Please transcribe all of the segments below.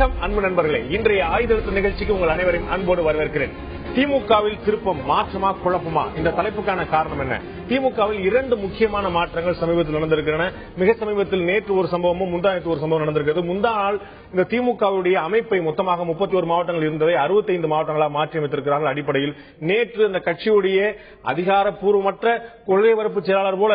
அன்பு நண்பர்களே, இன்றைய ஆயுதெழுத்து நிகழ்ச்சிக்கு உங்கள் அனைவரையும் அன்போடு வரவேற்கிறேன். திமுகவில் திருப்பம் மாற்றமா குழப்பமா? இந்த தலைப்புக்கான காரணம் என்ன? திமுகவில் இரண்டு முக்கியமான மாற்றங்கள் சமீபத்தில் நடந்திருக்கின்றன. மிக சமீபத்தில் நேற்று ஒரு சம்பவமும் முந்தானத்து ஒரு சம்பவம் நடந்திருக்கிறது. முந்தா நாள் இந்த திமுகவுடைய அமைப்பை மொத்தமாக 31 மாவட்டங்கள் இருந்ததை 65 மாவட்டங்களாக மாற்றியமைத்திருக்கிறார்கள். அடிப்படையில் நேற்று இந்த கட்சியுடைய அதிகாரப்பூர்வமற்ற கொள்கை பரப்பு செயலாளர் போல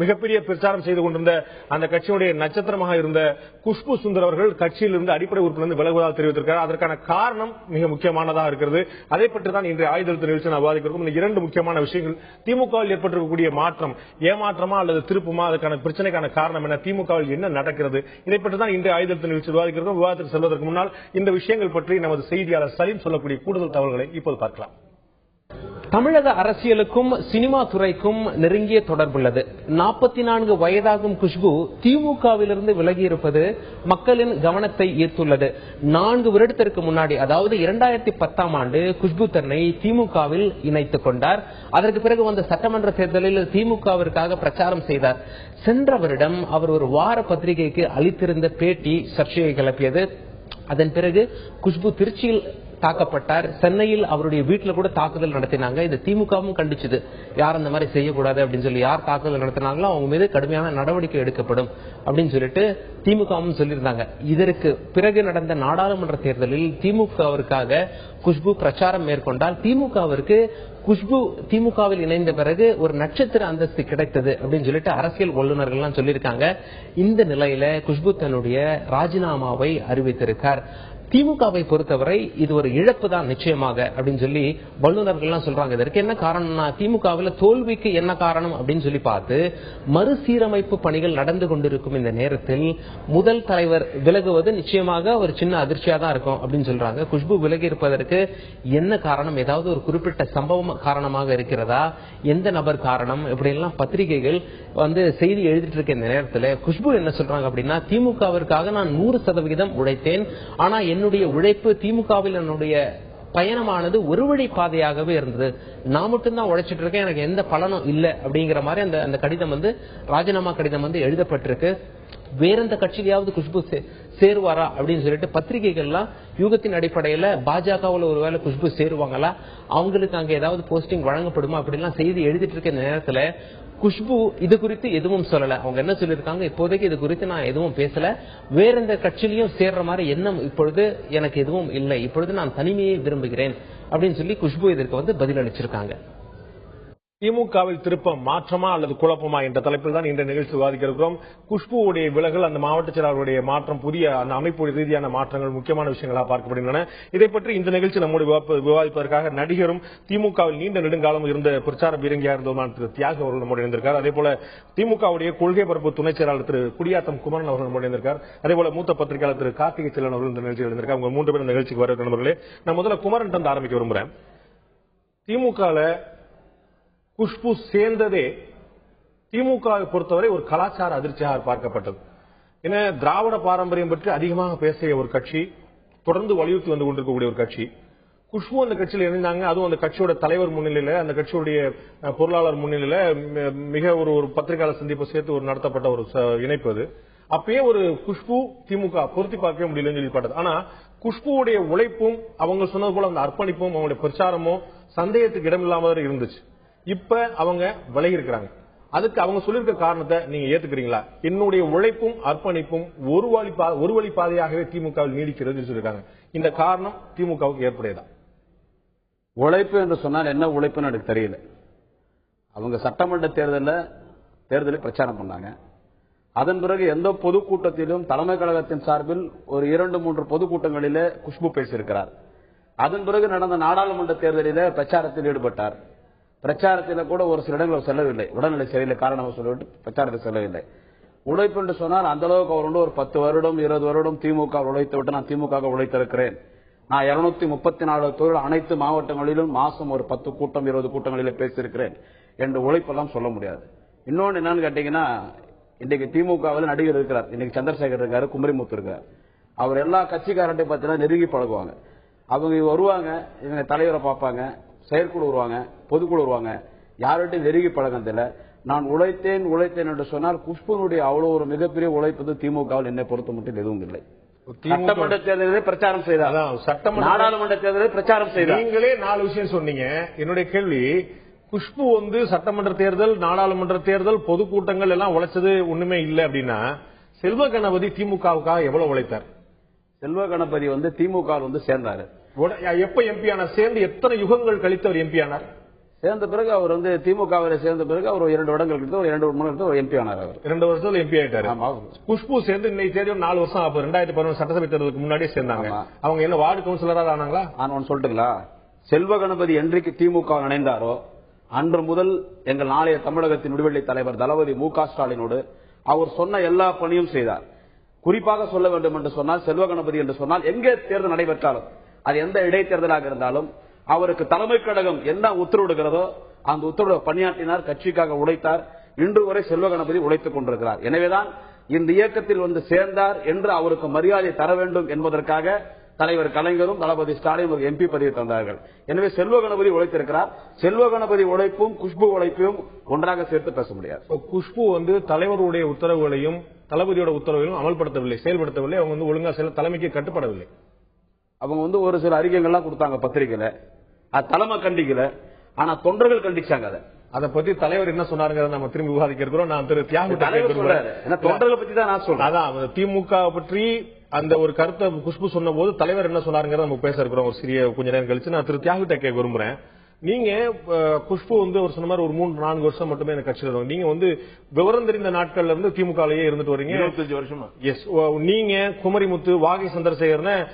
மிகப்பெரிய பிரச்சாரம் செய்து கொண்டிருந்த அந்த கட்சியுடைய நட்சத்திரமாக இருந்த குஷ்பு சுந்தர் அவர்கள் கட்சியில் இருந்து அடிப்படை உறுப்பிலிருந்து விலகுவதாக தெரிவித்திருக்கிறார். அதற்கான காரணம் மிக முக்கியமானதாக இருக்கிறது. அதை பற்றி தான் இன்றைய ஆயுதெழுத்து நிகழ்ச்சி விவாதிக்கிறோம். இந்த இரண்டு முக்கியமான விஷயங்கள், திமுகவில் ஏற்பட்டிருக்கக்கூடிய மாற்றம் ஏமாற்றமா அல்லது திருப்புமா, அதுக்கான பிரச்சனைக்கான காரணம் என்ன, திமுகவில் என்ன நடக்கிறது, இதை பற்றி தான் இன்றைய ஆயுதெழுத்து நிகழ்ச்சி விவாதிக்கிறோம். விவாதத்திற்கு செல்வதற்கு முன்னால் இந்த விஷயங்கள் பற்றி நமது செய்தியாளர் சலீம் சொல்லக்கூடிய கூடுதல் தகவல்களை இப்போது பார்க்கலாம். தமிழக அரசியலுக்கும் சினிமா துறைக்கும் நெருங்கிய தொடர்புள்ளது. 44 வயதாகும் குஷ்பு திமுகவிலிருந்து விலகியிருப்பது மக்களின் கவனத்தை ஈர்த்துள்ளது. 4 வருடத்திற்கு முன்னாடி, அதாவது 2010ஆம் ஆண்டு குஷ்பு தன்னை திமுகவில் இணைத்துக் கொண்டார். அதற்கு பிறகு வந்த சட்டமன்ற தேர்தலில் திமுகவிற்காக பிரச்சாரம் செய்தார். சென்ற வருடம் அவர் ஒரு வார பத்திரிகைக்கு அளித்திருந்த பேட்டி சர்ச்சையை கிளப்பியது. அதன் பிறகு குஷ்பு திருச்சியில் தாக்கப்பட்டார். சென்னையில் அவருடைய வீட்டில் கூட தாக்குதல் நடத்தினாங்க. இது திமுகவும் கண்டிச்சது. யார் அந்த மாதிரி செய்யக்கூடாது அப்படின்னு சொல்லி, யார் தாக்குதல் நடத்தினாங்களோ அவங்க மீது கடுமையான நடவடிக்கை எடுக்கப்படும் அப்படின்னு சொல்லிட்டு திமுகவும் சொல்லியிருந்தாங்க. இதற்கு பிறகு நடந்த நாடாளுமன்ற தேர்தலில் திமுகவிற்காக குஷ்பு பிரச்சாரம் மேற்கொண்டால் திமுகவிற்கு குஷ்பு திமுகவில் இணைந்த பிறகு ஒரு நட்சத்திர அந்தஸ்து கிடைத்தது அப்படின்னு சொல்லிட்டு அரசியல் வல்லுநர்கள் சொல்லியிருக்காங்க. இந்த நிலையில குஷ்பு தன்னுடைய ராஜினாமாவை அறிவித்திருக்கார். திமுகவை பொறுத்தவரை இது ஒரு இழப்பு தான் நிச்சயமாக அப்படின்னு சொல்லி வல்லுநர்கள் சொல்றாங்க. இதற்கு என்ன காரணம்னா, திமுகவில் தோல்விக்கு என்ன காரணம் அப்படின்னு சொல்லி பார்த்து மறுசீரமைப்பு பணிகள் நடந்து கொண்டிருக்கும் இந்த நேரத்தில் முதல் தலைவர் விலகுவது நிச்சயமாக ஒரு சின்ன அதிர்ச்சியா தான் இருக்கும் அப்படின்னு சொல்றாங்க. குஷ்பு விலகி இருப்பதற்கு என்ன காரணம், ஏதாவது ஒரு குறிப்பிட்ட சம்பவம் காரணமாக இருக்கிறதா, எந்த நபர் காரணம், இப்படி எல்லாம் பத்திரிகைகள் செய்தி எழுதிட்டு இருக்க இந்த நேரத்தில் குஷ்பு என்ன சொல்றாங்க அப்படின்னா, திமுகவிற்காக நான் 100% உழைத்தேன். ஆனா என்னுடைய உழைப்பு திமுகவில் என்னுடைய பயணமானது ஒரு வழி பாதையாகவே இருந்தது. நான் மட்டும்தான் உழைச்சிட்டு இருக்கேன், எனக்கு எந்த பலனும் இல்லை அப்படிங்கிற மாதிரி அந்த கடிதம் ராஜினாமா கடிதம் எழுதப்பட்டிருக்கு. வேற எந்த கட்சியிலாவது குஷ்பு சேருவாரா அப்படின்னு சொல்லிட்டு பத்திரிகைகள்லாம் யூகத்தின் அடிப்படையில பாஜகவில் ஒருவேளை குஷ்பு சேருவாங்களா, அவங்களுக்கு அங்க ஏதாவது போஸ்டிங் வழங்கப்படுமா அப்படிலாம் செய்தி எழுதிட்டு இருக்க இந்த நேரத்துல குஷ்பு இது குறித்து எதுவும் சொல்லல. அவங்க என்ன சொல்லியிருக்காங்க, இப்போதைக்கு இது குறித்து நான் எதுவும் பேசல, வேற எந்த கட்சியிலையும் சேர்ற மாதிரி எண்ணம் இப்பொழுது எனக்கு எதுவும் இல்லை, இப்பொழுது நான் தனிமையை விரும்புகிறேன் அப்படின்னு சொல்லி குஷ்பு இதற்கு பதில் அளிச்சிருக்காங்க. திமுகவில் திருப்பம் மாற்றமா அல்லது குழப்பமா என்ற தலைப்பில் தான் இந்த நிகழ்ச்சி விவாதிக்கிறோம். குஷ்புவுடைய விலகல், அந்த மாவட்ட செயலாளருடைய மாற்றம், புதிய அந்த அமைப்பு ரீதியான மாற்றங்கள் முக்கியமான விஷயங்களாக பார்க்கப்படுகின்றன. இதை பற்றி இந்த நிகழ்ச்சி நம்மோடு விவாதிப்பதற்காக நடிகரும் திமுகவில் நீண்ட நெடுங்காலம் இருந்த பிரச்சார பீரங்கியாக இருந்தவருமான திரு தியாக அவர்கள் நம்மோடு இணைந்திருக்கார். அதே போல திமுகவுடைய கொள்கை பரப்பு துணை செயலாளர் திரு குடியாத்தம் குமரன் அவர்கள் நம்மோடு இணைந்திருக்கார். அதே போல மூத்த பத்திரிகையாளர் திரு கார்த்திகை செல்வன் அவர்கள் இந்த நிகழ்ச்சியில் இருந்திருக்கார். உங்க 3 பேர் இந்த நிகழ்ச்சிக்கு வர நண்பர்களே, நான் முதல்ல குமரன் தந்து ஆரம்பிக்க விரும்புறேன். திமுக குஷ்பு சேர்ந்ததே திமுகவை பொறுத்தவரை ஒரு கலாச்சார அதிர்ச்சியாக பார்க்கப்பட்டது. ஏன்னா திராவிட பாரம்பரியம் பற்றி அதிகமாக பேசிய ஒரு கட்சி, தொடர்ந்து வலியுறுத்தி வந்து கொண்டிருக்கக்கூடிய ஒரு கட்சி. குஷ்பு அந்த கட்சியில் இணைந்தாங்க. அதுவும் அந்த கட்சியோட தலைவர் முன்னிலையில, அந்த கட்சியுடைய பொருளாளர் முன்னிலையில மிக ஒரு பத்திரிகையாளர் சந்திப்பு சேர்த்து ஒரு நடத்தப்பட்ட ஒரு இணைப்பு. அது அப்பயே ஒரு குஷ்பு திமுக பொருத்தி பார்க்கவே முடியலன்னு சொல்லப்பட்டது. ஆனா குஷ்புடைய உழைப்பும் அவங்க சொன்னது போல அந்த அர்ப்பணிப்பும் அவங்களுடைய பிரச்சாரமும் சந்தேகத்துக்கு இடமில்லாமல் இருந்துச்சு. இப்ப அவங்க விலகி இருக்கிறாங்க. அதுக்கு அவங்க சொல்லியிருக்க காரணத்தை நீங்க ஏத்துக்கிறீங்களா? என்னுடைய உழைப்பும் அர்ப்பணிப்பும் ஒரு வழி பாதையாகவே திமுகவில் நீடிக்கிறது சொல்லிருக்காங்க. இந்த காரணம் திமுகவுக்கு ஏற்புடையதா? உழைப்பு என்று சொன்னால் என்ன உழைப்புன்னு எனக்கு தெரியல. அவங்க சட்டமன்ற தேர்தலில் பிரச்சாரம் பண்ணாங்க. அதன் பிறகு எந்த பொதுக்கூட்டத்திலும் தலைமை கழகத்தின் சார்பில் ஒரு 2-3 பொதுக்கூட்டங்களிலே குஷ்பு பேசியிருக்கிறார். அதன் பிறகு நடந்த நாடாளுமன்ற தேர்தலில் பிரச்சாரத்தில் ஈடுபட்டார். பிரச்சாரத்தில் கூட ஒரு சில இடங்கள் செல்லவில்லை, உடல்நிலை சரியில்லை காரணமாக சொல்லிவிட்டு பிரச்சாரத்தில் செல்லவில்லை. உழைப்பு என்று சொன்னால் அந்த அளவுக்கு அவர் ஒரு 10 வருடம் 20 வருடம் திமுக உழைத்து விட்டு நான் திமுக உழைத்திருக்கிறேன், நான் 234 தொழில் அனைத்து மாவட்டங்களிலும் மாசம் ஒரு 10 கூட்டம் 20 கூட்டங்களிலே பேசியிருக்கிறேன் என்று உழைப்பெல்லாம் சொல்ல முடியாது. இன்னொன்று என்னன்னு கேட்டீங்கன்னா, இன்னைக்கு திமுகவில் நடிகர் இருக்கிறார், இன்னைக்கு சந்திரசேகர் இருக்காரு, குமரிமுத்து இருக்கார். அவர் எல்லா கட்சிக்காரர்கிட்ட பார்த்தீங்கன்னா நெருங்கி பழகுவாங்க. அவங்க வருவாங்க, இவங்க தலைவரை பார்ப்பாங்க, செயற்குழு வருவாங்க, பொதுக்குழு வருவாங்க, யார்கிட்டையும் நெருங்கி பழகதில்லை. நான் உழைத்தேன் என்று சொன்னால் குஷ்புனுடைய அவ்வளவு ஒரு மிகப்பெரிய உழைப்பது திமுகவில் என்னை பொறுத்த மட்டும் எதுவும் இல்லை. சட்டமன்ற தேர்தலில் பிரச்சாரம் செய்தார், நாடாளுமன்ற தேர்தலில் பிரச்சாரம் செய்தார். நீங்களே 4 விஷயம் சொன்னீங்க. என்னுடைய கேள்வி, குஷ்பு சட்டமன்ற தேர்தல், நாடாளுமன்ற தேர்தல், பொதுக்கூட்டங்கள் எல்லாம் உழைச்சது ஒண்ணுமே இல்லை அப்படின்னா, செல்வ கணபதி திமுகவுக்காக எவ்வளவு உழைத்தார்? செல்வ கணபதி திமுக சேர்ந்தாரு. எப்ப எம்பி ஆனார்? சேர்ந்து எத்தனை யுகங்கள் கழித்து அவர் எம்பி ஆனார்? சேர்ந்த பிறகு அவர் திமுகவில் சேர்ந்த பிறகு அவர் 2 வருடங்கள் கழித்து, ஒரு 2 வருடம் ஒரு எம்பி ஆனார். அவர் 2 வருஷத்துல எம்பி ஆயிட்டாரு. குஷ்பு சேர்ந்து இன்னைக்கு தேதி 4 வருஷம் ஆகும். 2011 சட்டசபை தேர்தலுக்கு முன்னாடியே சேர்ந்தாங்க. அவங்க என்ன வார்டு கவுன்சிலரா ஆனாங்களா? நான் சொல்லட்டுங்களா? செல்வ கணபதி என்றைக்கு திமுக இணைந்தாரோ அன்று முதல் எங்கள் நாளைய தமிழகத்தின் விடுதலை தலைவர் தளபதி மு.க. ஸ்டாலினோடு அவர் சொன்ன எல்லா பணியும் செய்தார். குறிப்பாக சொல்ல வேண்டும் என்று சொன்னால், செல்வ கணபதி என்று சொன்னால் எங்கே தேர்தல் நடைபெற்றாலும், அது எந்த இடைத்தேர்தலாக இருந்தாலும் அவருக்கு தலைமை கழகம் என்ன உத்தரவிடுகிறதோ அந்த உத்தரவு பணியாற்றினார், கட்சிக்காக உழைத்தார். இன்று வரை செல்வ கணபதி உழைத்துக் கொண்டிருக்கிறார். எனவேதான் இந்த இயக்கத்தில் சேர்ந்தார் என்று அவருக்கு மரியாதை தர வேண்டும் என்பதற்காக தலைவர் கலைஞரும் தளபதி ஸ்டாலின் ஒரு எம்பி பதவி தந்தார்கள். எனவே செல்வ கணபதி உழைத்திருக்கிறார். செல்வ கணபதி உழைப்பும் குஷ்பு உழைப்பையும் ஒன்றாக சேர்த்து பேச முடியாது. குஷ்பு தலைவருடைய உத்தரவுகளையும் தளபதியோட உத்தரவுகளையும் அமல்படுத்தவில்லை, செயல்படுத்தவில்லை. அவங்க ஒழுங்கா தலைமைக்கு கட்டுப்படவில்லை. அவங்க ஒரு சில அறிக்கைகள்லாம் கொடுத்தாங்க பத்திரிகையில, அது தலைமை கண்டிக்கல, ஆனா தொண்டர்கள் கண்டிச்சாங்க. அதை பத்தி தலைவர் என்ன சொன்னாருங்க நம்ம திரும்பி விவாதிக்க இருக்கிறோம். நான் திரு தியாகு தொண்டர்களை பத்தி தான் நான் சொல்றேன். அதான் திமுக பற்றி அந்த ஒரு கருத்தை குஷ்பு சொன்ன போது தலைவர் என்ன சொன்னாருங்கிறத நம்ம பேச இருக்கிறோம். ஒரு சிறிய கொஞ்ச நேரம் கழிச்சு நான் திரு தியாகு கேட்க விரும்புறேன். நீங்க குஷ்பு ஒரு சொன்ன மாதிரி ஒரு 3-4 வருஷம் மட்டுமே எனக்கு கட்சியில் இருக்கும். நீங்க விவரம் தெரிந்த நாட்கள்ல இருந்து திமுகலயே இருந்துட்டு வரீங்க. 25 வருஷமா. எஸ், நீங்க குமரிமுத்து, வாகை சந்திரசேகரன்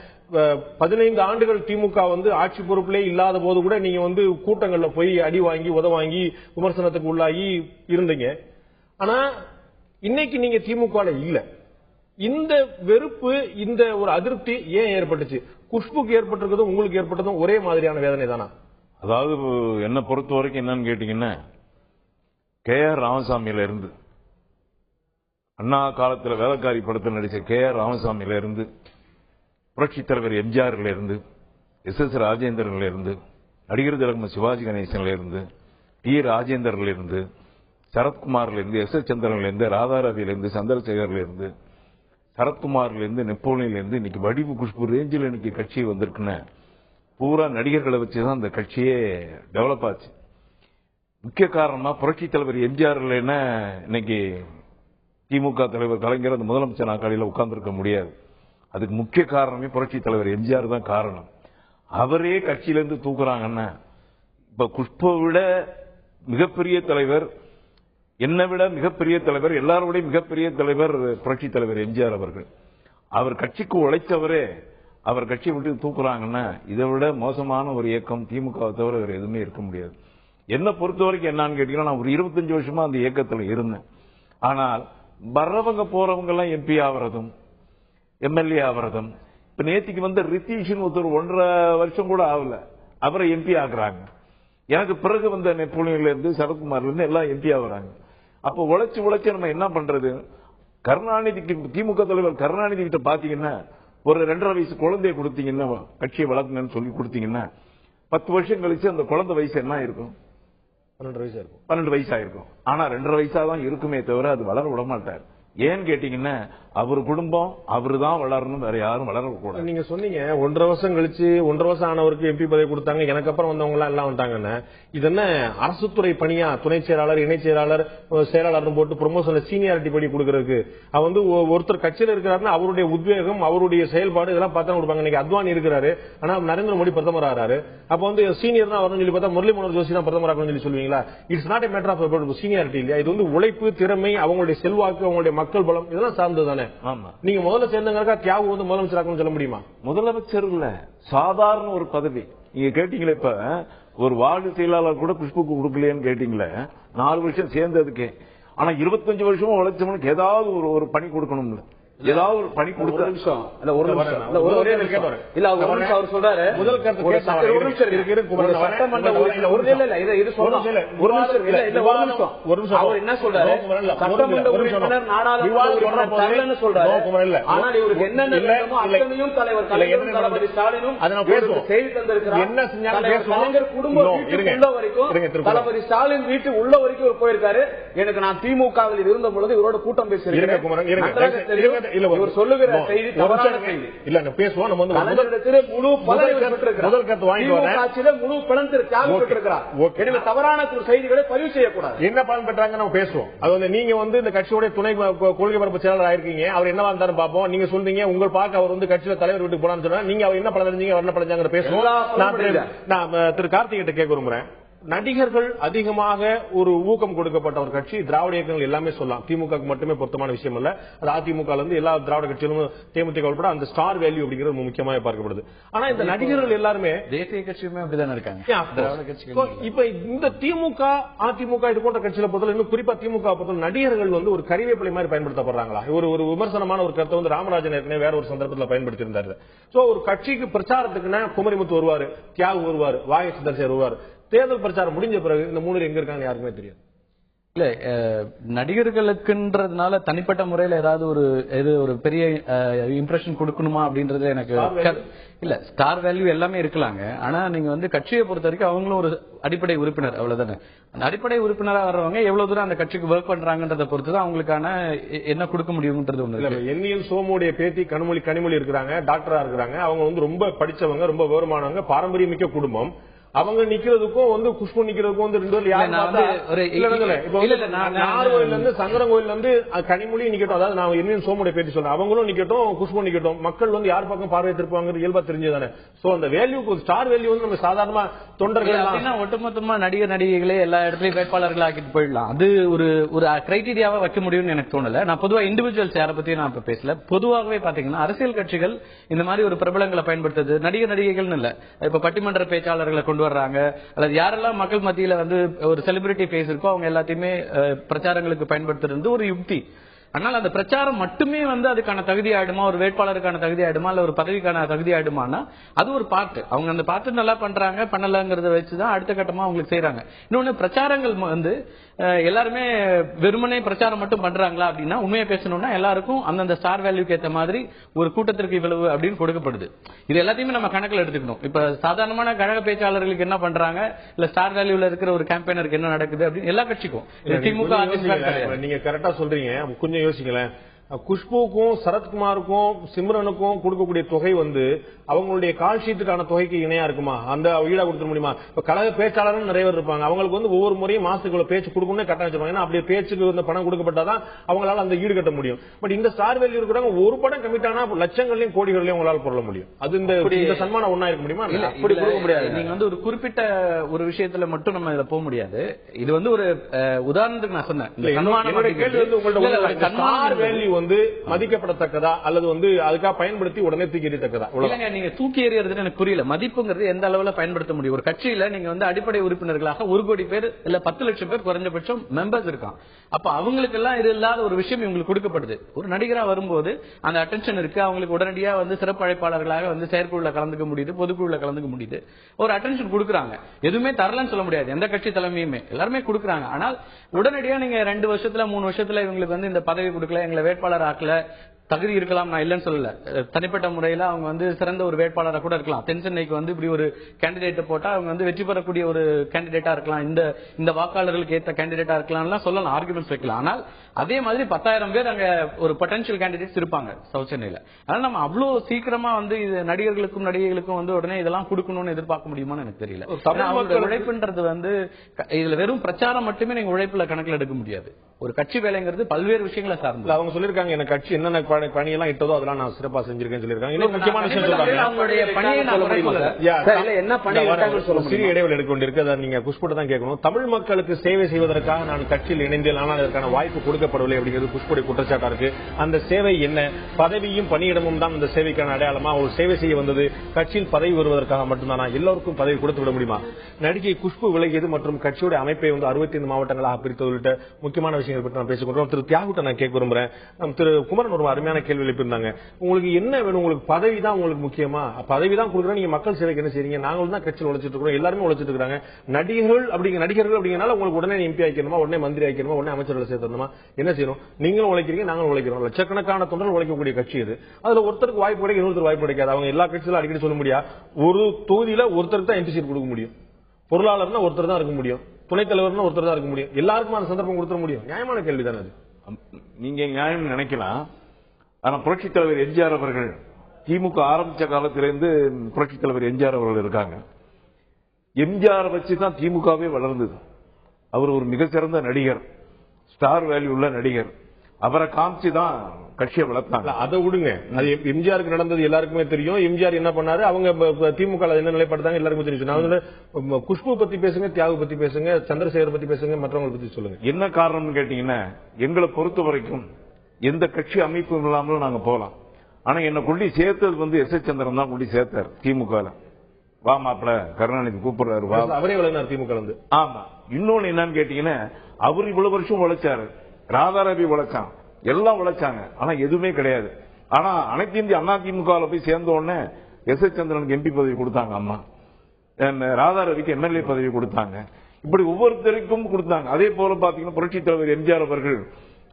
15 ஆண்டுகள் திமுக ஆட்சி பொறுப்பிலே இல்லாத போது கூட நீங்க கூட்டங்கள்ல போய் அடி வாங்கி உத வாங்கி விமர்சனத்துக்கு உள்ளாகி இருந்தீங்க. ஆனா இன்னைக்கு நீங்க திமுக இல்ல. இந்த வெறுப்பு, இந்த ஒரு அதிருப்தி ஏன் ஏற்பட்டுச்சு? குஷ்புக்கு ஏற்பட்டிருக்கிறதும் உங்களுக்கு ஏற்பட்டதும் ஒரே மாதிரியான வேதனை தானா? அதாவது என்ன பொறுத்த வரைக்கும் என்னன்னு கேட்டீங்கன்னா, கே.ஆர். ராமசாமியில இருந்து, அண்ணா காலத்தில் வேலைக்காரி படத்தில் நடிச்ச கே.ஆர். ராமசாமியில இருந்து, புரட்சித் தலைவர் எம்ஜிஆர்ல இருந்து, எஸ்.எஸ். ராஜேந்திரன்ல இருந்து, நடிகர் திலகம் சிவாஜி கணேசன்ல இருந்து, டி. ராஜேந்தர்ல இருந்து, சரத்குமார்ல இருந்து, எஸ்.எஸ். சந்திரன்ல இருந்து, ராதாரவியில இருந்து, சந்திரசேகர்ல இருந்து, சரத்குமார்ல இருந்து, நெப்போலியன்ல இருந்து, இன்னைக்கு வடிவு குஷ்பு ரேஞ்சில் இன்னைக்கு கட்சி வந்திருக்குன்னு பூரா நடிகர்களை வச்சுதான் அந்த கட்சியே டெவலப் ஆச்சு. முக்கிய காரணமா புரட்சி தலைவர் எம்ஜிஆர் இல்லைன்னா இன்னைக்கு திமுக தலைவர் கலைஞர் அந்த முதலமைச்சர் நாற்காலியில் உட்கார்ந்துருக்க முடியாது. அதுக்கு முக்கிய காரணமே புரட்சி தலைவர் எம்ஜிஆர் தான் காரணம். அவரே கட்சியிலிருந்து தூக்குறாங்கன்னா, இப்ப குஷ்பை விட மிகப்பெரிய தலைவர், என்னை விட மிகப்பெரிய தலைவர், எல்லாரோட மிகப்பெரிய தலைவர் புரட்சி தலைவர் எம்ஜிஆர் அவர்கள். அவர் கட்சிக்கு உழைத்தவரே அவர் கட்சியை விட்டு தூக்குறாங்கன்னா, இதை விட மோசமான ஒரு இயக்கம் திமுக தவிர வேற எதுவுமே இருக்க முடியாது. என்ன பொறுத்த வரைக்கும் என்னன்னு கேட்டீங்கன்னா, நான் ஒரு 25 வருஷமா அந்த இயக்கத்தில் இருந்தேன். ஆனால் வர்றவங்க போறவங்க எல்லாம் எம்பி ஆவறதும் எம்எல்ஏ ஆவறதும், இப்ப நேத்திக்கு ரித்தீஷன் ஒருத்தர் 1.5 வருஷம் கூட ஆகல, அவரை எம்பி ஆகுறாங்க. எனக்கு பிறகு நெப்போலியன்ல இருந்து, சரத்குமார்ல இருந்து எல்லாம் எம்பி ஆகுறாங்க. அப்ப உழைச்சு நம்ம என்ன பண்றது? கருணாநிதிக்கு, திமுக தலைவர் கருணாநிதி கிட்ட பாத்தீங்கன்னா, ஒரு 2.5 வயசு குழந்தைய கொடுத்தீங்கன்னா, கட்சியை வளர்க்கணும்னு சொல்லி கொடுத்தீங்கன்னா, 10 வருஷம் கழிச்சு அந்த குழந்தை வயசு என்ன இருக்கும்? 12 வயசா இருக்கும். 12 வயசா இருக்கும். ஆனா 2.5 வயசா தான் இருக்குமே தவிர அது வளர விட மாட்டார். ஏன்னு கேட்டீங்கன்னா, அவர் குடும்பம் அவரு தான் வளரணும், வேற யாரும் வளரக்கூடாது. நீங்க சொன்னீங்க 1.5 வருஷம் கழிச்சு 1.5 வருஷம் ஆனவருக்கு எம்பி பதவி கொடுத்தாங்க, எனக்கு அப்புறம் வந்தவங்க எல்லாம் வந்துட்டாங்கன்னு. இது என்ன அரசுத்துறை பணியா? துணை செயலாளர், இணை செயலாளர், செயலாளர் போட்டு ப்ரொமோஷன் சீனியாரிட்டி படி கொடுக்கறதுக்கு அவ ஒருத்தர் கட்சியில் இருக்கிறாருன்னா அவருடைய உத்வேகம், அவருடைய செயல்பாடு இதெல்லாம் பார்த்தா கொடுப்பாங்க. இன்னைக்கு அத்வானி இருக்கிறாரு, ஆனா நரேந்திர மோடி பிரதமர் ஆறாரு. அப்ப சீனியர் தான் வரணும்னு சொல்லி பார்த்தா முரளி மனோகர் ஜோஷி தான் பிரதமர் ஆகணும்னு சொல்லி சொல்லுவீங்களா? It's not a matter of seniority இல்லையா? இது உழைப்பு, திறமை, அவங்களுடைய செல்வாக்கு, அவங்களுடைய மக்கள் பலம், இதெல்லாம் சார்ந்ததுதானே. நீங்க முதல்ல சேர்ந்தவங்க தியாகு முதலமைச்சர் ஆகணும்னு சொல்ல முடியுமா? முதலமைச்சர் இல்ல, சாதாரண ஒரு பதவி. நீங்க கேட்டீங்களே, இப்ப ஒரு வார்டு செயலாளர் கூட குஷ்புக்கு கொடுக்கலையேன்னு கேட்டீங்களே, 4 வருஷம் சேர்ந்ததுக்கே. ஆனா 25 வருஷமும் உழைச்சவனுக்கு ஏதாவது ஒரு பணி கொடுக்கணும்ல, ஏதாவது ஒரு பணி கொடுத்த நிமிஷம் அவர் சொல்றாரு. முதல் அவர் என்ன சொல்றாரு? சட்டமன்ற உறுப்பினர் நாடாளுமன்ற சொல்றாரு. ஆனால் இவருக்கு என்னென்ன தலைவர் தளபதி ஸ்டாலினும் செய்தி தந்திருக்கிறார். என்ன செஞ்சாங்க? குடும்பம் உள்ள வரைக்கும் தளபதி ஸ்டாலின் வீட்டு உள்ள வரைக்கும் போயிருக்காரு. எனக்கு நான் திமுகவில் இருந்த பொழுது இவரோட கூட்டம் பேசியிருக்கேன். இல்ல இவர் சொல்லுகிற செய்தி தவறான செய்தி. இல்ல பேசுவோம். நம்ம வந்து முழு முதல் கருத்து வாங்கிட்டு வரேன். முழு பலன் தியாகம் பெற்றிருக்கிறார். எனவே தவறான செய்திகளை பதிவு செய்யக்கூடாது. என்ன பலன் பெற்றாங்க நம்ம பேசுவோம். அது வந்து நீங்க வந்து இந்த கட்சியோட துணை கொள்கை பரப்பு செயலாளர் ஆயிருக்கீங்க. அவர் என்ன வந்தாலும் பாப்போம். நீங்க சொல்றீங்க உங்க பார்க்க அவர் வந்து கட்சியில தலைவர் வீட்டுக்கு போனான்னு சொன்னா நீங்க அவர் என்ன பலன் தெரிஞ்சீங்க என்ன பலஞ்சாங்க பேசுவோம். நான் திரு கார்த்திகிட்ட கேட்க விரும்புறேன். நடிகர்கள் அதிகமாக ஒரு ஊக்கம் கொடுக்கப்பட்ட ஒரு கட்சி திராவிட இயக்கங்கள் எல்லாமே சொல்லலாம். திமுக மட்டுமே பொருத்தமான விஷயம் அல்ல. அது அதிமுக இருந்து எல்லா திராவிட கட்சிகளும் தேமுதிக உட்பட அந்த ஸ்டார் வேல்யூ அப்படிங்கிறது முக்கியமாக பார்க்கப்படுது. ஆனா இந்த நடிகர்கள் எல்லாருமே தேசிய கட்சியுமே அப்படிதான் இருக்காங்க. இப்ப இந்த திமுக அதிமுக இது போன்ற கட்சியில பொறுத்தவரை இன்னும் குறிப்பா திமுக பொறுத்தவரை நடிகர்கள் வந்து ஒரு கறிவேப்பிலை மாதிரி பயன்படுத்தப்படுறாங்களா? ஒரு விமர்சனமான ஒரு கருத்தை வந்து ராமராஜன் ஏற்கனவே வேற ஒரு சந்தர்ப்பத்தில் பயன்படுத்தியிருந்தாரு. ஒரு கட்சிக்கு பிரச்சாரத்துக்குன்னா குமரிமுத்து வருவாரு, தியாகு வருவாரு, வாகை சுந்தர் வருவாரு. தேர்தல் பிரச்சாரம் முடிஞ்ச பிறகு இந்த மூணு எங்க இருக்காங்க யாருக்குமே தெரியாது. இல்ல நடிகர்களுக்குன்றதுனால தனிப்பட்ட முறையில ஏதாவது ஒரு பெரிய இம்ப்ரெஷன் கொடுக்கணுமா அப்படின்றது எனக்கு இல்ல. ஸ்டார் வேல்யூ எல்லாமே இருக்கலாங்க. ஆனா நீங்க வந்து கட்சியை பொறுத்த வரைக்கும் அவங்களும் ஒரு அடிப்படை உறுப்பினர், அவ்வளவுதானே. அடிப்படை உறுப்பினரா வர்றவங்க எவ்வளவு தூரம் அந்த கட்சிக்கு ஒர்க் பண்றாங்கன்றத பொறுத்துதான் அவங்களுக்கான என்ன கொடுக்க முடியும்ன்றது ஒண்ணு. எண்ணியல் சோமுடைய பேத்தி கனிமொழி இருக்கிறாங்க, டாக்டரா இருக்கிறாங்க. அவங்க வந்து ரொம்ப படிச்சவங்க, ரொம்ப விவரமானவங்க, பாரம்பரியமிக்க குடும்பம். அவங்க நிக்கிறதுக்கும் வந்து குஷ்பு நிக்கிறதுக்கும் வந்து ரெண்டு நாகர்கோயில இருந்து சங்கரங்கோயில இருந்து கனிமொழி நிக்கட்டும். அதாவது நான் என்ன சோமுடைய பேட்டி சொல்றேன். அவங்களும் நிக்கட்டும், குஷ்பு நிக்கட்டும். மக்கள் வந்து யார் பக்கம் பார்வை திருப்பாங்க இயல்பா தெரிஞ்சதானே. சோ அந்த வேல்யூ ஸ்டார் வேல்யூ வந்து நம்ம சாதாரணமா தொண்டர்கள் ஒட்டுமொத்தமா நடிகர் நடிகைகளே எல்லா இடத்துலயும் வேட்பாளர்கள் ஆக்கிட்டு போயிடலாம். அது ஒரு கிரைட்டீரியாவா வைக்க முடியும்னு எனக்கு தோணல. நான் பொதுவா இண்டிவிஜுவல்ஸ் யாரை பத்தி நான் இப்ப பேசல. பொதுவாகவே பாத்தீங்கன்னா அரசியல் கட்சிகள் இந்த மாதிரி ஒரு பிரபலங்களை பயன்படுத்துறது நடிகர் நடிகைகள் இல்ல. இப்ப பட்டிமன்ற பேச்சாளர்களை கொண்டு வர்றாங்க, அல்லது யாரெல்லாம் மக்கள் மத்தியில வந்து ஒரு செலிபிரிட்டி பேஸ் இருக்கோ அவங்க எல்லாத்தையுமே பிரச்சாரங்களுக்கு பயன்படுத்துறது ஒரு யுக்தி. ஆனால் அந்த பிரச்சாரம் மட்டுமே வந்து அதுக்கான தகுதி ஆயிடுமா, ஒரு வேட்பாளருக்கான தகுதி ஆயிடுமா, இல்ல ஒரு பதவிக்கான தகுதி ஆயிடுமானா அது ஒரு பார்ட். அவங்க அந்த பார்ட் நல்லா பண்றாங்க பண்ணலங்கிறத வச்சுதான் அடுத்த கட்டமா அவங்களுக்கு செய்யறாங்க. இன்னொன்னு பிரச்சாரங்கள் வந்து எல்லாருமே வெறுமனே பிரச்சாரம் மட்டும் பண்றாங்களா அப்படின்னா உண்மையை பேசணும்னா எல்லாருக்கும் அந்தந்த ஸ்டார் வேல்யூக்கு ஏற்ற மாதிரி ஒரு கூட்டத்திற்கு இவ்வளவு அப்படின்னு கொடுக்கப்படுது. இது எல்லாத்தையுமே நம்ம கணக்கில் எடுத்துக்கணும். இப்ப சாதாரணமான கழக பேச்சாளர்களுக்கு என்ன பண்றாங்க, இல்ல ஸ்டார் வேல்யூல இருக்கிற ஒரு கேம்பெயினருக்கு என்ன நடக்குது அப்படின்னு எல்லா கட்சிக்கும். திமுக நீங்க கரெக்டா சொல்றீங்க. கொஞ்சம் யோசிங்களேன். குஷ்புக்கும் சரத்குமாருக்கும் சிம்ரனுக்கும் கொடுக்கக்கூடிய தொகை வந்து அவங்களுடைய கால் ஷீட்டுக்கான தொகைக்கு இணையா இருக்குமா? அந்த ஈடா கொடுக்க முடியுமா? இப்ப கழக பேச்சாளர்கள் நிறைய பேர் இருப்பாங்க. அவங்களுக்கு வந்து ஒவ்வொரு முறையும் மாசத்துக்கு பேச்சு கொடுக்கணும்னு கட்ட வச்சிருப்பாங்க. ஏன்னா அப்படியே பேச்சுக்கு வந்து பணம் கொடுக்கப்பட்டாதான் அவங்களால அந்த ஈடு கட்ட முடியும். பட் இந்த ஸ்டார் வேல்யூ இருக்கிறவங்க ஒரு படம் கமிட் ஆனா லட்சங்களையும் கோடிகளையும் உங்களால் பொருள முடியும். அது இந்த சன்மானம் ஒன்னா இருக்க முடியுமா? அப்படி கொடுக்க முடியாது. நீங்க வந்து ஒரு குறிப்பிட்ட ஒரு விஷயத்துல மட்டும் நம்ம இதை போக முடியாது. இது வந்து ஒரு உதாரணத்துக்கு நான் சொன்னேன். வந்து மதிக்கப்படத்தக்கதா அல்லது வந்து அதுக்காக பயன்படுத்தி உடனே தூக்கி எறியத்தக்கதா? நீங்க தூக்கி எறியறது எனக்கு புரியல. மதிப்புங்கிறது எந்த அளவுல பயன்படுத்த முடியும்? ஒரு கட்சியில நீங்க வந்து அடிப்படை உறுப்பினர்களாக 1 கோடி பேர் இல்ல 10 லட்சம் பேர் குறைஞ்சபட்சம் மெம்பர்ஸ் இருக்கான். அப்ப அவங்களுக்கு எல்லாம் இது இல்லாத ஒரு விஷயம் இவங்களுக்கு கொடுக்கப்படுது. ஒரு நடிகரா வரும்போது அந்த அட்டென்ஷன் இருக்கு. அவங்களுக்கு உடனடியா வந்து சிறப்பு அழைப்பாளர்களாக வந்து செயற்குழுல கலந்துக்க முடியுது, பொதுக்குழுல கலந்துக்க முடியுது. ஒரு அட்டென்ஷன் கொடுக்குறாங்க. எதுவுமே தரலன்னு சொல்ல முடியாது. எந்த கட்சி தலைமையுமே எல்லாருமே கொடுக்குறாங்க. ஆனால் உடனடியா நீங்க 2 வருஷத்துல 3 வருஷத்துல இவங்களுக்கு வந்து இந்த பதவி கொடுக்கல, எங்களை வேட்பாளர் ஆக்கல, தகுதி இருக்கலாம், நான் இல்லன்னு சொல்லல. தனிப்பட்ட முறையில அவங்க வந்து சிறந்த ஒரு வேட்பாளராக கூட இருக்கலாம். தென்சென்னைக்கு வந்து இப்படி ஒரு கேண்டிடேட் போட்டா அவங்க வந்து வெற்றி பெறக்கூடிய ஒரு கேண்டிடேட்டா இருக்கலாம், இந்த வாக்காளர்களுக்கு ஏற்ற கேண்டிடேட்டா இருக்கலாம் சொல்லலாம், ஆர்குமெண்ட்ஸ் வைக்கலாம். ஆனால் அதே மாதிரி 10,000 பேர் அங்க ஒரு பொட்டன்ஷியல் கேண்டிடேட்ஸ் இருப்பாங்க சவுத் சென்னையில. அதனால நம்ம அவ்வளவு சீக்கிரமா வந்து இது நடிகர்களுக்கும் நடிகைகளுக்கும் வந்து உடனே இதெல்லாம் கொடுக்கணும்னு எதிர்பார்க்க முடியுமான்னு எனக்கு தெரியல. உழைப்புன்றது வந்து இதுல வெறும் பிரச்சாரம் மட்டுமே நீங்க உழைப்புல கணக்கில் எடுக்க முடியாது. ஒரு கட்சி வேலைங்கிறது பல்வேறு விஷயங்களை சார்ந்து. அவங்க சொல்லிருக்காங்க எனக்கு கட்சி என்னென்ன பணியெல்லாம் இட்டதோ அதெல்லாம் நான் சிறப்பா செஞ்சிருக்கேன்னு சொல்லிருக்காங்க. இன்னும் முக்கியமான விஷயம் சொல்றாங்க. அவங்களுடைய பணியை என்ன பண்ணி சிறிய இடைவெளி எடுக்க வேண்டியிருக்கு. அதை நீங்க குஷ்புட்ட தான் கேட்கணும். தமிழ் மக்களுக்கு சேவை செய்வதற்காக நான் கட்சியில் இணைந்தேன், ஆனால் அதற்கான வாய்ப்பு கொடுக்கப்படவில்லை அப்படிங்கிறது குஷ்புடைய குற்றச்சாட்டா இருக்கு. அந்த சேவை என்ன? பதவியும் பணியிடமும் தான் அந்த சேவைக்கான அடையாளமா? ஒரு சேவை செய்ய வந்தது கட்சியில் பதவி வருவதற்காக மட்டும்தானா? எல்லோருக்கும் பதவி கொடுத்து விட முடியுமா? நடிகை குஷ்பு விலகியது மற்றும் கட்சியுடைய அமைப்பை வந்து 65 மாவட்டங்களாக பிரித்தது உள்ளிட்ட முக்கியமான விஷயங்கள் பற்றி நான் பேசிக்கொண்டோம். திரு தியாகுட்ட நான் கேட்க விரும்புறேன். திரு குமரன் ஒரு அருமையான கேள்வி எழுப்பியிருந்தாங்க. உங்களுக்கு என்ன வேணும்? உங்களுக்கு பதவி தான் உங்களுக்கு முக்கியமா? பதவி தான் கொடுக்குறோம், நீங்க மக்கள் சேவைக்கு என்ன செய்றீங்க? நாங்களும் தான் கட்சியில் உழைச்சிட்டு இருக்கிறோம், எல்லாருமே உழைச்சிட்டு இருக்காங்க. நடிகர்கள் அப்படிங்கறனால உங்களுக்கு உடனே எம்பி ஆக்கணுமா, உடனே மந்திரி ஆக்கணுமா, உடனே அமைச்சர்களை சேர்த்தணுமா? என்ன செய்யணும்? நீங்களும் உழைக்கிறீங்க, நாங்களும் உழைக்கிறோம். லட்சக்கணக்கான தொண்டர்கள் உழைக்கக்கூடிய கட்சி இது. அதுல ஒருத்தருக்கு வாய்ப்பு கிடைக்கும், இன்னொருத்தர் வாய்ப்பு கிடைக்காது. அவங்க எல்லா கட்சியிலும் அடிக்கடி சொல்ல முடியாது. ஒரு தொகுதியில ஒருத்தருக்கு தான் எம்பி சீட் கொடுக்க முடியும். பொருளாளர்னா ஒருத்தர் தான் இருக்க முடியும், துணைத் தலைவர்னா ஒருத்தர் தான் இருக்க முடியும். எல்லாருக்கும் அந்த சந்தர்ப்பம் கொடுத்துட முடியும். நியாயமான கேள்வி தானே அது. நீங்க நியாயம் நினைக்கலாம். ஆனா புரட்சித் தலைவர் எம்ஜிஆர் அவர்கள் திமுக ஆரம்பிச்ச காலத்திலிருந்து புரட்சித் தலைவர் எம்ஜிஆர் அவர்கள் இருக்காங்க. எம்ஜிஆர் வச்சுதான் திமுகவே வளர்ந்தது. அவர் ஒரு மிக சிறந்த நடிகர், ஸ்டார் வேல்யூ உள்ள நடிகர். அவரை காமிச்சுதான் கட்சியை வளர்த்தாங்க. அதை விடுங்க, அது எம்ஜிஆருக்கு நடந்தது எல்லாருக்குமே தெரியும். எம்ஜிஆர் என்ன பண்ணாரு, அவங்க திமுக என்ன நிலைப்படுத்தாங்க எல்லாருக்குமே தெரியும். குஷ்பு பத்தி பேசுங்க, தியாகு பத்தி பேசுங்க, சந்திரசேகர் பத்தி பேசுங்க, மற்றவங்களை பத்தி சொல்லுங்க. என்ன காரணம்னு கேட்டீங்கன்னா, எங்களை பொறுத்த வரைக்கும் எந்த கட்சி அமைப்பும் இல்லாமலும் நாங்க போலாம். ஆனா என்ன கொண்டு சேர்த்தது எஸ் சந்திரன் தான் கொண்டு சேர்த்தார் திமுக. வா மாப்பிள கருணாநிதி கூப்பிடுறாரு, வா. அவரே விளையாடுறாரு திமுக. ஆமா. இன்னொன்னு என்னன்னு கேட்டீங்கன்னா, அவர் இவ்வளவு வருஷம் உழைச்சாரு, ராதாரவி உழைச்சான், எல்லாம் உழைச்சாங்க. ஆனா எதுவுமே கிடையாது. ஆனா அனைத்து இந்திய அண்ணா திமுக போய் சேர்ந்த உடனே எஸ் சந்திரனுக்கு எம்பி பதவி கொடுத்தாங்க, அம்மா ராதாரவிக்கு எம்எல்ஏ பதவி கொடுத்தாங்க. இப்படி ஒவ்வொருத்தருக்கும் கொடுத்தாங்க. அதே போல பாத்தீங்கன்னா புரட்சித் தலைவர் எம்ஜிஆர் அவர்கள்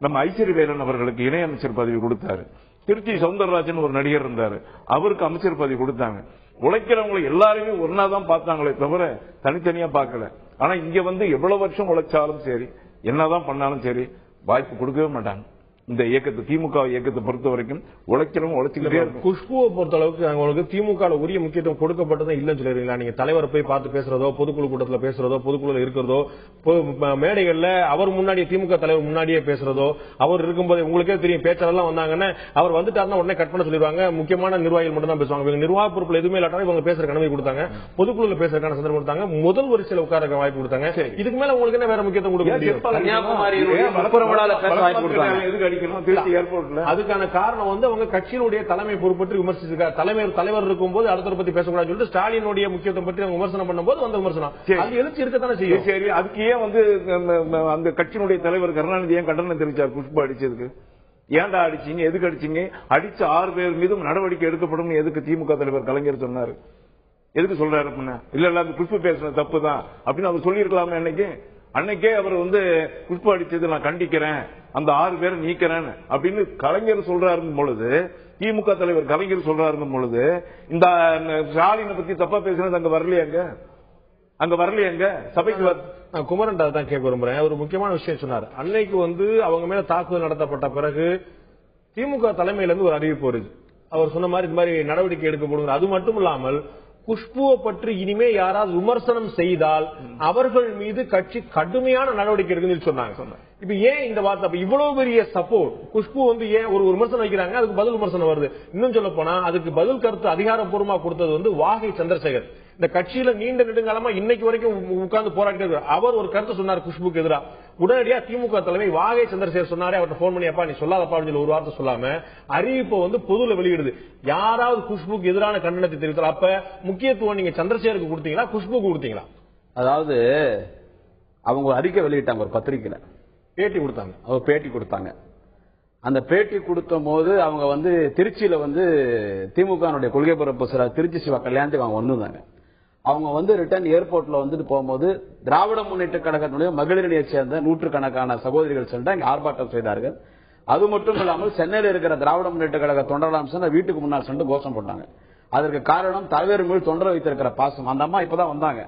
நம்ம ஐஸ்வர்யவேலன் அவர்களுக்கு இணையமைச்சர் பதவி கொடுத்தாரு. திருச்சி சவுந்தரராஜன் ஒரு நடிகர் இருந்தாரு, அவருக்கு அமைச்சர் பதவி கொடுத்தாங்க. உழைக்கிறவங்களை எல்லாருமே ஒன்னாதான் பார்த்தாங்களே தவிர தனித்தனியா பார்க்கல. ஆனா இங்க எவ்வளவு வருஷம் உழைச்சாலும் சரி, என்னதான் பண்ணாலும் சரி, வாய்ப்பு கொடுக்கவே மாட்டாங்க. இந்த இயக்கத்தை, திமுக இயக்கத்தை பொறுத்த வரைக்கும் உழைக்கிறவங்க உழைச்சிக்கிட்டே இருக்கும். குஷ்புவை பொறுத்த அளவுக்கு அவங்களுக்கு திமுக உரிய முக்கியத்துவம் கொடுக்கப்பட்டதும் இல்லைன்னு சொல்லிடுறீங்களா? நீங்க தலைவரை போய் பார்த்து பேசுறதோ, பொதுக்குழு கூட்டத்தில் பேசுறதோ, பொதுக்குழுல இருக்கிறதோ, மேடைகள்ல அவர் முன்னாடியே திமுக தலைவர் முன்னாடியே பேசுறதோ, அவர் இருக்கும்போது உங்களுக்கே தெரியும், பேச்சாளர்லாம் வந்தாங்கன்னா அவர் வந்துட்டாருன்னா உடனே கட் பண்ண சொல்லிடுவாங்க. முக்கியமான நிர்வாகிகள் மட்டும் தான் பேசுவாங்க. இவங்க நிர்வாக பொறுப்புல எதுவுமே இல்லாட்டாலும் இவங்க பேசுற அனுமதி கொடுத்தாங்க, பொதுக்குழுல பேசுறதுக்கான சந்தர்ப்பம் கொடுத்தாங்க, முதல் வரிசையில் உட்கார வாய்ப்பு கொடுத்தாங்க. இதுக்கு மேல உங்களுக்கு என்ன வேற முக்கியத்துவம் கொடுக்க முடியும்? அதுக்கான காரணம் அவங்க கட்சியினுடைய தலைமை பொறுப்பற்றி விமர்சிச்சிருக்காரு. தலைவர் இருக்கும்போது அடுத்த பத்தி பேசக்கூடாது சொல்லிட்டு ஸ்டாலினுடைய முக்கியத்துவம் பற்றி அவங்க விமர்சனம் பண்ணும்போது வந்த விமர்சனம் அது எழுச்சி இருக்கத்தானே செய்யும். சரி, அதுக்கு ஏன் அந்த கட்சியினுடைய தலைவர் கருணாநிதி ஏன் கண்டனம் தெரிவிச்சார் குஷ்பு அடிச்சதுக்கு? ஏன்டா அடிச்சீங்க, எதுக்கு அடிச்சீங்க? அடிச்ச 6 பேர் மீதும் நடவடிக்கை எடுக்கப்படும் எதுக்கு திமுக தலைவர் கலைஞர் சொன்னாரு? எதுக்கு சொல்றாரு? இல்ல இல்ல அந்த குஷ்பு பேசுன தப்பு தான் அப்படின்னு அவர் சொல்லியிருக்கலாமே. அன்னைக்கே அவர் குஷ்பு அடிச்சது நான் கண்டிக்கிறேன், அந்த 6 பேரை நீக்கிறேன் அப்படின்னு கலைஞர் சொல்றாரு பொழுது, திமுக தலைவர் கலைஞர் சொல்றாரு பொழுது, இந்த ஸ்டாலினை பத்தி தப்பா பேசுனது அங்க வரலையாங்க சபைக்கு? நான் குமரன் தான் கேட்க விரும்புறேன். ஒரு முக்கியமான விஷயம் சொன்னார். அன்னைக்கு அவங்க மேல தாக்குதல் நடத்தப்பட்ட பிறகு திமுக தலைமையில இருந்து ஒரு அறிவிப்பு வருது. அவர் சொன்ன மாதிரி இந்த மாதிரி நடவடிக்கை எடுக்கப்படும். அது மட்டும் இல்லாமல் குஷ்புவை பற்றி இனிமே யாராவது விமர்சனம் செய்தால் அவர்கள் மீது கட்சி கடுமையான நடவடிக்கை எடுக்குன்னு சொன்னாங்க. இப்ப ஏன் இந்த வார்த்தை இவ்வளவு பெரிய சப்போர்ட்? குஷ்பு ஏன் ஒரு விமர்சனம் வைக்கிறாங்க, அதுக்கு பதில் விமர்சனம் வருது. இன்னும் சொல்ல போனா அதுக்கு பதில் கருத்து அதிகாரப்பூர்வமா கொடுத்தது வாகை சந்திரசேகர். இந்த கட்சியில நீண்ட நெடுங்காலமா இன்னைக்கு வரைக்கும் உட்கார்ந்து போராடிட்டு அவர் ஒரு கருத்து சொன்னார் குஷ்புக்கு எதிராக. உடனடியா திமுக தலைமை வாகை சந்திரசேகர் சொன்னாரே, அவர்கிட்ட போன் பண்ணி அப்பா நீ சொல்லாதப்பா அப்படின்னு ஒரு வார்த்தை சொல்லாம அறிவிப்பை பொதுல வெளியிடுது. யாராவது குஷ்புக்கு எதிரான கண்டனத்தை தெரிவித்தால் அப்ப முக்கியத்துவம் நீங்க சந்திரசேகருக்கு கொடுத்தீங்களா, குஷ்புக்கு கொடுத்தீங்களா? அதாவது அவங்க ஒரு அறிக்கை வெளியிட்டாங்க, ஒரு பத்திரிகையில பேட்டி கொடுத்தாங்க. அவர் பேட்டி கொடுத்தாங்க. அந்த பேட்டி கொடுத்த போது அவங்க திருச்சியில திமுக கொள்கை பரப்பு சில திருச்சி சிவா கல்யாணத்துக்கு அவங்க வந்திருந்தாங்க. அவங்க ரிட்டர்ன் ஏர்போர்ட்ல போகும்போது திராவிட முன்னேற்ற கழகத்தினுடைய மகளிரணியை சேர்ந்த 100கணக்கான சகோதரிகள் சென்று இங்க ஆர்ப்பாட்டம் செய்தார்கள். அது மட்டும் இல்லாமல் சென்னையில் இருக்கிற திராவிட முன்னேற்ற கழக தொண்டர்கள் வீட்டுக்கு முன்னால் சென்று கோஷம் போட்டாங்க. அதற்கு காரணம் தலைவர் மீது தொண்டர் வைத்திருக்கிற பாசம். அந்த அம்மா இப்பதான் வந்தாங்க.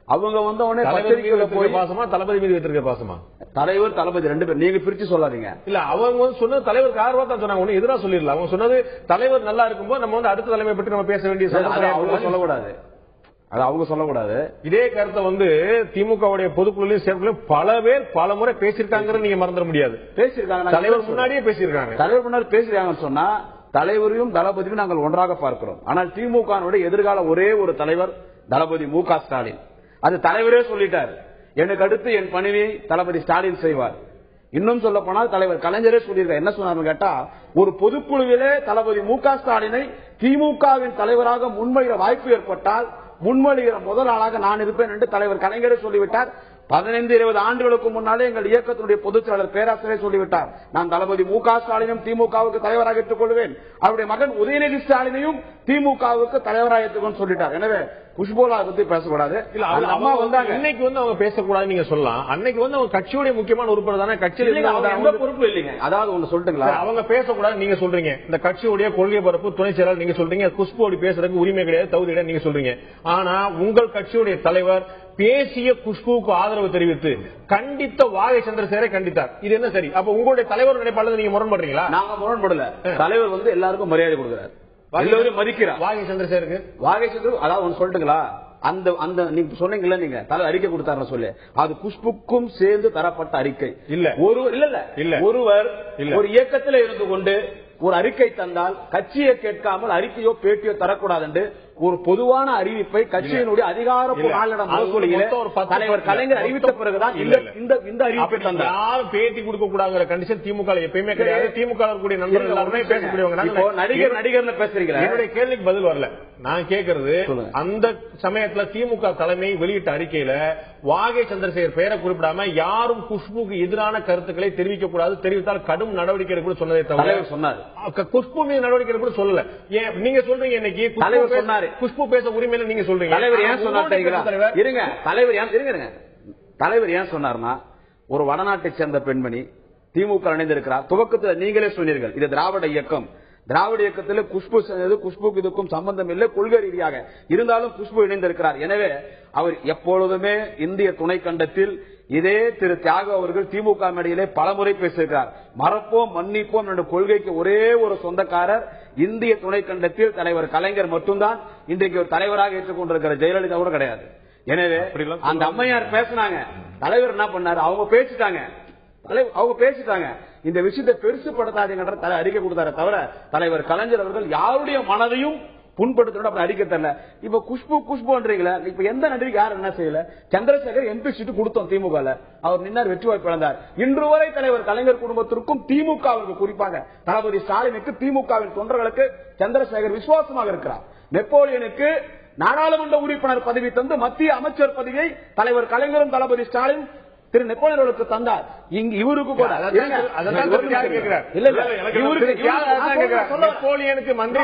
அவங்க உடனே பத்திரிகையில போய் பாசமா, தளபதி மீது வைத்திருக்கிற பாசமா? தலைவர் தளபதி 2 பேர், நீங்க பிரிச்சு சொல்லாதீங்க. இல்ல அவங்க சொன்னது தலைவருக்கு ஆதரவா தான் சொன்னாங்க, எதிராக சொல்லிடலாம். அவங்க சொன்னது தலைவர் நல்லா இருக்கும்போது நம்ம அடுத்த தலைமை பற்றி நம்ம பேச வேண்டிய சொல்லக்கூடாது. அது அவங்க சொல்லக்கூடாது. இதே கருத்தை திமுக பொதுக்குழுலையும் சேர்க்கலையும் பல பேர் பல முறை பேசியிருக்காங்க, நீங்க மறந்துட முடியாது. பேசியிருக்காங்க, தலைவர் முன்னாடியே பேசியிருக்காங்க. தலைவர் முன்னாடி பேசிருக்காங்கன்னு சொன்னா தலைவரையும் தளபதியும் நாங்கள் ஒன்றாக பார்க்கிறோம். ஆனால் திமுக எதிர்கால ஒரே ஒரு தலைவர் தளபதி மு.க. ஸ்டாலின். அது தலைவரே சொல்லிட்டார், எனக்கு அடுத்து என் பணியை தளபதி ஸ்டாலின் செய்வார். இன்னும் சொல்ல போனால் தலைவர் கலைஞரே சொல்லியிருக்கார். என்ன சொன்னார் கேட்டா, ஒரு பொதுக்குழுவிலே தளபதி மு.க. ஸ்டாலினை திமுகவின் தலைவராக முன்மொழிகிற வாய்ப்பு ஏற்பட்டால் முன்மொழிகிற முதல் ஆளாக நான் இருப்பேன் என்று தலைவர் கலைஞரே சொல்லிவிட்டார். 15-20 ஆண்டுகளுக்கு முன்னாலே எங்கள் இயக்கத்தினுடைய பொதுச் செயலாளர் பேராசிரியர் சொல்லிவிட்டார், நான் தளபதி மு.க. ஸ்டாலினும் திமுகவுக்கு தலைவராக ஏற்றுக் கொள்வேன், அவருடைய மகன் உதயநிதி ஸ்டாலினையும் திமுகவுக்கு தலைவராக ஏற்றுக்கொண்டு சொல்லிட்டார். எனவே குஷ்போலா பத்தி பேசக்கூடாது. அம்மா வந்தாங்க, இன்னைக்கு அவங்க பேசக்கூடாது நீங்க சொல்லலாம். அன்னைக்கு அவங்க கட்சியுடைய முக்கியமான உறுப்பினர் தானே, கட்சியில பொறுப்பு இல்லைங்க. அதாவது ஒண்ணு சொல்லிட்டுங்களா, அவங்க பேசக்கூடாது நீங்க சொல்றீங்க. இந்த கட்சியுடைய கொள்கை பரப்பு துணை செயலாளர் நீங்க சொல்றீங்க, குஷ்போடி பேசுறதுக்கு உரிமை கிடையாது, தகுதி கிடையாது நீங்க சொல்றீங்க. ஆனா உங்கள் கட்சியுடைய தலைவர் பேசிய குஷ்புவுக்கு ஆதரவு தெரிவித்து கண்டித்த வாகை சந்திரசேகரை கண்டித்தார். இது என்ன சரி? அப்ப உங்களுடைய தலைவர் நினைப்பாளர் நீங்க முரண்படுறீங்களா? நாங்க முரண்படல. தலைவர் வந்து எல்லாருக்கும் மரியாதை கொடுக்கிறார், எல்லாரும் மதிக்கிறார். வாகை சந்திரசேகருக்கு அதாவது ஒன்னு சொல்லிட்டுங்களா, அந்த நீங்க சொன்னீங்கல்ல, நீங்க தலை அறிக்கை கொடுத்தாருன்னு சொல்லி, அது குஷ்புக்கும் சேர்ந்து தரப்பட்ட அறிக்கை இல்ல. ஒருவர் ஒரு இயக்கத்தில் இருந்து கொண்டு ஒரு அறிக்கை தந்தால் கட்சியை கேட்காமல் அறிக்கையோ பேட்டியோ தரக்கூடாது என்று ஒரு பொதுவான அறிவிப்பை கட்சியினுடைய அதிகாரப்பூர்வ தலைவர் கலைஞர் அறிவித்த பிறகுதான் இந்த அறிவிப்பை தந்தார். யாரும் பேட்டி கொடுக்க கூடாது கண்டிஷன் திமுக எப்பயுமே கிடையாது. திமுக கூடிய நண்பர்கள் எல்லாருமே பேசக்கூடியவங்க. நடிகர்னு பேசுறீங்க. என்னுடைய கேள்விக்கு பதில் வரல. நான் கேட்கறது, அந்த சமயத்துல திமுக தலைமை வெளியிட்ட அறிக்கையில வாகை சந்திரசேகர் பெயரை குறிப்பிடாம யாரும் குஷ்புக்கு எதிரான கருத்துக்களை தெரிவிக்க கூடாது, தெரிவித்தால் கடும் நடவடிக்கை கூட சொன்னதை தவிர சொன்னார். குஷ்பு மீது நடவடிக்கை கூட சொல்லல. ஏன் நீங்க சொல்றீங்க இன்னைக்கு தலைவர் சொன்னாரு குஷ்பு பேச உரிமையில, நீங்க சொல்றீங்க தலைவர் ஏன் சொன்னார்? இருங்க, தலைவர் ஏன் சொன்னார்னா, ஒரு வடநாட்டை சேர்ந்த பெண்மணி திமுக இணைந்திருக்கிறார். துவக்கத்தில் நீங்களே சொன்னீர்கள் இது திராவிட இயக்கம், திராவிட இயக்கத்தில் குஷ்பு குஷ்புக்கு இதுக்கும் சம்பந்தம் இல்லை கொள்கை ரீதியாக, இருந்தாலும் குஷ்பு இணைந்திருக்கிறார். எனவே அவர் எப்பொழுதுமே இந்திய துணை கண்டத்தில் இதே திரு தியாக அவர்கள் திமுக மேடையிலே பலமுறை பேசியிருக்கிறார். மறப்போம் மன்னிப்போம் என்ற கொள்கைக்கு ஒரே ஒரு சொந்தக்காரர் இந்திய துணை கண்டத்தில் தலைவர் கலைஞர் மட்டும்தான். இன்றைக்கு ஒரு தலைவராக ஏற்றுக்கொண்டிருக்கிற ஜெயலலிதா கூட கிடையாது. எனவே அந்த அம்மையார் பேசினாங்க, தலைவர் என்ன பண்ணாரு, அவங்க பேசிட்டாங்க. இந்த விஷயத்தை பெருசுபடுத்தாதீங்க அறிக்கை கொடுத்தார தவிர தலைவர் கலைஞர் அவர்கள் யாருடைய மனதையும் புண்படுத்த அறிக்கை தரல. இப்ப குஷ்புன்றீங்களா, இப்ப எந்த நடிகை யார் என்ன செய்யல? சந்திரசேகர் எம்பி சீட்டு கொடுத்தோம் திமுக, அவர் நின்னார், வெற்றி வாய்ப்பு இழந்தார். இன்று வரை தலைவர் கலைஞர் குடும்பத்திற்கும் திமுகவிற்கு, குறிப்பாக தளபதி ஸ்டாலினுக்கு, திமுகவின் தொண்டர்களுக்கு சந்திரசேகர் விசுவாசமாக இருக்கிறார். நெப்போலியனுக்கு நாடாளுமன்ற உறுப்பினர் பதவி தந்து மத்திய அமைச்சர் பதவியை தலைவர் கலைஞரும் தளபதி ஸ்டாலின் திரு நெப்போலியனுக்கு தந்தார். இங்கு இவருக்கு கூட நெப்போலியனுக்கு மந்திரி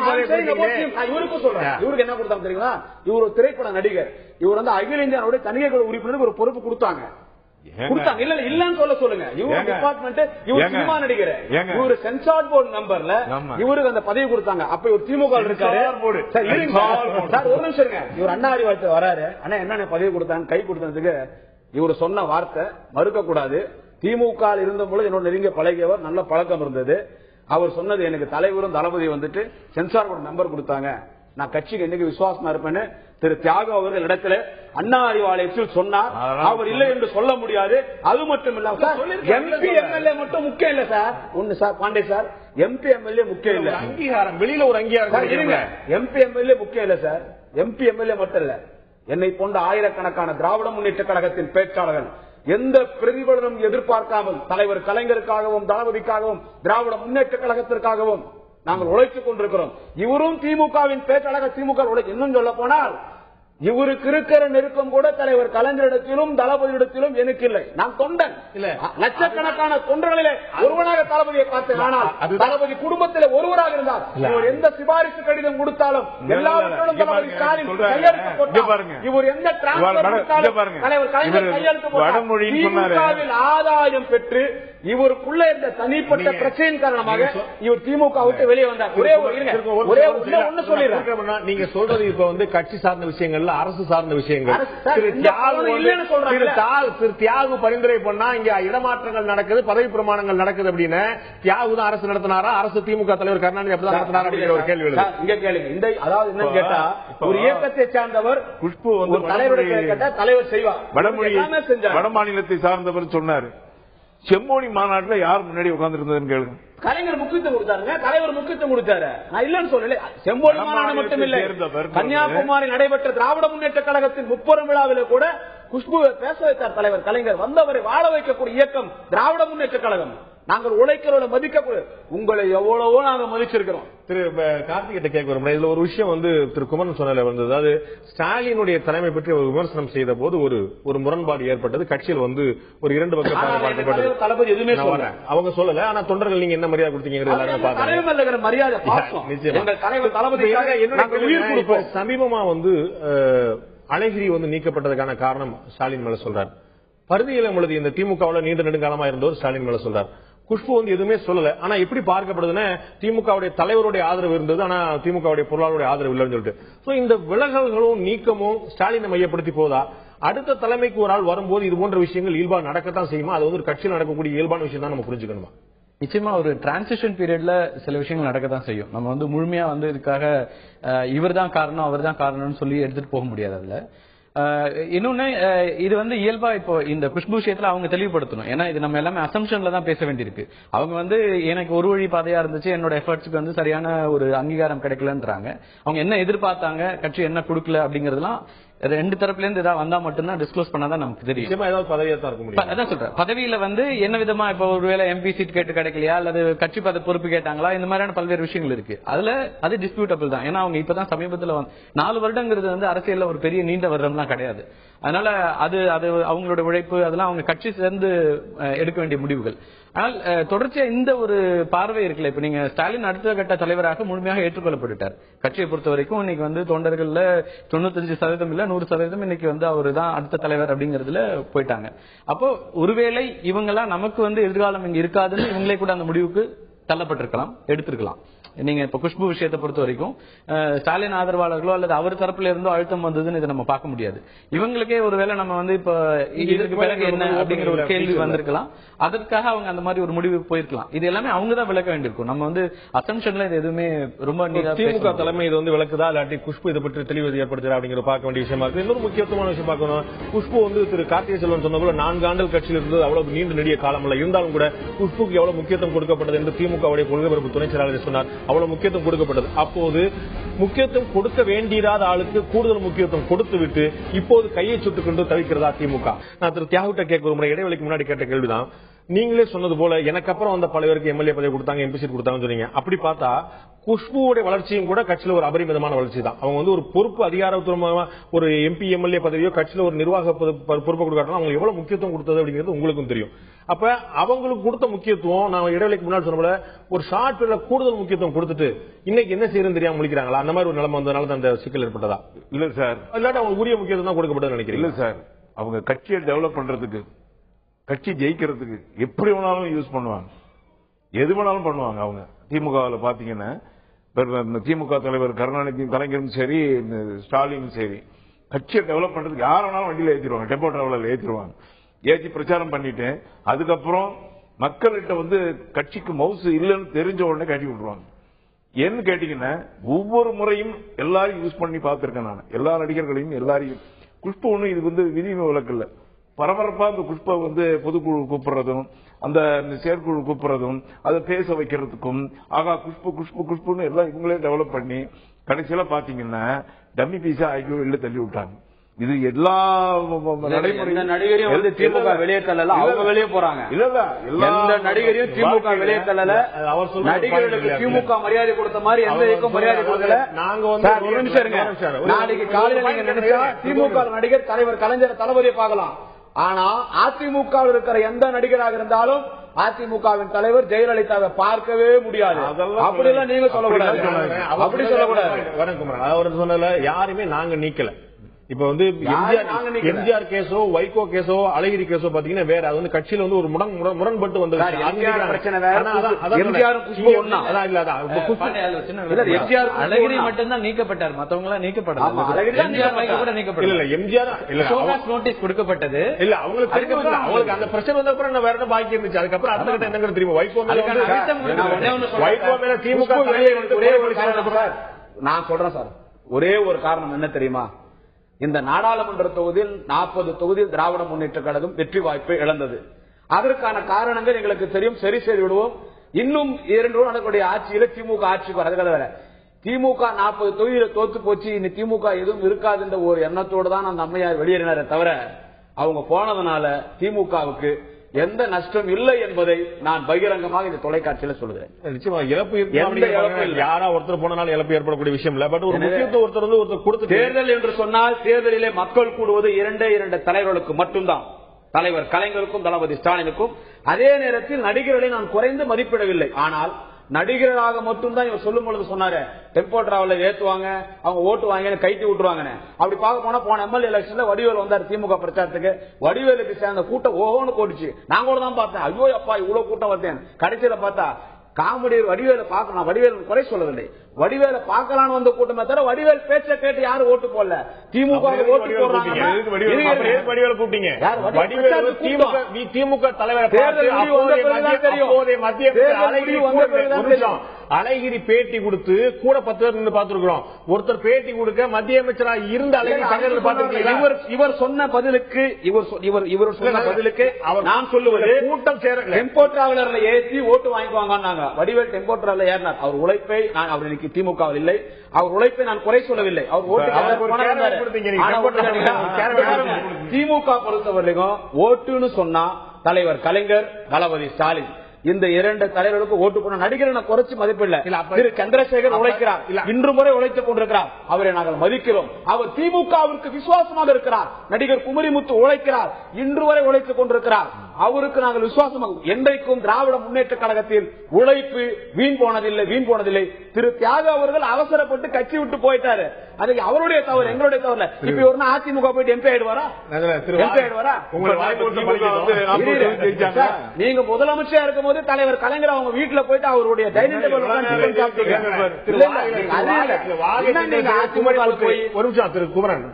இவருக்கு சொல்றேன். இவருக்கு என்ன கொடுத்தாங்க தெரியுங்களா? இவர் ஒரு திரைப்பட நடிகர். இவர் வந்து அகில இந்தியாவுடைய தனியார் உறுப்பினருக்கு ஒரு பொறுப்பு கொடுத்தாங்க. இல்லன்னு சொல்லுங்க. இவரு டிபார்ட்மெண்ட், இவர் சினிமா நடிகர், இவரு சென்சார் போர்டு மெம்பர்ல இவருக்கு அந்த பதவி கொடுத்தாங்க. அப்ப இவர் திமுக இருக்காரு. ஒரு நிமிஷம், இவர் அண்ணா அறிவாலயத்தில் வராரு. அண்ணா என்ன பதவி கொடுத்தாங்க, கை கொடுத்ததுக்கு இவர் சொன்ன வார்த்தை மறுக்க கூடாது. திமுக இருந்த பொழுது என்னோட நெருங்கிய பழகியவர், நல்ல பழக்கம் இருந்தது. அவர் சொன்னது, எனக்கு தலைவரும் தளபதி வந்துட்டு சென்சார் போர்டு நம்பர் கொடுத்தாங்க, நான் கட்சிக்கு என்னைக்கு விசுவாசமா இருப்பேன்னு திரு தியாக அவர்கள் இடத்துல அண்ணா அறிவாலயத்தில் சொன்னார். அவர் இல்லை என்று சொல்ல முடியாது. அது மட்டும் இல்ல, எம்பி எம்எல்ஏ மட்டும் முக்கியம் இல்ல சார். ஒண்ணு sir Pandey sir, MP MLA முக்கியம் இல்ல, அங்கீகாரம் வெளியில ஒரு அங்கீகாரம். எம்பி எம்எல்ஏ முக்கியம் இல்ல சார், எம்பி எம்எல்ஏ மட்டும் இல்ல, என்னை போன்ற ஆயிரக்கணக்கான திராவிட முன்னேற்ற கழகத்தின் பேச்சாளர்கள் எந்த பிரதிபலனும் எதிர்பார்க்காமல் தலைவர் கலைஞருக்காகவும் தளபதிக்காகவும் திராவிட முன்னேற்ற கழகத்திற்காகவும் நாங்கள் உழைத்துக் கொண்டிருக்கிறோம். இவரும் திமுகவின் பேச்சாளர்கள், திமுக இன்னும் சொல்ல போனால் இவருக்கு இருக்கிற நெருக்கம் கூட தலைவர் கலைஞரிடத்திலும் தளபதியிடத்திலும் எனக்கு இல்லை. நான் தொண்டன் இல்ல, லட்சக்கணக்கான தொண்டர்களிலே ஒருவனாக தளபதியை பார்த்தேன். ஆனால் தளபதி குடும்பத்தில் ஒருவராக இருந்தார். இவர் எந்த சிபாரிசு கடிதம் கொடுத்தாலும் எல்லாவற்றிலும் தளபதி ஸ்டாலின் கையெழுத்து போட்டார். இவர் எந்த டிரான்ஸ்பர் கொடுத்தாலும் தலைவர் கலைஞர் கையெழுத்து போட்டார். ஆதாயம் பெற்று இவருக்குள்ள இருந்த தனிப்பட்ட பிரச்சனையின் காரணமாக இவர் திமுக விட்டு வெளியே வந்தார். ஒரே ஒண்ணு சொல்லிடுறேன். நீங்க சொல்றது இப்ப வந்து கட்சி சார்ந்த விஷயங்கள், அரசு சார்ந்த விஷயங்கள். திரு தியாகு பரிந்துரை பண்ணா இங்க இடமாற்றங்கள் நடக்குது, பதவி பிரமாணங்கள் நடக்குது அப்படின்னு தியாகு தான் அரசு நடத்தினாரா, அரசு திமுக தலைவர் கருணாநிதி அப்படிதான் நடத்தினாரா அப்படிங்கிற ஒரு கேள்வி இங்க கேளுங்க. இந்த அதாவது என்ன கேட்டா, ஒரு இயக்கத்தை சார்ந்தவர் குஷ்பு வந்து தலைவர் செய்வார். வட மாநிலத்தை சார்ந்தவர் சொன்னாரு, செம்மொழி மாநாட்டில் யார் முன்னாடி உட்கார்ந்து இருந்ததுன்னு கேளுங்க. கலைஞர் முக்கியத்துவம் கொடுத்தாருங்க, தலைவர் முக்கியத்துவம் கொடுத்தாரு. நான் இல்லன்னு சொல்லல. செம்மொழி மாநாடு மட்டும் இல்லை, கன்னியாகுமரி நடைபெற்ற திராவிட முன்னேற்ற கழகத்தின் 30 விழாவில கூட குஷ்புவை பேச வைத்தார் தலைவர் கலைஞர். வந்தவரை வாழ வைக்கக்கூடிய இயக்கம் திராவிட முன்னேற்ற கழகம். நாங்கள் உழைக்கிறோட மதிக்கக்கூடிய உங்களை எவ்வளவோ நாங்க மதிச்சிருக்கிறோம். திரு கார்த்திகிட்ட கேட்க வரும், இதுல ஒரு விஷயம் வந்து திரு குமரன் சொன்னல வந்தது, அதாவது ஸ்டாலினுடைய தலைமை பற்றி ஒரு விமர்சனம் செய்த போது ஒரு முரண்பாடு ஏற்பட்டது. கட்சியில் வந்து ஒரு 2 பக்கம் பார்க்கப்பட்டது. தளபதி எதுவுமே சொல்ல அவங்க சொல்லல, ஆனா தொண்டர்கள் நீங்க என்ன மரியாதை கொடுத்தீங்க மரியாதை. சமீபமா வந்து அழகிரி வந்து நீக்கப்பட்டதுக்கான காரணம் ஸ்டாலின் மேல சொல்றார். பருதியில பொழுது இந்த திமுகவில் நீண்ட நெடுங்காலமா இருந்தவர் ஸ்டாலின் மேல சொல்றார். குஷ்பு வந்து எதுவுமே சொல்லல. ஆனா எப்படி பார்க்கப்படுதுன்னா திமுகவுடைய தலைவருடைய ஆதரவு இருந்தது, ஆனா திமுகவுடைய பொருளாளருடைய ஆதரவு இல்லைன்னு சொல்லிட்டு. சோ இந்த விலகல்களும் நீக்கமும் ஸ்டாலினை மையப்படுத்தி போதா? அடுத்த தலைமைக்கு ஒரு ஆள் வரும்போது இது போன்ற விஷயங்கள் இயல்பா நடக்கத்தான் செய்யுமா? அது வந்து ஒரு கட்சியில் நடக்கக்கூடிய இயல்பான விஷயம் தான் நம்ம புரிஞ்சுக்கணுமா? நிச்சயமா ஒரு டிரான்சிஷன் பீரியட்ல சில விஷயங்கள் நடக்கத்தான் செய்யும். நம்ம வந்து முழுமையா வந்து இதுக்காக இவர் தான் காரணம் அவர் தான் காரணம்னு சொல்லி எடுத்துட்டு போக முடியாது. அதுல இன்னொன்னு இது வந்து இயல்பா இப்போ இந்த குஷ்பு விஷயத்துல அவங்க தெளிவுபடுத்தணும். ஏன்னா இது நம்ம எல்லாமே அசம்ஷன்ல தான் பேச வேண்டியிருக்கு. அவங்க வந்து எனக்கு ஒரு வழி பாதையா இருந்துச்சு, என்னோட எஃபர்ட்ஸ்க்கு வந்து சரியான ஒரு அங்கீகாரம் கிடைக்கலன்றாங்க. அவங்க என்ன எதிர்பார்த்தாங்க, கட்சி என்ன கொடுக்கல அப்படிங்கறதுலாம் ரெண்டு தரப்புல இருந்து ஏதாவது வந்தா மட்டும்தான் டிஸ்க்ளோஸ் பண்ணாதான் நமக்கு தெரியும். அதான் சொல்றேன், பதவியில வந்து என்ன விதமா இப்ப ஒருவேளை எம்பி சீட் கேட்டு கிடைக்கலையா அல்லது கட்சி பதவி பொறுப்பு கேட்டாங்களா, இந்த மாதிரியான பல்வேறு விஷயங்கள் இருக்கு. அதுல அது டிஸ்பியூட்டபிள் தான். ஏன்னா அவங்க இப்பதான் சமீபத்துல 4 வருடங்கிறது வந்து அரசியல்ல ஒரு பெரிய நீண்ட வருடம்லாம் கிடையாது. அதனால அது அவங்களோட உழைப்பு, அதெல்லாம் அவங்க கட்சி சேர்ந்து எடுக்க வேண்டிய முடிவுகள். ஆனால் தொடர்ச்சியா இந்த ஒரு பார்வை இருக்குல்ல, இப்ப நீங்க ஸ்டாலின் அடுத்த கட்ட தலைவராக முழுமையாக ஏற்றுக்கொள்ளப்பட்டார். கட்சியை பொறுத்த வரைக்கும் இன்னைக்கு வந்து தொண்டர்கள்ல 95% இல்ல 100% இன்னைக்கு வந்து அவரு தான் அடுத்த தலைவர் அப்படிங்கறதுல போயிட்டாங்க. அப்போ ஒருவேளை இவங்க எல்லாம் நமக்கு வந்து எதிர்காலம் இங்க இருக்காதுன்னு இவங்களே கூட அந்த முடிவுக்கு தள்ளப்பட்டிருக்கலாம், எடுத்திருக்கலாம். நீங்க இப்ப குஷ்பு விஷயத்தை பொறுத்த வரைக்கும் ஸ்டாலின் ஆதரவாளர்களோ அல்லது அவர் தரப்புல இருந்தோ அழுத்தம் வந்ததுன்னு இதை நம்ம பார்க்க முடியாது. இவங்களுக்கே ஒருவேளை நம்ம வந்து இப்ப இதுக்கு பிறகு என்ன அப்படிங்கிற ஒரு கேள்வி வந்திருக்கலாம். அதற்காக அவங்க அந்த மாதிரி ஒரு முடிவு போயிருக்கலாம். இது எல்லாமே அவங்க தான் விளக்க வேண்டியிருக்கும். நம்ம வந்து அசம்ஷன்ல இது எதுவுமே ரொம்ப திமுக தலைமை இது வந்து விளக்குதா இல்லாட்டி குஷ்பு இதை பற்றி தெளிவு ஏற்படுத்துறா அப்படிங்கிற பார்க்க வேண்டிய விஷயமா இருக்கு. இன்னொரு முக்கியத்துவமான விஷயம் பார்க்கணும், குஷ்பு வந்து திரு கார்த்திகை செல்வன் சொன்ன போல 4 ஆண்டுகள் கட்சியில் இருந்தது அவ்வளவு நீண்ட நெடிய காலம் அல்ல. இருந்தாலும் கூட குஷ்புக்கு எவ்வளவு முக்கியத்துவம் கொடுக்கப்பட்டது என்று திமுகவுடைய கொள்கை பரப்பு துணை செயலாளர் சொன்னார். அவ்வளவு முக்கியத்துவம் கொடுக்கப்பட்டது. அப்போது முக்கியத்துவம் கொடுக்க வேண்டியதாத ஆளுக்கு கூடுதல் முக்கியத்துவம் கொடுத்து விட்டு இப்போது கையை சுட்டுக் கொண்டு தவிக்கிறதா திமுக? நான் திரு தியாகிட்ட கேட்க ஒரு முறை இடைவெளிக்கு முன்னாடி கேட்ட கேள்விதான். நீங்களே சொன்னது போல எனக்கு அப்புறம் வந்த பல பேருக்கு எம்எல்ஏ பதவி கொடுத்தாங்க, எம்பி சீட் கொடுத்தாங்கன்னு சொன்னீங்க. அப்படி பார்த்தா குஷ்புவோட வளர்ச்சியும் கூட கட்சியில ஒரு அபரிமிதமான வளர்ச்சி தான். அவங்க வந்து ஒரு பொறுப்பு அதிகாரத்துவமா ஒரு எம்பி எம்எல்ஏ பதவியோ கட்சியில ஒரு நிர்வாக பொறுப்பு கொடுக்கணும், அவங்க எவ்வளவு முக்கியத்துவம் கொடுத்தது அப்படிங்கிறது உங்களுக்கும் தெரியும். அப்ப அவங்களுக்கு கொடுத்த முக்கியத்துவம் நான் இடைவெளிக்கு முன்னாடி சொன்ன போல ஒரு ஷார்ட் பீரியட்ல கூடுதல் முக்கியத்துவம் கொடுத்துட்டு இன்னைக்கு என்ன செய்யறது தெரியாம முடிக்கிறாங்களா? அந்த மாதிரி ஒரு நிலைமை வந்ததுனால அந்த சிக்கல் ஏற்பட்டதா? இல்ல சார், இல்லாட்டி அவங்க உரிய முக்கியத்துவம் தான் கொடுக்கப்பட்டது நினைக்கிறேன். இல்ல சார், அவங்க கட்சியை டெவலப் பண்றதுக்கு, கட்சி ஜெயிக்கிறதுக்கு எப்படி வேணாலும் யூஸ் பண்ணுவாங்க, எது வேணாலும் பண்ணுவாங்க. அவங்க திமுகவில் பாத்தீங்கன்னா திமுக தலைவர் கருணாநிதியும் கலைஞரும் சரி ஸ்டாலினும் சரி கட்சியை டெவலப் பண்றதுக்கு யார் வேணாலும் வண்டியில ஏற்றிடுவாங்க, டெம்போ டிராவலர்ல ஏற்றிடுவாங்க. ஏற்றி பிரச்சாரம் பண்ணிட்டு அதுக்கப்புறம் மக்கள்கிட்ட வந்து கட்சிக்கு மவுசு இல்லைன்னு தெரிஞ்ச உடனே கட்டி விட்டுருவாங்க. ஏன்னு கேட்டீங்கன்னா ஒவ்வொரு முறையும் எல்லாரையும் யூஸ் பண்ணி பார்த்திருக்கேன் நான், எல்லா நடிகர்களையும் எல்லாரையும். குஷ்பு ஒண்ணு இது வந்து விதி விலக்கு இல்ல, பரபரப்பா அந்த குஷ்பை வந்து பொதுக்குழு கூப்பிடுறதும் அந்த செயற்குழு கூப்பிடுறதும் அதை பேச வைக்கிறதுக்கும் ஆகா குஷ்பு குஷ்பு குஷ்புன்னு எல்லாம் இவங்களே டெவலப் பண்ணி கடைசியில பாத்தீங்கன்னா டம்மி பீஸா ஐயோ இல்ல தள்ளி விட்டாங்க. இது எல்லா நடிகரையும் வந்து திமுக வெளியே தள்ளல, அவங்க வெளியே போறாங்க. இல்ல எந்த நடிகரையும் திமுக வெளியே தள்ளல. நடிகர்களுக்கு திமுக மரியாதை கொடுத்த மாதிரி எந்த இயக்கம் மரியாதை கொடுக்கல. நாங்க வந்து ஒரு நிமிஷம் இருங்க, நாளைக்கு காலையில நீங்க நினைச்சா திமுக நடிகர் தலைவர் கலைஞர் தளபதியை பார்க்கலாம். ஆனா அதிமுக இருக்கிற எந்த நடிகராக இருந்தாலும் அதிமுகவின் தலைவர் ஜெயலலிதாவை பார்க்கவே முடியாது. அப்படிலாம் நீங்க சொல்லக்கூடாது, அப்படி சொல்லக்கூடாது. வணக்கம், அவர் சொன்னதுல யாருமே நாங்க நீக்கல. இப்ப வந்து எம்ஜிஆர் கேஸோ வைகோ கேஸோ அழகிரி கேஸோ பாத்தீங்கன்னா வேற, அது வந்து கட்சியில வந்து ஒரு முரண்பட்டு வந்தது. அழகிரி மட்டும்தான் நீக்கப்பட்டார், மத்தவங்க எல்லாம் நீக்கப்படல. எம்ஜிஆர் நோட்டீஸ் கொடுக்கப்பட்டது இல்ல, அவங்களுக்கு அந்த பிரச்சனை வந்த அப்புறம் வேற என்ன பாக்கி இருந்துச்சு. அதுக்கப்புறம் அடுத்த கட்ட என்னங்க தெரியுமா, வைகோ மேல திமுக நான் சொல்றேன் சார், ஒரே ஒரு காரணம் என்ன தெரியுமா, இந்த நாடாளுமன்ற தொகுதியில் 40 தொகுதியில் திராவிட முன்னேற்ற கழகம் வெற்றி வாய்ப்பை இழந்தது. அதற்கான காரணங்கள் எங்களுக்கு தெரியும், சரி செய்து விடுவோம். இன்னும் 2 நடக்கக்கூடிய ஆட்சியில திமுக ஆட்சிக்கு வரதுக்காக வேற திமுக 40 தொகுதியில தோத்து போச்சு, இனி திமுக எதுவும் இருக்காதுன்ற ஒரு எண்ணத்தோடு தான் அந்த அம்மையார் வெளியேறினாரே தவிர அவங்க போனதுனால திமுகவுக்கு எந்த நஷ்டம் இல்லை என்பதை நான் பகிரங்கமாக இந்த தொலைக்காட்சியில சொல்லுகிறேன். நிச்சயமா இழப்பு யாரா ஒருத்தர் போனாலும் இழப்பு ஏற்படக்கூடிய விஷயம் இல்ல. பட் ஒரு முக்கியத்துவம் ஒருத்தர் வந்து ஒருத்தர் கொடுத்து தேர்தல் என்று சொன்னால் தேர்தலிலே மக்கள் கூடுவது 2 தலைவர்களுக்கு மட்டும்தான், தலைவர் கலைஞருக்கும் தளபதி ஸ்டாலினுக்கும். அதே நேரத்தில் நடிகர்களை நான் குறைந்து மதிப்பிடவில்லை. ஆனால் நடிகராக மட்டும்தான் இவர் சொல்லும் பொழுது சொன்னாரு டெம்போ டிராவலர் ஏத்துவாங்க, அவங்க ஓட்டு வாங்க கைட்டி விட்டுருவாங்க. அப்படி பார்க்க போனா போன எம்எல்ஏ எலெக்ஷன்ல வடிவேல் வந்தார் திமுக பிரச்சாரத்துக்கு. வடிவேலுக்கு சேர்ந்த கூட்டம் ஓஹோன்னு போட்டுச்சு. நான் கூட தான் பார்த்தேன், ஐயோ அப்பா இவ்வளவு கூட்டம் வந்தேன். கடைசியில பார்த்தா காமெடி வடிவேல பார்க்கலாம், வடிவேல் குறை சொல்லவில்லை, வடிவேல பார்க்கலான்னு வந்த கூட்டமே தவிர வடிவேல் பேச்ச கேட்டு யாரும் ஓட்டு போடல. திமுக ஓட்டு போடுறாங்க. திமுக தலைவர் அழகிரி பேட்டி கொடுத்து கூட 10 பேர் நின்று பார்த்திருக்கிறோம். ஒருத்தர் பேட்டி கொடுக்க மத்திய அமைச்சராக இருந்த அழகிரி இவர் சொன்ன பதிலுக்கு இவர் சொன்ன பதிலுக்கு நான் சொல்லுவது கூட்டம் சேர டெம்போ டிராவலர்ல ஏற்றி ஓட்டு வாங்கிக்குவாங்க. வடிவேல் டெம்போ டிராவலர் ஏறினார். அவர் உழைப்பை நான் அவர் இன்னைக்கு திமுக இல்லை, அவர் உழைப்பை நான் குறை சொல்லவில்லை. அவர் ஓட்டு திமுக பொறுத்தவரைக்கும் ஓட்டுன்னு சொன்னா தலைவர் கலைஞர், தளபதி ஸ்டாலின், இந்த 2 தலைவர்களுக்கு ஓட்டு போன நடிகரை குறைச்சு மதிப்பில்லை. திரு சந்திரசேகர் உழைக்கிறார், இன்று முறை உழைத்துக் கொண்டிருக்கிறார், அவரை நாங்கள் மதிக்கிறோம். அவர் திமுகவிற்கு விசுவாசமாக இருக்கிறார். நடிகர் குமரிமுத்து உழைக்கிறார், இன்று வரை உழைத்துக் கொண்டிருக்கிறார், அவருக்கு நாங்கள் விசுவாசமாக. என்றைக்கும் திராவிட முன்னேற்ற கழகத்தில் உழைப்பு வீண் போனதில்லை. திரு தியாக அவர்கள் அவசரப்பட்டு கட்சி விட்டு போயிட்டாரு, அதுக்கு அவருடைய தவறு, எங்களுடைய தவறு. இப்ப ஒரு அதிமுக போயிட்டு எம்பி ஆயிடுவாரா? நீங்க முதலமைச்சர் இருக்கும் போது தலைவர் கலைஞர் அவங்க வீட்டுல போயிட்டு அவருடைய டைனிங் டேபிள்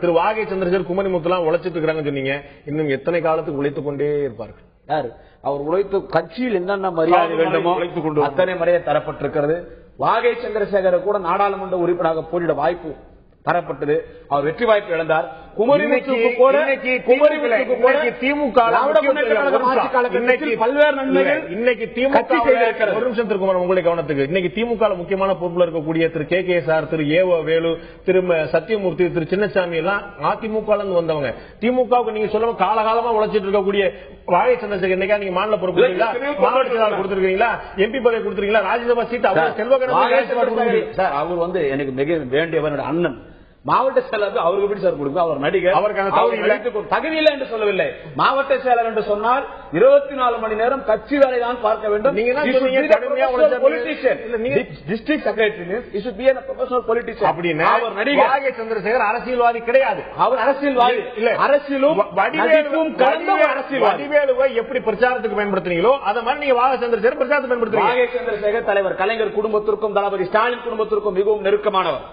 திரு வாகை சந்திரசேகர் குமரிமுத்துலாம் உழைச்சிட்டு இருக்காங்கன்னு சொன்னீங்க. இன்னும் எத்தனை காலத்துக்கு உழைத்துக் கொண்டே இருப்பார்கள்? யாரு அவர் உழைத்து கட்சியில் என்னென்ன மரியாதை வேண்டுமோ அத்தனை மரியாதை தரப்பட்டிருக்கிறது. வாகை சந்திரசேகர் கூட நாடாளுமன்ற உறுப்பினராக போட்டியிட வாய்ப்பு தரப்பட்டது. அவர் வெற்றி வாய்ப்பு இழந்தார். குமரிமுத்துக்கு திமுக பல்வேறு நன்மைகள் இன்னைக்கு திமுக. ஒரு நிமிஷம் திருக்குமார், உங்களுடைய கவனத்துக்கு இன்னைக்கு திமுக முக்கியமான பொறுப்புல இருக்கக்கூடிய திரு KKSR, திரு ஏவ வேலு, திரு சத்தியமூர்த்தி, திரு சின்னசாமி எல்லாம் அதிமுக வந்தவங்க. திமுகவுக்கு நீங்க சொல்ல காலகாலமா உழைச்சிட்டு இருக்கக்கூடிய வாகை சந்திரசேகர் இன்னைக்கா நீங்க மாநில பொறுப்பு மாவட்ட செயலாளர் கொடுத்திருக்கீங்களா, MP பதவி கொடுத்திருக்கீங்களா, ராஜ்யசபா சீட் அவர் செல்வகணபதி அவர் எனக்கு மிக வேண்டியவனுடைய அண்ணன் மாவட்ட செயலர். அவருக்கு எப்படி சார் கொடுக்கும்? அவர் நடிகர், அவருக்கு தகுதி இல்லை என்று சொல்லவில்லை. மாவட்ட செயலர் என்று சொன்னால் 24 மணி நேரம் கட்சி வேலை தான் பார்க்க வேண்டும். டிஸ்ட்ரிக்ட் செக்ரட்டரி அவர் நடிகர். வாகை சந்திரசேகர் அரசியல்வாதி கிடையாது. அவர் அரசியல்வாதி இல்ல, அரசியலும் வடிவேலுவை எப்படி பிரச்சாரத்துக்கு பயன்படுத்துறீங்களோ அத மாதிரி நீங்க வாகை சந்திரசேகர் பிரச்சாரத்துக்கு பயன்படுத்துறீங்க. வாகை சந்திரசேகர் தலைவர் கலைஞர் குடும்பத்திற்கும் தளபதி ஸ்டாலின் குடும்பத்திற்கும் மிகவும் நெருக்கமானவர்.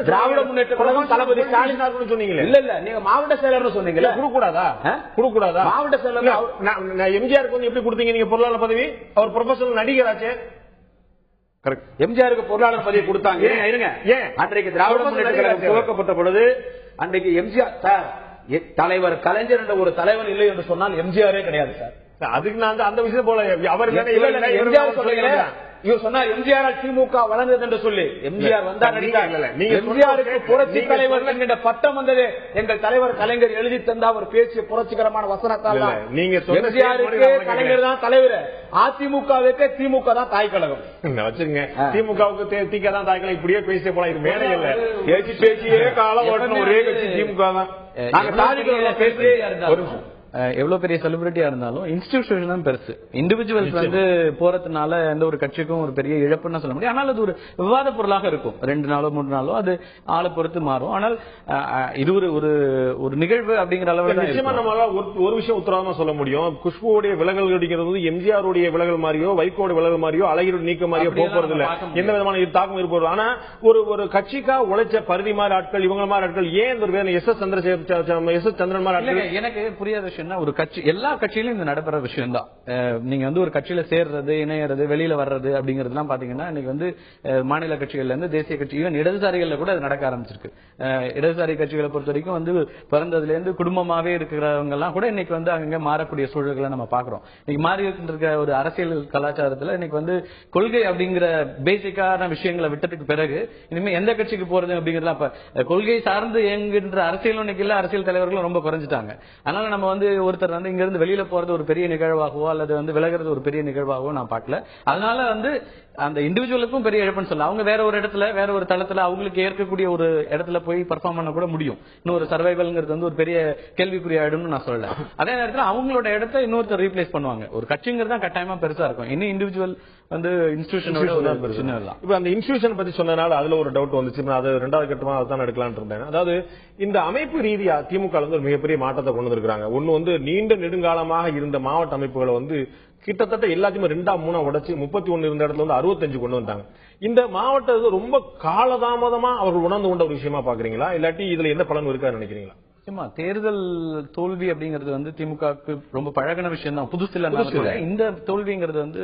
திராவிட முன்னேற்ற கழகம் தளபதி ஸ்டாலின் சொன்னீங்களே, இல்ல நீங்க மாவட்ட செயலர் சொன்னீங்களா? கொடுக்கூடாதா? மாவட்ட செயலர் எம்ஜிஆருக்கு வந்து எப்படி கொடுத்தீங்க நீங்க பொருளாளர் பதவி? அவர் ப்ரொஃபஷனல் நடிகராச்சே. எம்ஜிஆருக்கு பொருளாளர் பதவி கொடுத்தாங்க. அன்றைக்கு திராவிட முன்னேற்ற கழகம் துவக்கப்பட்ட பொழுது அன்றைக்கு எம்ஜிஆர் சார் தலைவர் கலைஞர் என்ற ஒரு தலைவன் இல்லை என்று சொன்னால் எம்ஜிஆரே கிடையாது சார். அதுக்கு நான் அந்த விஷயம் போல அவர் எம்ஜிஆர் சொல்லுங்க. இவர் சொன்னார் எம்ஜிஆர் திமுக வளர்ந்தது என்று சொல்லி. எம்ஜிஆர் வந்தார், எம்ஜிஆருக்கு புரட்சி தலைவர் என்கிற பட்டம் வந்தது எங்கள் தலைவர் கலைஞர் எழுதி தந்தா அவர் பேசிய புரட்சிகரமான வசனத்தால். நீங்க எம்ஜிஆருக்கு கலைஞர் தான் தலைவர், அதிமுகவுக்கு திமுக தான் தாய் கழகம் வச்சிருங்க. திமுகவுக்கு திக தான் தாய் கழகம். இப்படியே பேசிய போல இது மேலே இல்ல, பேசியே காலம் ஓட்டணும் ஒரே கட்சி திமுக தான். நாங்க தாலிகள் பேசி ஒரு எவ்வளவு பெரிய செலிபிரிட்டியா இருந்தாலும் இன்ஸ்டிடியூஷன் தான் பெருசு. இண்டிவிஜுவல்ஸ் வந்து போறதுனால எந்த ஒரு கட்சிக்கும் ஒரு பெரிய இழப்புன்னு சொல்ல முடியும். ஆனால் அது ஒரு விவாத பொருளாக இருக்கும். 2 நாளோ 3 நாளோ அது ஆளை பொறுத்து மாறும். ஆனால் இது ஒரு நிகழ்வு அப்படிங்கிற அளவில் நிச்சயமா நம்மளால ஒரு விஷயம் உத்தரவாதமா சொல்ல முடியும். குஷ்புவோடைய விலகல் அப்படிங்கிறது எம்ஜிஆருடைய விலகல் மாதிரியோ வைகோடைய விலகல் மாதிரியோ அழகிரி நீக்க மாதிரியோ போறது இல்ல. எந்த விதமான தாக்கம் இருப்பது. ஆனா ஒரு கட்சிக்கா உழைச்ச பருதி மாதிரி ஆட்கள், இவங்க மாதிரி ஆட்கள் ஏன் ஒரு SS சந்திரன் மாதிரி ஆட்கள் எனக்கு புரியாத விஷயம். ஒரு கட்சி எல்லா கட்சியிலும் இந்த நடைபெற விஷயம் தான். நீங்க வந்து ஒரு கட்சியில சேர்றது, இணையறது, வெளியில வர்றது அப்படிங்கறதுலாம் பாத்தீங்கன்னா இன்னைக்கு வந்து மாநில கட்சிகள்ல இருந்து தேசிய கட்சி, ஈவன் இடதுசாரிகள்ல கூட அது நடக்க ஆரம்பிச்சிருக்கு. இடதுசாரி கட்சிகளை பொறுத்த வரைக்கும் வந்து பிறந்ததுல இருந்து குடும்பமாவே இருக்கிறவங்க எல்லாம் கூட இன்னைக்கு வந்து அங்க மாறக்கூடிய சூழல்களை நம்ம பாக்குறோம். இன்னைக்கு மாறி இருக்க ஒரு அரசியல் கலாச்சாரத்துல இன்னைக்கு வந்து கொள்கை அப்படிங்கிற பேசிக்கான விஷயங்களை விட்டதுக்கு பிறகு இனிமே எந்த கட்சிக்கு போறது அப்படிங்கறதுலாம் கொள்கை சார்ந்து இயங்குகின்ற அரசியலும் இன்னைக்கு இல்ல, அரசியல் தலைவர்களும் ரொம்ப குறைஞ்சிட்டாங்க. அதனால நம்ம வந்து ஒருத்தர் வந்து இங்க இருந்து வெளியில போறது ஒரு பெரிய நிகழ்வாகவோ அல்லது வந்து விலகிறது ஒரு பெரிய நிகழ்வாகவோ நான் பார்க்கல. அதனால வந்து அந்த இண்டிவிஜுவலுக்கும் பெரிய இழப்புன்னு சொல்லலாம். அவங்க வேற ஒரு இடத்துல வேற ஒரு தளத்துல அவங்களுக்கு ஏற்கக்கூடிய ஒரு இடத்துல போய் பெர்ஃபார்ம் பண்ண கூட முடியும். இன்னொரு சர்வைவல்ங்கிறது வந்து ஒரு பெரிய கேள்விக்குறி ஆயிடும்னு நான் சொல்லல. அதே நேரத்தில் அவங்களோட இடத்த இன்னொருத்தர் ரீப்ளேஸ் பண்ணுவாங்க. ஒரு கட்சிங்கிறது தான் கட்டாயமா பெருசா இருக்கும். இன்னும் இண்டிவிஜுவல் வந்து இன்ஸ்டிடியூஷனோட சின்ன தான். இப்ப அந்த இன்ஸ்டிடியூஷன் பத்தி சொன்னதுனால அதுல ஒரு டவுட் வந்துச்சு. அது ரெண்டாவது கட்டமா அதான் எடுக்கலாம்னு இருந்தேன். அதாவது இந்த அமைப்பு ரீதியா திமுக வந்து ஒரு மிகப்பெரிய மாற்றத்தை கொண்டு வந்திருக்காங்க. ஒன்னு வந்து நீண்ட நெடுங்காலமாக இருந்த மாவட்ட அமைப்புகளை வந்து கிட்டத்தட்ட எல்லாத்தையுமே 2-3 உடைச்சு 31 இருந்த இடத்துல வந்து 65 கொண்டு வந்தாங்க. இந்த மாவட்டத்தை ரொம்ப காலதாமதமா அவர்கள் உணர்ந்து கொண்ட ஒரு விஷயமா பாக்குறீங்களா, இல்லாட்டி இதுல என்ன பலன் இருக்கான்னு நினைக்கிறீங்களா? தேர்தல் தோல்வி அப்படிங்கிறது வந்து திமுகவுக்கு ரொம்ப பழகின விஷயம் தான், புதுசு இல்ல. இந்த தோல்விங்கிறது வந்து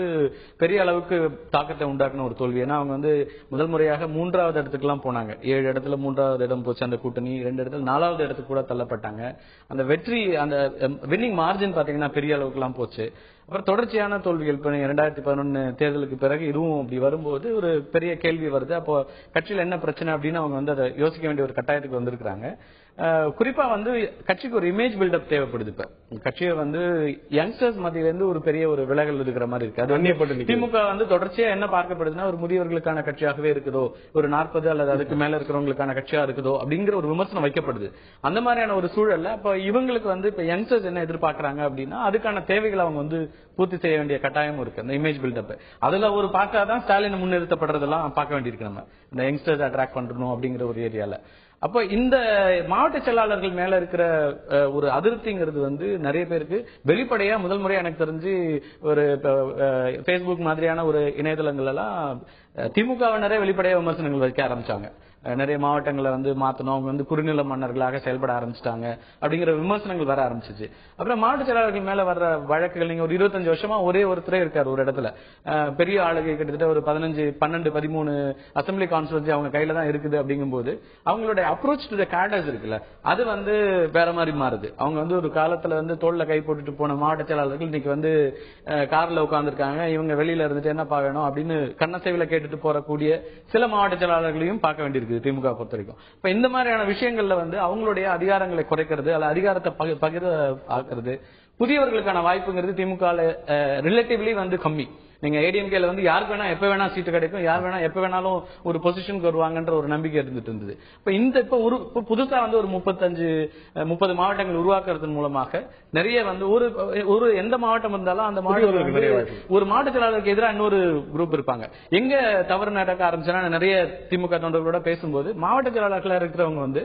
பெரிய அளவுக்கு தாக்கத்தை உண்டாக்குன ஒரு தோல்வி. ஏன்னா அவங்க வந்து முதல் முறையாக 3வது இடத்துக்கு எல்லாம் போனாங்க. 7 இடத்துல 3வது இடம் போச்சு அந்த கூட்டணி. 2 இடத்துல 4வது இடத்துக்கு கூட தள்ளப்பட்டாங்க. அந்த வெற்றி, அந்த வின்னிங் மார்ஜின் பாத்தீங்கன்னா பெரிய அளவுக்கு எல்லாம் போச்சு. அப்புறம் தொடர்ச்சியான தோல்விகள். இப்ப 2011 தேர்தலுக்கு பிறகு இதுவும் அப்படி வரும்போது ஒரு பெரிய கேள்வி வருது. அப்போ கட்சியில் என்ன பிரச்சனை அப்படின்னு அவங்க வந்து அதை யோசிக்க வேண்டிய ஒரு கட்டாயத்துக்கு வந்திருக்காங்க. குறிப்பா வந்து கட்சிக்கு ஒரு இமேஜ் பில்டப் தேவைப்படுது. இப்ப கட்சியை வந்து யங்ஸ்டர்ஸ் மத்தியில இருந்து ஒரு பெரிய ஒரு விலகல் இருக்கிற மாதிரி இருக்கு. அது திமுக வந்து தொடர்ச்சியா என்ன பார்க்கப்படுதுன்னா ஒரு முதியவர்களுக்கான கட்சியாகவே இருக்குதோ, ஒரு 40 அல்லது அதுக்கு மேல இருக்கிறவங்களுக்கான கட்சியா இருக்குதோ அப்படிங்கிற ஒரு விமர்சனம் வைக்கப்படுது. அந்த மாதிரியான ஒரு சூழல்ல அப்ப இவங்களுக்கு வந்து இப்ப யங்ஸ்டர்ஸ் என்ன எதிர்பார்க்கறாங்க அப்படின்னா அதுக்கான தேவைகளை அவங்க வந்து பூர்த்தி செய்ய வேண்டிய கட்டாயம் இருக்கு. அந்த இமேஜ் பில்டப் அதுல ஒரு பார்த்தாதான் ஸ்டாலின் முன்னிறுத்தப்படுறதெல்லாம் பார்க்க வேண்டியிருக்கு. நம்ம இந்த யங்ஸ்டர்ஸ் அட்ராக்ட் பண்றோம் அப்படிங்கிற ஒரு ஏரியால அப்ப இந்த மாவட்ட செயலாளர்கள் மேல இருக்கிற ஒரு அதிருப்திங்கிறது வந்து நிறைய பேருக்கு வெளிப்படையா முதல் முறையா எனக்கு தெரிஞ்சு ஒரு Facebook மாதிரியான ஒரு இணையதளங்கள் எல்லாம் திமுகவினரே வெளிப்படையா விமர்சனங்கள் வைக்க ஆரம்பிச்சாங்க. நிறைய மாவட்டங்களை வந்து மாத்தணும், அவங்க வந்து குறுநில மன்னர்களாக செயல்பட ஆரம்பிச்சிட்டாங்க அப்படிங்கிற விமர்சனங்கள் வர ஆரம்பிச்சிச்சு. அப்புறம் மாவட்ட செயலாளர்கள் மேல வர்ற வழக்குகள், நீங்க ஒரு 25 வருஷமா ஒரே ஒருத்தரே இருக்காரு ஒரு இடத்துல, பெரிய ஆளுகை கிட்டத்தட்ட ஒரு 15, 12, 13 அசம்பிளி கான்ஸ்டிட்யூன்சி அவங்க கையில தான் இருக்குது. அப்படிங்கும்போது அவங்களுடைய அப்ரோச் டு தி கேடர்ஸ் இருக்குல்ல, அது வந்து வேற மாதிரி மாறுது. அவங்க வந்து ஒரு காலத்துல வந்து தோல்ல கை போட்டுட்டு போன மாவட்ட செயலாளர்கள் இன்னைக்கு வந்து கார்ல உட்கார்ந்துருக்காங்க, இவங்க வெளியில இருந்துட்டு என்னப்பா வேணும் அப்படின்னு கண்ணசைவில கேட்டுட்டு போறக்கூடிய சில மாவட்ட செயலாளர்களையும் பார்க்க வேண்டியிருக்கு திமுக பொறுத்த வரைக்கும். இப்ப இந்த மாதிரியான விஷயங்கள்ல வந்து அவங்களுடைய அதிகாரங்களை குறைக்கிறது அல்ல அதிகாரத்தை பகிர ஆக்குறது, புதியவர்களுக்கான வாய்ப்புங்கிறது திமுக ரிலேட்டிவ்லி வந்து கம்மி. நீங்க ஏடிஎம்கேல வந்து யாருக்கு வேணா எப்ப வேணா சீட்டு கிடைக்கும், யார் வேணா எப்ப வேணாலும் ஒரு பொசிஷனுக்கு வருவாங்கன்ற ஒரு நம்பிக்கை இருந்துட்டு இருந்தது. இப்ப புதுசா வந்து ஒரு 30 மாவட்டங்கள் உருவாக்குறதன் மூலமாக நிறைய வந்து ஒரு எந்த மாவட்டம் இருந்தாலும் அந்த மாவட்டம் ஒரு மாவட்ட செயலாளருக்கு எதிராக இன்னொரு குரூப் இருப்பாங்க. எங்க தவறு நடக்க ஆரம்பிச்சுன்னா நிறைய திமுக தொண்டர்களோட பேசும்போது மாவட்ட செயலாளர்களா இருக்கிறவங்க வந்து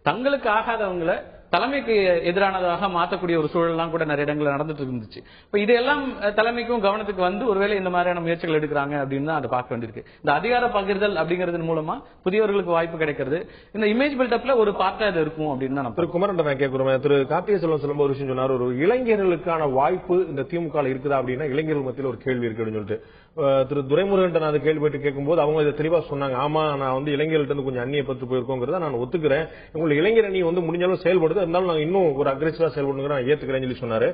தங்களுக்கு ஆகாதவங்களை தலைமைக்கு எதிரானதாக மாற்றக்கூடிய ஒரு சூழல்லாம் கூட நிறைய இடங்களில் நடந்துட்டு இருந்துச்சு. இப்ப இதெல்லாம் தலைமைக்கும் கவனத்துக்கு வந்து ஒருவேளை இந்த மாதிரியான முயற்சிகள் எடுக்கிறாங்க அப்படின்னு தான் அதை பார்க்க வேண்டியிருக்கு. இந்த அதிகார பகிர்தல் அப்படிங்கிறது மூலமா புதியவர்களுக்கு வாய்ப்பு கிடைக்கிறது. இந்த இமேஜ் பில்டப்ல ஒரு பார்ட்டா இது இருக்கும் அப்படின்னு தான் திரு குமரன் கேட்கிறோம். திரு கார்த்திகை செல்வம் சொல்லும் ஒரு விஷயம் சொன்னார், ஒரு இளைஞர்களுக்கான வாய்ப்பு இந்த திமுக இருக்குதா அப்படின்னா இளைஞர்கள் மத்தியில் ஒரு கேள்வி இருக்கு அப்படின்னு சொல்லிட்டு திரு துரைமுருகன் நான் அந்த கேள்வி போயிட்டு கேட்கும்போது அவங்க இதை தெளிவா சொன்னாங்க. ஆமா, நான் வந்து இளைஞர்கள்ட்ட இருந்து கொஞ்சம் அந்நியப்பட்டு போயிருக்கோங்கிறத நான் ஒத்துக்கிறேன். உங்களுக்கு இளைஞர் அணி வந்து முடிஞ்சாலும் செயல்படுது, இருந்தாலும் நாங்க இன்னும் ஒரு அக்ரெசிவா செயல்படுங்க நான் ஏத்துக்கிறேன்னு சொல்லி சொன்னாரு.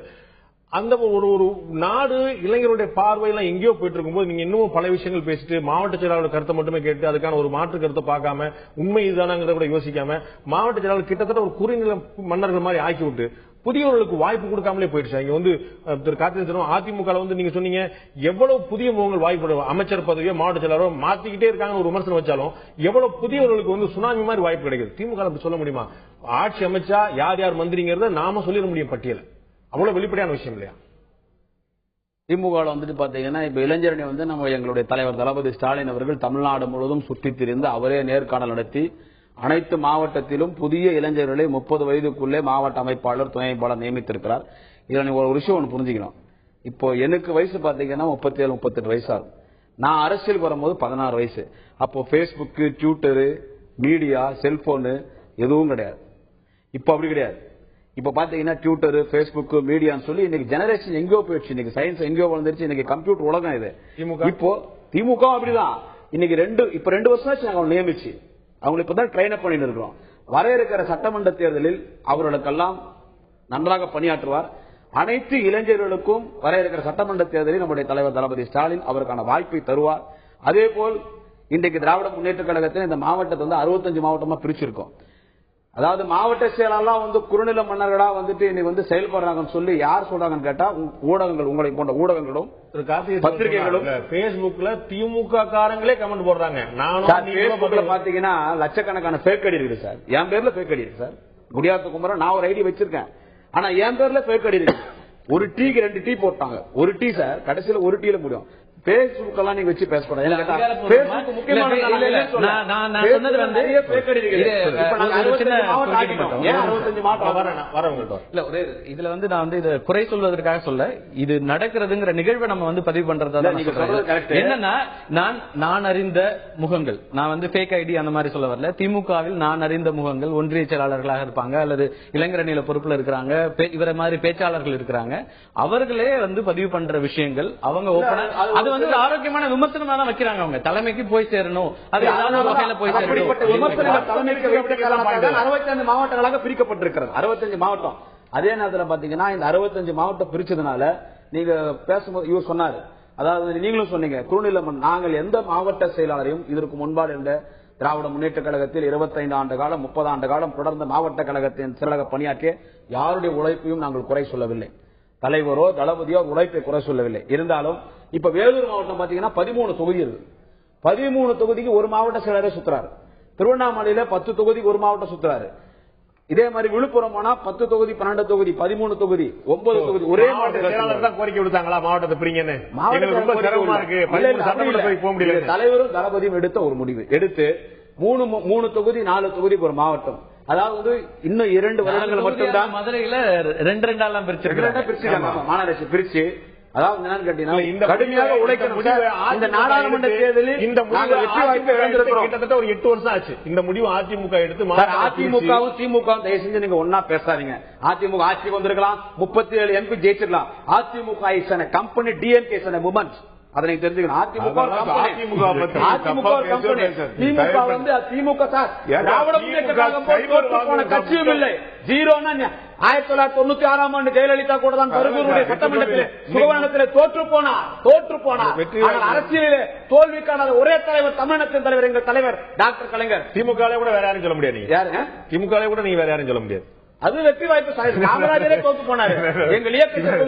அந்த ஒரு நாடு இளைஞருடைய பார்வையெல்லாம் எங்கேயோ போயிட்டு இருக்கும்போது நீங்க இன்னும் பல விஷயங்கள் பேசிட்டு மாவட்ட செயலாளர் கருத்தை மட்டுமே கேட்டு அதுக்கான ஒரு மாற்று கருத்தை பார்க்காம உண்மை இதுதானாங்கிறத கூட யோசிக்காம மாவட்ட செயலாளர் கிட்டத்தட்ட ஒரு குறுநில மன்னர்கள் மாதிரி ஆக்கி விட்டு புதியவர்களுக்கு வாய்ப்பு கொடுக்காமலே போயிடுச்சு. இங்க வந்து திரு கார்த்திகை அதிமுக வந்து நீங்க சொன்னீங்க எவ்வளவு புதிய முகங்கள் வாய்ப்பு, அமைச்சர் பதவியோ மாவட்ட செயலாளரோ மாத்திக்கிட்டே இருக்காங்க ஒரு விமர்சனம் வச்சாலும் எவ்வளவு புதியவர்களுக்கு வந்து சுனாமி மாதிரி வாய்ப்பு கிடைக்குது. திமுக அப்படி சொல்ல முடியுமா? ஆட்சி அமைச்சா யார் யார் மந்திரிங்கிறத நாம சொல்லிட முடியும் பட்டியல். அவ்வளவு வெளிப்படையான விஷயம் இல்லையா? திமுக வந்துட்டு பாத்தீங்கன்னா இப்ப இளைஞரணி வந்து நம்ம எங்களுடைய தலைவர் தளபதி ஸ்டாலின் அவர்கள் தமிழ்நாடு முழுவதும் சுற்றித் திரிந்து அவரே நேர்காணல் நடத்தி அனைத்து மாவட்டத்திலும் புதிய இளைஞர்களை 30 வயதுக்குள்ளே மாவட்ட அமைப்பாளர் துணை அமைப்பாளர் நியமித்திருக்கிறார். இதுல நீங்க ஒரு விஷயம் ஒன்று புரிஞ்சுக்கணும். இப்போ எனக்கு வயசு பாத்தீங்கன்னா 37, 38 வயசா இருக்கும். நான் அரசியலுக்கு வரும்போது 16 வயசு. அப்போ பேஸ்புக், ட்விட்டரு, மீடியா, செல்போனு எதுவும் கிடையாது. இப்போ அப்படி கிடையாது. இப்ப பாத்தீங்கன்னா ட்விட்டர், பேஸ்புக், மீடியான்னு சொல்லி இன்னைக்கு ஜெனரேஷன் எங்கேயோ போயிடுச்சு. இன்னைக்கு சயின்ஸ் எங்கேயோ வளர்ந்துருச்சு. இன்னைக்கு கம்ப்யூட்டர் உலகம் இது. இப்போ திமுக அப்படிதான். இன்னைக்கு 2 வருஷம் ஆச்சு நாங்க நியமிச்சு அவங்க இப்பதான் ட்ரெயின் அப் பண்ணிட்டு இருக்கிறோம். வர இருக்கிற சட்டமன்ற தேர்தலில் அவர்களுக்கெல்லாம் நன்றாக பணியாற்றுவார். அனைத்து இளைஞர்களுக்கும் வர இருக்கிற சட்டமன்ற தேர்தலில் நம்முடைய தலைவர் தளபதி ஸ்டாலின் அவருக்கான வாய்ப்பை தருவார். அதே போல் இன்றைக்கு திராவிட முன்னேற்ற கழகத்தில் இந்த மாவட்டத்தை வந்து 65 மாவட்டமா பிரிச்சிருக்கோம். அதாவது மாவட்ட செயலாளர் வந்து குறுநில மன்னர்களா வந்துட்டு இன்னைக்கு வந்து செயல்படுறாங்கன்னு சொல்லி யார் சொல்றாங்கன்னு கேட்டா ஊடகங்கள், உங்களை போன்ற ஊடகங்களும் பத்திரிகைகளும் பேஸ்புக்ல திமுக காரங்களே கமெண்ட் போடுறாங்க. பேஸ்புக்ல பாத்தீங்கன்னா லட்சக்கணக்கான ஃபேக் ஐடி இருக்குது சார். என் பேர்ல ஃபேக் ஐடி இருக்கு சார். குடியாத்த குமரன் நான் ஒரு ஐடி வச்சிருக்கேன். ஆனா என் பேர்ல ஃபேக் ஐடி இருக்கு. ஒரு டீக்கு 2 டீ போட்டாங்க. ஒரு டீ சார் கடைசியில ஒரு டீல முடியும். பேஸ்புக் எல்லாம் நீங்க வச்சு பேசக்கூடாது. இதுல வந்து நான் வந்து இதை குறை சொல்வதற்காக சொல்ல, இது நடக்கிறதுங்கிற நிகழ்வை நம்ம வந்து பதிவு பண்றதா என்னன்னா, நான் அறிந்த முகங்கள், நான் வந்து ஃபேக் ஐடி அந்த மாதிரி சொல்ல வரல. திமுகவில் நான் அறிந்த முகங்கள் ஒன்றிய செயலாளர்களாக இருப்பாங்க அல்லது இளைஞரணியில பொறுப்புல இருக்கிறாங்க, இவர மாதிரி பேச்சாளர்கள் இருக்கிறாங்க. அவர்களே வந்து பதிவு பண்ற விஷயங்கள் அவங்க ஓபனா அது வந்து ஆரோக்கியமான விமர்சனமா தான் வைக்கிறாங்க. அவங்க தலைமைக்கு போய் சேரணும், அது ஏதாவது வகையில போய் சேரணும். 65 மாவட்டங்களாக பிரிக்கப்பட்டிருக்கிறது. 65 மாவட்டம். அதே நேரத்தில் பாத்தீங்கன்னா இந்த 65 மாவட்டம் பிரிச்சதுனால நீங்க பேசும்போது இவர் சொன்னாரு, அதாவது நீங்களும் சொன்னீங்க குறுநிலமன், நாங்கள் எந்த மாவட்ட செயலாளரையும் இதற்கு முன்பாடு இருந்த திராவிட முன்னேற்ற கழகத்தில் 25 ஆண்டு காலம் 30 ஆண்டு காலம் தொடர்ந்த மாவட்ட கழகத்தின் செயலாளராக பணியாற்றிய யாருடைய உழைப்பையும் நாங்கள் குறை சொல்லவில்லை. தலைவரோ தளபதியோ உழைப்பை குறை சொல்லவில்லை. இருந்தாலும் இப்ப வேலூர் மாவட்டம் பாத்தீங்கன்னா 13 தொகுதி இருக்கு. 13 தொகுதிக்கு ஒரு மாவட்ட செயலரே சுத்துறாரு. திருவண்ணாமலையில 10 தொகுதிக்கு ஒரு மாவட்டம் சுத்துறாரு. இதே மாதிரி விழுப்புரம் போனா 10 தொகுதி 12 தொகுதி 13 தொகுதி 9 தொகுதி ஒரே மாவட்ட செயலாளர் தான் கோரிக்கை விடுத்தாங்களா மாவட்டத்தை பிரிங்கன்னு. தலைவரும் தளபதியும் எடுத்த ஒரு முடிவு எடுத்து 3 தொகுதி 4 தொகுதிக்கு ஒரு மாவட்டம். அதாவது இன்னும் 2 வருடங்கள் மட்டும்தான் மதுரையில 2 பிரிச்சிருக்காங்க. மாநகராட்சி பிரிச்சு அதாவது என்னன்னு கேட்டீங்கன்னா கடுமையாக உழைக்கணும். இந்த நாடாளுமன்ற தேர்தலில் இந்த வெற்றி வாய்ப்பு இழந்திருக்கிறோம். கிட்டத்தட்ட ஒரு 8 வருஷம் ஆச்சு இந்த முடிவு அதிமுக எடுத்து. அதிமுகவும் திமுகவும் தயவு செஞ்சு நீங்க ஒன்னா பேசாதீங்க. அதிமுக ஆட்சிக்கு வந்திருக்கலாம், 37 MP ஜெயிச்சிருக்கலாம். அதிமுக is a company, DMK is a movement. அதனை தெரிஞ்சுக்கணும். அதிமுக திமுக வந்து திமுக சார் திராவிட முன்னேற்ற கழகம் போன கட்சியும் இல்லை. ஜீரோனா 1996ஆம் ஆண்டு ஜெயலலிதா கூட தான் கருவூருடைய சட்டமன்றத்தில் சுகவனத்தில் தோற்று போனார். அரசியலிலே தோல்விக்கான ஒரே தலைவர் தமிழகத்தின் தலைவர் எங்கள் தலைவர் டாக்டர் கலைஞர். திமுக கூட வேற யாரும் சொல்ல முடியாது. யாருங்க? திமுக கூட நீங்க வேற யாரும் சொல்ல முடியாது. அது வெற்றி வாய்ப்பு. காமராஜரே தோற்று போனாரு. எங்கள் இயக்கத்திற்கு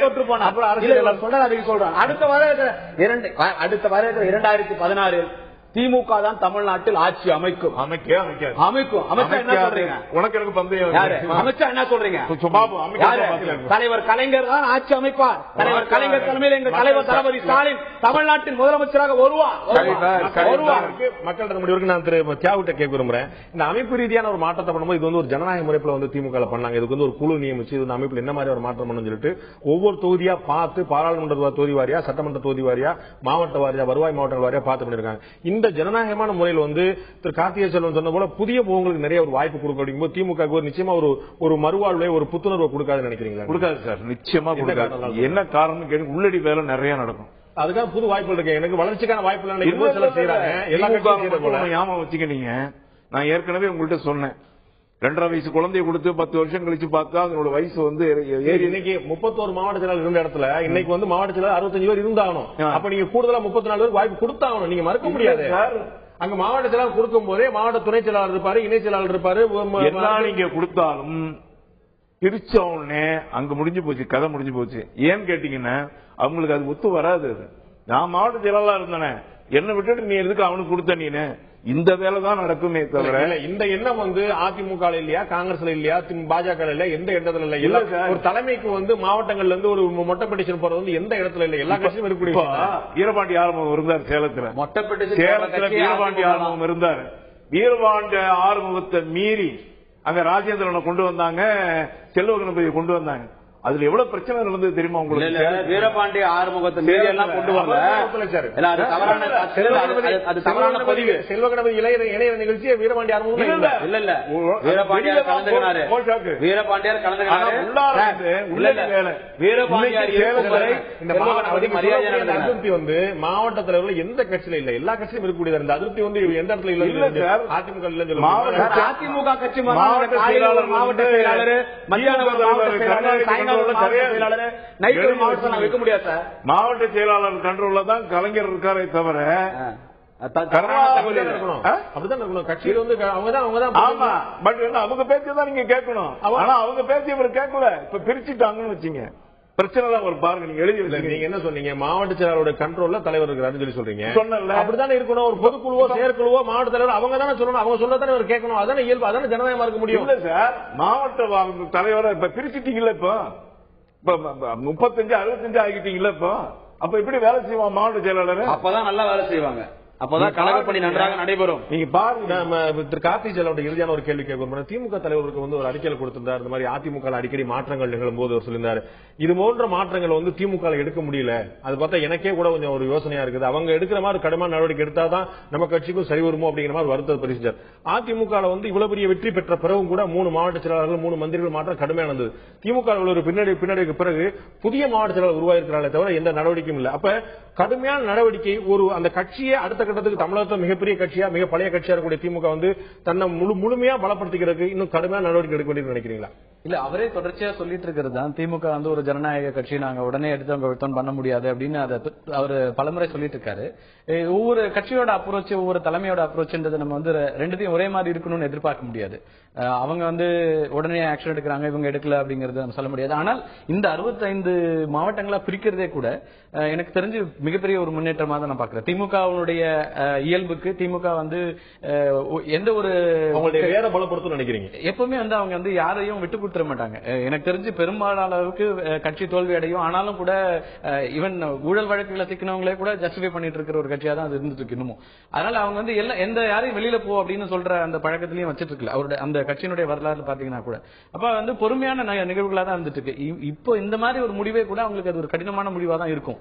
தோற்று போனார். அடுத்த வர 2016 திமுக தான் தமிழ்நாட்டில் ஆட்சி அமைக்கும். அமைச்சா என்ன சொல்றீங்க? உனக்கு எனக்கு பந்தயம். அமைச்சா என்ன சொல்றீங்க? தலைவர் கலைஞர் தான் ஆட்சி அமைப்பார். தலைவர் கலைஞர் தலைமையில் எங்கள் தலைவர் தளபதி ஸ்டாலின் தமிழ்நாட்டின் முதலமைச்சராக வருவார். மக்கள் முடிவுக்கு நான் திரு தியாகிட்ட கேட்க விரும்புறேன். இந்த அமைப்பு ரீதியான ஒரு மாற்றத்தை பண்ணும்போது இது வந்து ஒரு ஜனநாயக முறைப்புல வந்து திமுக பண்ணாங்க. இதுக்கு வந்து ஒரு குழு நியமிச்சு இந்த அமைப்புல என்ன மாதிரி ஒரு மாற்றம் பண்ணு சொல்லிட்டு ஒவ்வொரு தொகுதியா பார்த்து பாராளுமன்ற தொகுதி வாரியா, சட்டமன்ற தொகுதி வாரியா, மாவட்ட வாரியா, வருவாய் மாவட்ட வாரியா பார்த்து பண்ணிருக்காங்க. இந்த ஜனநாயகமான முறையில் வந்து திரு கார்த்திகை செல்வன் சொன்ன போல புதிய முகங்களுக்கு நிறைய ஒரு வாய்ப்பு கொடுக்க திமுக நிச்சயமா ஒரு மறுவாழ்வை ஒரு புத்துணர்வை கொடுக்காதுன்னு நினைக்கிறீங்களா? கொடுக்காது சார், நிச்சயமா கொடுக்காது. என்ன காரணம் கேட்டு உள்ளடி வேலை நிறைய நடக்கும். அதுக்காக புது வாய்ப்பு இருக்கு. எனக்கு வளர்ச்சிக்கான வாய்ப்பு ஞாபகம் வச்சுக்கிட்டீங்க. நான் ஏற்கனவே உங்கள்கிட்ட சொன்னேன், 2.5 வயசு குழந்தைய கொடுத்து 10 வருஷம் கழிச்சு பார்த்தா அதனோட வயசு வந்து இன்னைக்கு 31 மாவட்ட செயலாளர் இருந்த இடத்துல இன்னைக்கு வந்து மாவட்ட செயலாளர் 65 பேர் இருந்தாகணும். அப்ப நீங்க கூடுதலா 34 பேருக்கு வாய்ப்பு கொடுத்தாகணும். நீங்க மறுக்க முடியாது. அங்க மாவட்ட செயலாளர் கொடுக்கும் போதே மாவட்ட துணை செயலாளர் இருப்பாரு, இணை செயலாளர் இருப்பாரு. எல்லாம் நீங்க கொடுத்தாலும் பிரிச்ச உடனே அங்க முடிஞ்சு போச்சு, கதை முடிஞ்சு போச்சு. ஏன்னு கேட்டீங்கன்னா அவங்களுக்கு அது ஒத்து வராது. நான் மாவட்ட செயலாளர் இருந்தேனே, என்ன விட்டுட்டு நீ எதுக்கு அவனுக்கு கொடுத்த நீனு, இந்த வேலை தான் நடக்குமே தவிர இந்த எண்ணம் வந்து அதிமுக இல்லையா, காங்கிரஸ்ல இல்லையா, பாஜக இல்ல, எந்த இடத்துல இல்ல. ஒரு தலைமைக்கு வந்து மாவட்டங்கள்ல இருந்து ஒரு மொட்டை பெட்டிஷன் போறது வந்து எந்த இடத்துல இல்ல, எல்லா கட்சியும் இருக்கக்கூடிய. வீரபாண்டி ஆறுமுகம் இருந்தார் சேலத்துல, மொட்டை பெட்டிஷன் சேலத்துல வீரபாண்டி ஆறுமுகம் இருந்தார். வீரபாண்டி ஆறுமுகத்தை மீறி அங்க ராஜேந்திரனை கொண்டு வந்தாங்க, செல்வ கணபதியை கொண்டு வந்தாங்க. அதுல எவ்வளவு பிரச்சனை நடந்தது தெரியுமா உங்களுக்கு? வீரபாண்டி ஆறுமுகத்தை மீறி எல்லாம் கொண்டு வரல. அது தவறான பதிவு. செல்வ கணபதி இணைய நிகழ்ச்சியை வீரபாண்டி ஆறுமுகம் இல்ல வீரபாண்டியார் கலந்துக்கிறாரு. வீரபாண்டியார் கலந்துக்கிறாரு. அதிருப்தி வந்து மாவட்ட தலைவர்கள் எந்த கட்சியில இல்ல, எல்லா கட்சியும் இருக்கக்கூடியது. இந்த அதிருப்தி வந்து எந்த இடத்துல இல்ல, அதிமுக இல்ல. அதிமுக கட்சி மாவட்ட செயலாளர் மத்தியான மாவட்ட செயலாளர் கண்ட்ரோல்ல தான் கலைஞர் இருக்காரே தவிர அப்படிதான் இருக்கணும். கட்சியில வந்து அவங்கதான் ஆமா, பட் அவங்க பேச்சதான் நீங்க கேட்கணும். ஆனா அவங்க பேச்சு இவர் கேட்கல. இப்ப பிரிச்சுட்டாங்கன்னு வச்சீங்க, பிரச்சனை தான் ஒரு பாருங்க. நீங்க எழுதி நீங்க என்ன சொன்னீங்க, மாவட்ட செயலாளரோட கண்ட்ரோல்ல தலைவர் இருக்கிறாருன்னு சொல்லி சொல்றீங்க. சொன்னல அப்படித்தானே இருக்கணும். ஒரு பொதுக்குழுவோ செயற்குழுவோ மாவட்ட தலைவர் அவங்க தானே சொல்லணும், அவங்க சொல்லத்தானே அவர் கேட்கணும். அதானே இயல்பு, அதானே ஜனநாயகமா இருக்க முடியும். இல்ல சார், மாவட்ட தலைவரை இப்ப பிரிச்சுட்டீங்கல்ல, இப்ப 35 65 ஆகிட்டீங்கல்ல, இப்ப அப்ப எப்படி வேலை செய்வான் மாவட்ட செயலாளர்? அப்பதான் நல்லா வேலை செய்வாங்க, அப்பதான் கழக பணி நன்றாக நடைபெறும். நீங்க பாருங்க, திரு கார்த்தி செல்வன் இறுதியான ஒரு கேள்வி கேட்க, திமுக தலைவருக்கு வந்து ஒரு அறிக்கையில் கொடுத்திருந்தார். இந்த மாதிரி அதிமுக அடிக்கடி மாற்றங்கள் நிகழும் போது அவர் சொல்லியிருந்தாரு, இது போன்ற மாற்றங்கள் வந்து திமுக எடுக்க முடியல. அது பார்த்தா எனக்கே கூட கொஞ்சம் ஒரு யோசனையா இருக்குது. அவங்க எடுக்கிற மாதிரி கடுமையான நடவடிக்கை எடுத்தாதான் நம்ம கட்சிக்கும் சரி வருமோ அப்படிங்கிற மாதிரி வருத்தத்தை பரிசிச்சார். அதிமுக வந்து இவ்வளவு பெரிய வெற்றி பெற்ற பிறகும் கூட 3 மாவட்ட செயலாளர்கள் 3 மந்திரிகள் மாற்றம் கடுமையாக நடந்தது. திமுக ஒரு பின்னடைவுக்கு பிறகு புதிய மாவட்ட செயலாளர் உருவாயிருக்கிறார்களே தவிர எந்த நடவடிக்கையும் இல்லை. அப்ப கடுமையான நடவடிக்கை ஒரு அந்த கட்சியை அடுத்த கட்டத்துக்கு தமிழகத்தில் மிகப்பெரிய கட்சியா மிக பழைய கட்சியா இருக்கக்கூடிய திமுக வந்து தன்னை முழுமையா பலப்படுத்திக்கிறதுக்கு இன்னும் கடுமையான நடவடிக்கை எடுக்க வேண்டியது நினைக்கிறீங்களா? இல்ல, அவரே தொடர்ச்சியா சொல்லிட்டு இருக்கிறது தான் திமுக வந்து ஒரு ஜனநாயக கட்சி, நாங்க உடனே எடுத்து பண்ண முடியாது அப்படின்னு அதை அவர் பலமுறை சொல்லிட்டு இருக்காரு. ஒவ்வொரு கட்சியோட அப்ரோச், ஒவ்வொரு தலைமையோட அப்ரோச்ன்றது நம்ம வந்து ரெண்டுத்தையும் ஒரே மாதிரி இருக்கணும்னு எதிர்பார்க்க முடியாது. அவங்க வந்து உடனே ஆக்ஷன் எடுக்கிறாங்க, இவங்க எடுக்கல அப்படிங்கறது நம்ம சொல்ல முடியாது. ஆனால் இந்த 65 மாவட்டங்களா பிரிக்கிறதே கூட எனக்கு தெரிஞ்சு மிகப்பெரிய ஒரு முன்னேற்றமா தான் நான் பாக்குறேன். திமுகவுடைய இயல்புக்கு திமுக வந்து எந்த ஒரு வேற பலப்படுத்தும் நினைக்கிறீங்க? எப்பவுமே வந்து அவங்க வந்து யாரையும் விட்டு கொடுத்துட மாட்டாங்க. எனக்கு தெரிஞ்சு பெரும்பாலான அளவுக்கு கட்சி தோல்வி அடையும். ஆனாலும் கூட ஈவன் ஊழல் வழக்குகளை சிக்கினவங்களே கூட ஜஸ்டிஃபை பண்ணிட்டு இருக்கிற ஒரு கட்சியா தான் அது இருந்துட்டு இருக்கு இன்னமும். அதனால அவங்க வந்து எந்த யாரையும் வெளியில போ அப்படின்னு சொல்ற அந்த பழக்கத்திலையும் வச்சிட்டு இருக்கல அவருடைய அந்த கட்சியினுடைய வரலாறு பாத்தீங்கன்னா கூட. அப்ப வந்து பொறுமையான நிகழ்வுகளா தான் இருந்துட்டு இருக்கு. இப்போ இந்த மாதிரி ஒரு முடிவே கூட அவங்களுக்கு அது ஒரு கடினமான முடிவா தான் இருக்கும்.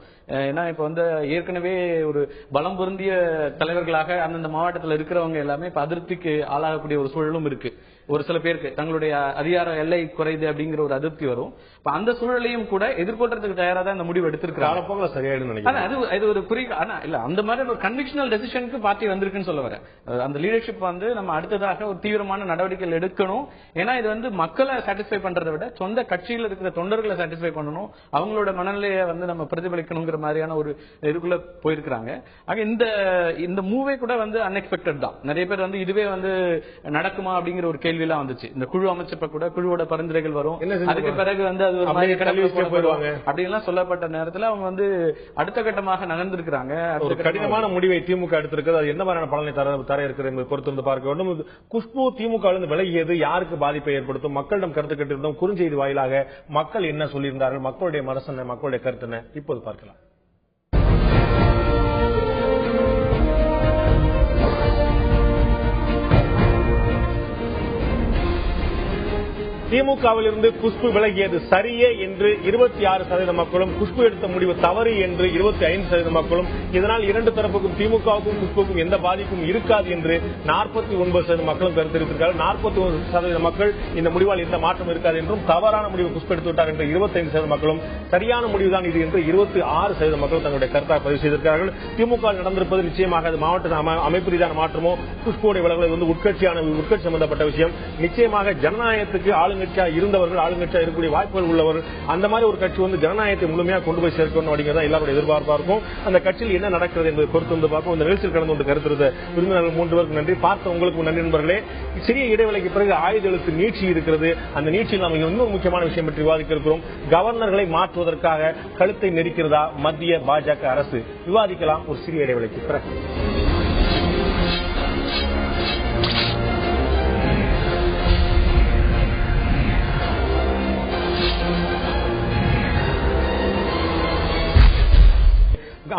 ஏன்னா இப்ப வந்து ஏற்கனவே ஒரு பலம் பொருந்திய தலைவர்களாக அந்தந்த மாவட்டத்தில் இருக்கிறவங்க எல்லாமே இப்ப அதிருப்திக்கு ஆளாகக்கூடிய ஒரு சூழலும் இருக்கு. ஒரு சில பேருக்கு தங்களுடைய அதிகார எல்லை குறையுது அப்படிங்கிற ஒரு அதிருப்தி வரும். அந்த சூழலையும் கூட எதிர்கொள்றதுக்கு தயாரா தான் இந்த முடிவு எடுத்திருக்காங்க. சரியாயிடும் ஒரு இல்ல அந்த மாதிரி ஒரு கன்விக்ஷனல் டெசிஷனுக்கு பார்ட்டி வந்திருக்குன்னு சொல்ல வரேன். அந்த லீடர்ஷிப் வந்து நம்ம அடுத்ததாக ஒரு தீவிரமான நடவடிக்கைகள் எடுக்கணும். ஏன்னா இது வந்து மக்களை சாட்டிஸ்பை பண்றதை விட சொந்த கட்சியில் இருக்கிற தொண்டர்களை சாட்டிஸ்பை பண்ணணும், அவங்களோட மனநிலையை வந்து நம்ம பிரதிபலிக்கணுங்கிற மாதிரியான ஒரு இதுக்குள்ள போயிருக்கிறாங்க. ஆக இந்த மூவே கூட வந்து அன்எக்ஸ்பெக்டட் தான். நிறைய பேர் வந்து இதுவே வந்து நடக்குமா அப்படிங்கிற ஒரு கேள்வி எல்லாம் வந்துச்சு. இந்த குழு அமைச்சப்ப கூட குழுவோட பரிந்துரைகள் வரும். அதுக்கு பிறகு வந்து அது ஒரு மாதிரி போயிடுவாங்க அப்படி எல்லாம் சொல்லப்பட்ட நேரத்தில் அவங்க வந்து அடுத்த கட்டமாக நகர்ந்திருக்கிறாங்க. ஒரு கடினமான முடிவை திமுக எடுத்திருக்கிறது. அது என்ன மாதிரியான பலனை தர இருக்கிறது என்பதை பொறுத்து பார்க்க வேண்டும். குஷ்பு திமுக விலகியது யாருக்கு பாதிப்பை ஏற்படுத்தும்? மக்களிடம் கருத்து கேட்டிருந்தோம். குறுஞ்செய்தி வாயிலாக மக்கள் என்ன சொல்லியிருந்தார்கள், மக்களுடைய மனசு, மக்களுடைய கருத்து என்ன, இப்போது பார்க்கலாம். திமுகவிலிருந்து குஷ்பு விலகியது சரியே என்று 26% மக்களும், குஷ்பு எடுத்த முடிவு தவறு என்று 25% மக்களும், இதனால் இரண்டு தரப்புக்கும் திமுகவுக்கும் குஷ்புக்கும் எந்த பாதிப்பும் இருக்காது என்று 49% மக்களும் கருத்து தெரிவித்திருக்கிறார்கள். 41% மக்கள் இந்த முடிவால் எந்த மாற்றம் இருக்காது என்றும், தவறான முடிவு குஷ்பு எடுத்துவிட்டார் என்று 25% மக்களும், சரியான முடிவுதான் இது என்று 26% மக்கள் தங்களுடைய கருத்தாக பதிவு செய்திருக்கிறார்கள். திமுக நடந்திருப்பது நிச்சயமாக அது மாவட்ட அமைப்பு ரீதியான மாற்றமோ குஷ்புடைய விலகல் வந்து உட்கட்சி சம்பந்தப்பட்ட விஷயம். நிச்சயமாக ஜனநாயகத்துக்கு ஆளுங்கட்சியா இருந்தவர்கள், ஆளுங்கட்சியா இருக்கக்கூடிய வாய்ப்புகள் உள்ளவர்கள், அந்த மாதிரி ஒரு கட்சி வந்து ஜனநாயகத்தை முழுமையாக கொண்டு போய் சேர்க்கணும் அப்படிங்கிறதா எல்லாருடைய எதிர்பார்ப்பா இருக்கும். அந்த கட்சியில் என்ன நடக்கிறது என்பதை பொறுத்து வந்து பார்ப்போம். இந்த நிகழ்ச்சியில் கடந்து கொண்டு கருத்து விருந்தினர்கள் 3 பேருக்கு நன்றி. பார்த்த உங்களுக்கு நன்றி நண்பர்களே. சிறிய இடைவெளிக்கு பிறகு ஆயுத எழுத்து நீட்சி இருக்கிறது. அந்த நீட்சியில் நாம் இன்னொரு முக்கியமான விஷயம் பற்றி விவாதிக்க இருக்கிறோம். கவர்னர்களை மாற்றுவதற்காக கழுத்தை நெரிக்கிறதா மத்திய பாஜக அரசு? விவாதிக்கலாம் ஒரு சிறிய இடைவெளிக்கு பிறகு.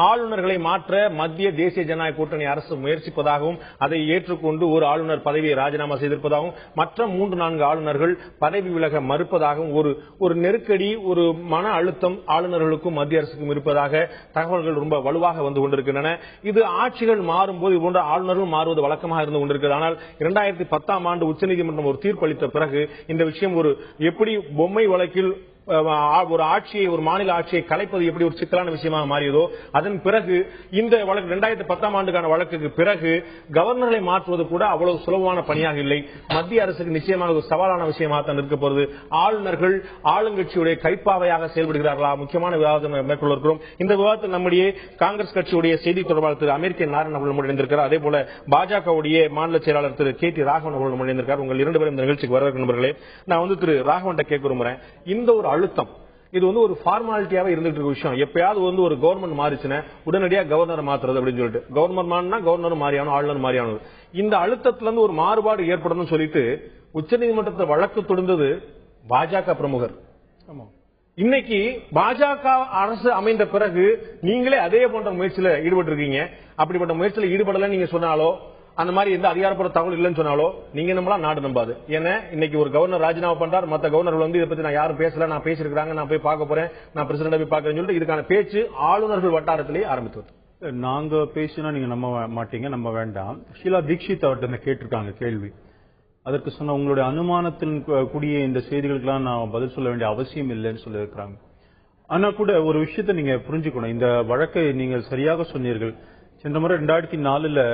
ஆளுநர்களை மாற்ற மத்திய தேசிய ஜனநாயக கூட்டணி அரசு முயற்சிப்பதாகவும், அதை ஏற்றுக்கொண்டு ஒரு ஆளுநர் பதவியை ராஜினாமா செய்திருப்பதாகவும், மற்ற 3-4 ஆளுநர்கள் பதவி விலக மறுப்பதாகவும் ஒரு நெருக்கடி, ஒரு மன அழுத்தம் ஆளுநர்களுக்கும் மத்திய அரசுக்கும் இருப்பதாக தகவல்கள் ரொம்ப வலுவாக வந்து கொண்டிருக்கின்றன. இது ஆட்சிகள் மாறும்போது இதுபோன்ற ஆளுநர்கள் மாறுவது வழக்கமாக இருந்து கொண்டிருக்கிறது. ஆனால் 2010ஆம் ஆண்டு உச்சநீதிமன்றம் ஒரு தீர்ப்பளித்த பிறகு இந்த விஷயம் எப்படி பொம்மை வழக்கில் ஒரு ஆட்சியை, ஒரு மாநில ஆட்சியை கலைப்பது எப்படி ஒரு சிக்கலான விஷயமாக மாறியதோ, அதன் பிறகு இந்த வழக்கு 2010ஆம் ஆண்டுக்கான வழக்குக்கு பிறகு கவர்னர்களை மாற்றுவது கூட அவ்வளவு சுலபமான பணியாக இல்லை. மத்திய அரசுக்கு நிச்சயமாக ஒரு சவாலான விஷயமாக தான் இருக்க போறது. ஆளுநர்கள் ஆளுங்கட்சியுடைய கைப்பாவையாக செயல்படுகிறார்களா? முக்கியமான விவாதம் மேற்கொள்ள இருக்கிறோம். இந்த விவாதத்தில் நம்முடைய காங்கிரஸ் கட்சியுடைய செய்தி தொடர்பாளர் திரு அமெரிக்க நாராயணன் அவர்கள் இணைந்திருக்கிறார். அதே போல பாஜகவுடைய மாநில செயலாளர் திரு கே டி ராகவன் அவர்கள் இணைந்திருக்கிறார். உங்கள் 2 பேரும் இந்த நிகழ்ச்சிக்கு வரவேற்கும் நண்பர்களே. நான் வந்து திரு ராகவன் கேட்க விரும்புறேன், இந்த ஒரு அழுத்தம் இது வந்து ஒரு ஃபார்மாலிட்டியாவே இருந்துட்டு இருக்க விஷயம். எப்பயாவது வந்து ஒரு கவர்மெண்ட் மாறிச்சுன்னா உடனடியாக கவர்னர் மாத்துறது அப்படின்னு சொல்லிட்டு, கவர்னர் மாறினா கவர்னர் மாறியானோ ஆளுநர் மாறியானோ, இந்த அழுத்தத்திலிருந்து ஒரு மாறுபாடு ஏற்படும் சொல்லிட்டு உச்சநீதிமன்றத்தில் வழக்கு தொடுந்தது பாஜக பிரமுகர். இன்னைக்கு பாஜக அரசு அமைந்த பிறகு நீங்களே அதே போன்ற முயற்சியில ஈடுபட்டு இருக்கீங்க. அப்படிப்பட்ட முயற்சியில ஈடுபடல நீங்க சொன்னாலோ, அந்த மாதிரி எந்த அதிகாரப்பூர்வ தகவல் இல்லைன்னு சொன்னாலோ நீங்க நம்மளாம் நாடு நம்பாது. ஏன்னா இன்னைக்கு ஒரு கவர்னர் ராஜினாமா பண்றார், மத்த கவர்னர்கள் வந்து இதை பத்தி நான் யாரும் பேசல, நான் பேசிருக்காங்க, நான் போய் பார்க்க போறேன், நான் பிரசிடண்ட் போய் பார்க்கறேன்னு சொல்லிட்டு இதுக்கான பேச்சு ஆளுநர்கள் வட்டாரத்திலேயே ஆரம்பித்து. நாங்க பேசினா நீங்க நம்ப மாட்டீங்க, நம்ப வேண்டாம். ஷீலா தீக்ஷித் அவர்கிட்ட கேட்டிருக்காங்க கேள்வி. அதற்கு சொன்ன உங்களுடைய அனுமானத்தின் கூடிய இந்த செய்திகளுக்கெல்லாம் நான் பதில் சொல்ல வேண்டிய அவசியம் இல்லைன்னு சொல்லியிருக்கிறாங்க. ஆனா கூட ஒரு விஷயத்தை நீங்க புரிஞ்சுக்கணும். இந்த வழக்கை நீங்கள் சரியாக சொன்னீர்கள். சென்ற முறை 2004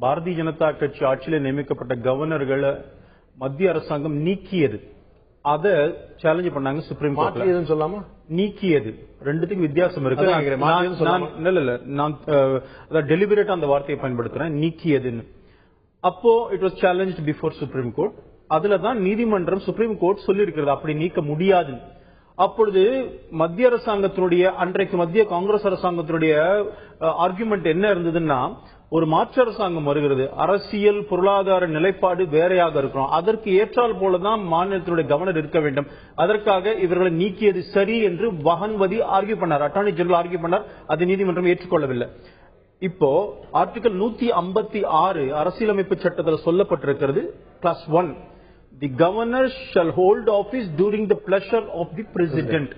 பாரதிய ஜனதா கட்சி ஆட்சியில் நியமிக்கப்பட்ட கவர்னர்களை மத்திய அரசாங்கம் நீக்கியது. அதை சேலஞ்ச் பண்ணாங்க சுப்ரீம் கோர்ட்ல. சொல்லாமா நீக்கியது, ரெண்டுத்துக்கும் வித்தியாசம் இருக்கு. நான் டெலிபரேட்டா அந்த வார்த்தையை பயன்படுத்துறேன், நீக்கியதுன்னு. அப்போ it was challenge before supreme court. அதுலதான் நீதிமன்றம் சுப்ரீம் கோர்ட் சொல்லி இருக்கிறது அப்படி நீக்க முடியாது. அப்பொழுது மத்திய அரசாங்கத்தினுடைய, அன்றைக்கு மத்திய காங்கிரஸ் அரசாங்கத்தினுடைய ஆர்குமெண்ட் என்ன இருந்ததுன்னா, ஒரு மாற்று அரசாங்கம் வருகிறது, அரசியல் பொருளாதார நிலைப்பாடு வேறையாக இருக்கிறோம், அதற்கு ஏற்றால் போலதான் மாநிலத்தினுடைய கவர்னர் இருக்க வேண்டும், அதற்காக இவர்களை நீக்கியது சரி என்று வகன்வதி ஆர்கியூ பண்ணார், அட்டார்னி ஜெனரல் ஆர்கியூ பண்ணார். அது நீதிமன்றம் ஏற்றுக்கொள்ளவில்லை. இப்போ ஆர்டிகல் 156 அரசியலமைப்பு சட்டத்தில் சொல்லப்பட்டிருக்கிறது, clause 1, the governor shall hold office during the pleasure of the president.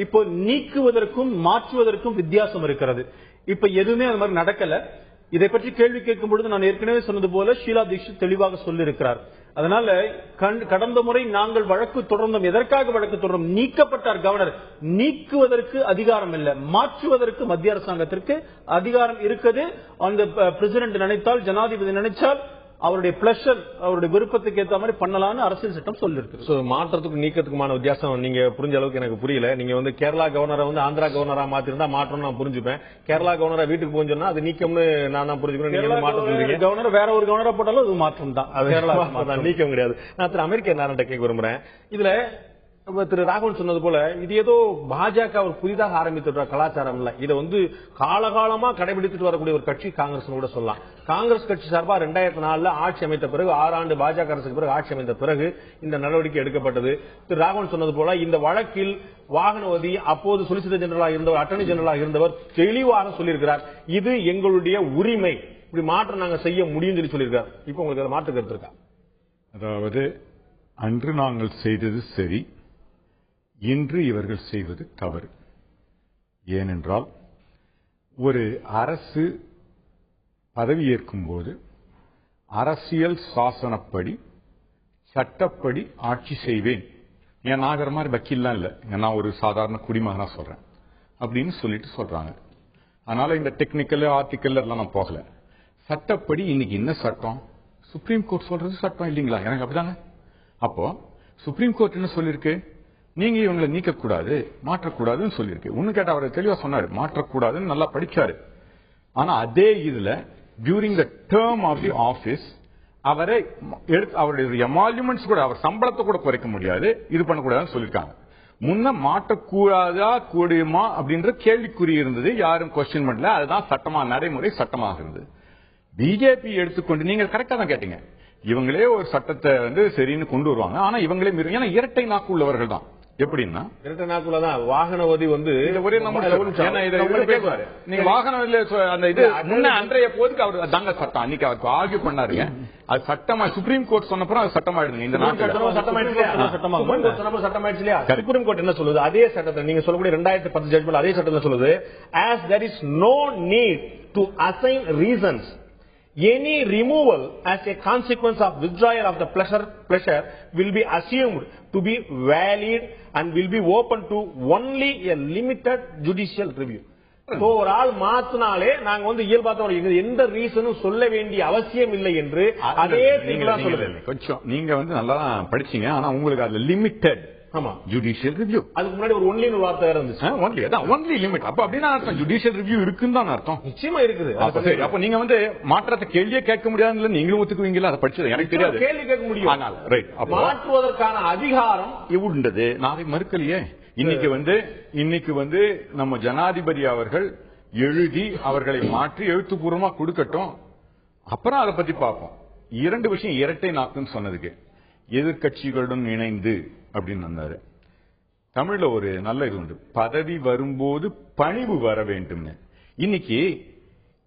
இப்போ நீக்குவதற்கும் மாற்றுவதற்கும் வித்தியாசம் இருக்கிறது. இப்ப எதுவுமே அது மாதிரி நடக்கல. இதை பற்றி கேள்வி கேட்கும் பொழுது நான் ஏற்கனவே சொன்னது போல ஷீலா தீக்ஷித் தெளிவாக சொல்லியிருக்கிறார். அதனால கடந்த முறை நாங்கள் வழக்கு தொடர்ந்தோம். எதற்காக வழக்கு தொடர்ந்தோம்? நீக்கப்பட்டார் கவர்னர். நீக்குவதற்கு அதிகாரம் இல்லை, மாற்றுவதற்கு மத்திய அரசாங்கத்திற்கு அதிகாரம் இருக்குது. அந்த பிரசிடென்ட் நினைத்தால், ஜனாதிபதி நினைச்சால் அவருடைய பிளஷர், அவருடைய விருப்பத்துக்கு ஏற்ற மாதிரி பண்ணலாம்னு அரசியல் சட்டம் சொல்லிருக்கு. மாற்றத்துக்கு நீக்கத்துக்குமான வித்தியாசம் நீங்க புரிஞ்ச அளவுக்கு எனக்கு புரியல. நீங்க வந்து கேரளா கவர்னரை வந்து ஆந்திரா கவர்னரா மாத்திருந்தா மாற்றம் நான் புரிஞ்சுப்பேன். கேரளா கவர்னரா வீட்டுக்கு போய் சொன்னா அது நீக்கம்னு நான் புரிஞ்சுக்கிறேன். கவர்னர் வேற ஒரு கவர்னரா போட்டாலும் அது மாற்றம் தான், அது நீக்கம் கிடையாது. நான் திரு அமெரிக்க நாராயணன் கேட்க விரும்புறேன். இதுல திரு ராகவன் சொன்னது போல இது ஏதோ பாஜக ஒரு புதிதாக ஆரம்பித்து கலாச்சாரம் இல்ல. இதை வந்து காலகாலமா கடைபிடித்துட்டு வரக்கூடிய ஒரு கட்சி காங்கிரஸ் கூட சொல்லலாம். காங்கிரஸ் கட்சி சார்பா 2004 ஆட்சி அமைத்த பிறகு, 6 ஆண்டு பாஜக அரசுக்கு பிறகு ஆட்சி அமைத்த பிறகு இந்த நடவடிக்கை எடுக்கப்பட்டது. திரு ராகவன் சொன்னது போல இந்த வழக்கில் வாகனவதி அப்போது சொலிசிட்டர் ஜெனரலாக இருந்தவர், அட்டர்னி ஜெனரலாக இருந்தவர் தெளிவாக சொல்லியிருக்கிறார், இது எங்களுடைய உரிமை, இப்படி மாற்றம் நாங்க செய்ய முடியும் சொல்லியிருக்கார். இப்ப உங்களுக்கு அதை மாற்று கருத்து இருக்கா? அதாவது அன்று நாங்கள் செய்தது சரி, இன்று இவர்கள் செய்வது தவறு. ஏனென்றால் ஒரு அரசு பதவியேற்கும் போது அரசியல் சாசனப்படி சட்டப்படி ஆட்சி செய்வேன், என் ஆகிற மாதிரி வக்கீல்லாம் இல்ல, நான் ஒரு சாதாரண குடிமகனா சொல்றேன் அப்படின்னு சொல்லிட்டு சொல்றாங்க. அதனால இந்த டெக்னிக்கல் ஆர்டிக்கல் எல்லாம் நான் போகல. சட்டப்படி இன்னைக்கு என்ன சட்டம்? சுப்ரீம் கோர்ட் சொல்றது சட்டம் இல்லீங்களா? எனக்கு அப்படிதாங்க. அப்போ சுப்ரீம் கோர்ட் என்ன சொல்லிருக்கு? நீங்க இவங்களை நீக்கக்கூடாது, மாற்றக்கூடாதுன்னு சொல்லியிருக்கு. இன்னும் கேட்ட அவர் தெளிவா சொன்னாரு, மாற்றக்கூடாதுன்னு நல்லா படிச்சாரு. ஆனா அதே இதுல during the term of the office அவரை அவருடைய எமால்யூமெண்ட்ஸ் கூட, அவர் சம்பளத்தை கூட குறைக்க முடியாது, இது பண்ணக்கூடாதுன்னு சொல்லியிருக்காங்க. முன்ன மாற்றக்கூடாதா கூடியுமா அப்படின்ற கேள்விக்குறி இருந்தது, யாரும் கொஸ்டின் பண்ணல. அதுதான் சட்டமா, நடைமுறை சட்டமாக இருந்தது. பிஜேபி எடுத்துக்கொண்டு நீங்க கரெக்டா தான் கேட்டீங்க, இவங்களே ஒரு சட்டத்தை வந்து சரின்னு கொண்டு வருவாங்க, ஆனா இவங்களே மீறி, ஏன்னா இரட்டை நாக்கு உள்ளவர்கள் தான். எப்படின்னா இரட்டை நாக்குலதான் வாகனவதி வந்து ஒரே நீங்க வாகனவதில அந்த இது முன்ன அன்றைய போதுக்கு அவர் தாங்க சட்டம் அன்னைக்கு அவருக்கு ஆர்கியூ பண்ணாருங்க. அது சட்டமா சுப்ரீம் கோர்ட் சொன்னப்பறம் அது சட்டமாயிடுங்க. இந்த சட்டமாயிடுச்சு இல்லையா? சுப்ரீம் கோர்ட் என்ன சொல்லுது? அதே சட்டத்தை நீங்க சொல்லக்கூடிய 2010 ஜட்மெண்ட் அதே சட்டத்தில் சொல்லுது, as there is no need to assign reasons Any removal as a consequence of withdrawal of the pleasure will be assumed to be valid and will be open to only a limited judicial review. So ஒரு ஆள் மாத்தினாலே நாங்க வந்து இயல்பாக எந்த ரீசனும் சொல்ல வேண்டிய அவசியம் இல்லை என்று அதே சொல்லுங்க. கொஞ்சம் நீங்க வந்து நல்லா படிச்சீங்க, ஆனா உங்களுக்கு அதுல லிமிட்டட் ஜுடிஷியல் ரிவ்யூ, அதுக்கு முன்னாடி ஒரு ஒன்லி வார்த்தை இருந்துச்சு. Only limit. அப்ப அப்படின்னா அர்த்தம் ஜுடிஷியல் ரிவ்யூ இருக்குன்னு தான் அர்த்தம். நிச்சயமா இருக்குது. அப்ப நீங்க வந்து மாற்றத்தை கேள்வியே கேட்க முடியாதுன்னு நீங்களும் ஒத்துக்குவீங்களா? அதை படிச்சது எனக்கு தெரியாது. கேள்வி கேட்க முடியும், மாற்றுவதற்கான அதிகாரம் இவுண்டது. நான் அதை மறுக்கலையே. இன்னைக்கு வந்து நம்ம ஜனாதிபதி அவர்கள் எழுதி அவர்களை மாற்றி எழுத்துப்பூர்வமா கொடுக்கட்டும், அப்புறம் அதை பத்தி பார்ப்போம். இரண்டு விஷயம் இரட்டை நாக்குன்னு சொன்னதுக்கு எதிர்கட்சிகளுடன் இணைந்து அப்படின்னு சொன்னாரு. தமிழ்ல ஒரு நல்ல இது உண்டு, பதவி வரும்போது பணிவு வர வேண்டும். இன்னைக்கு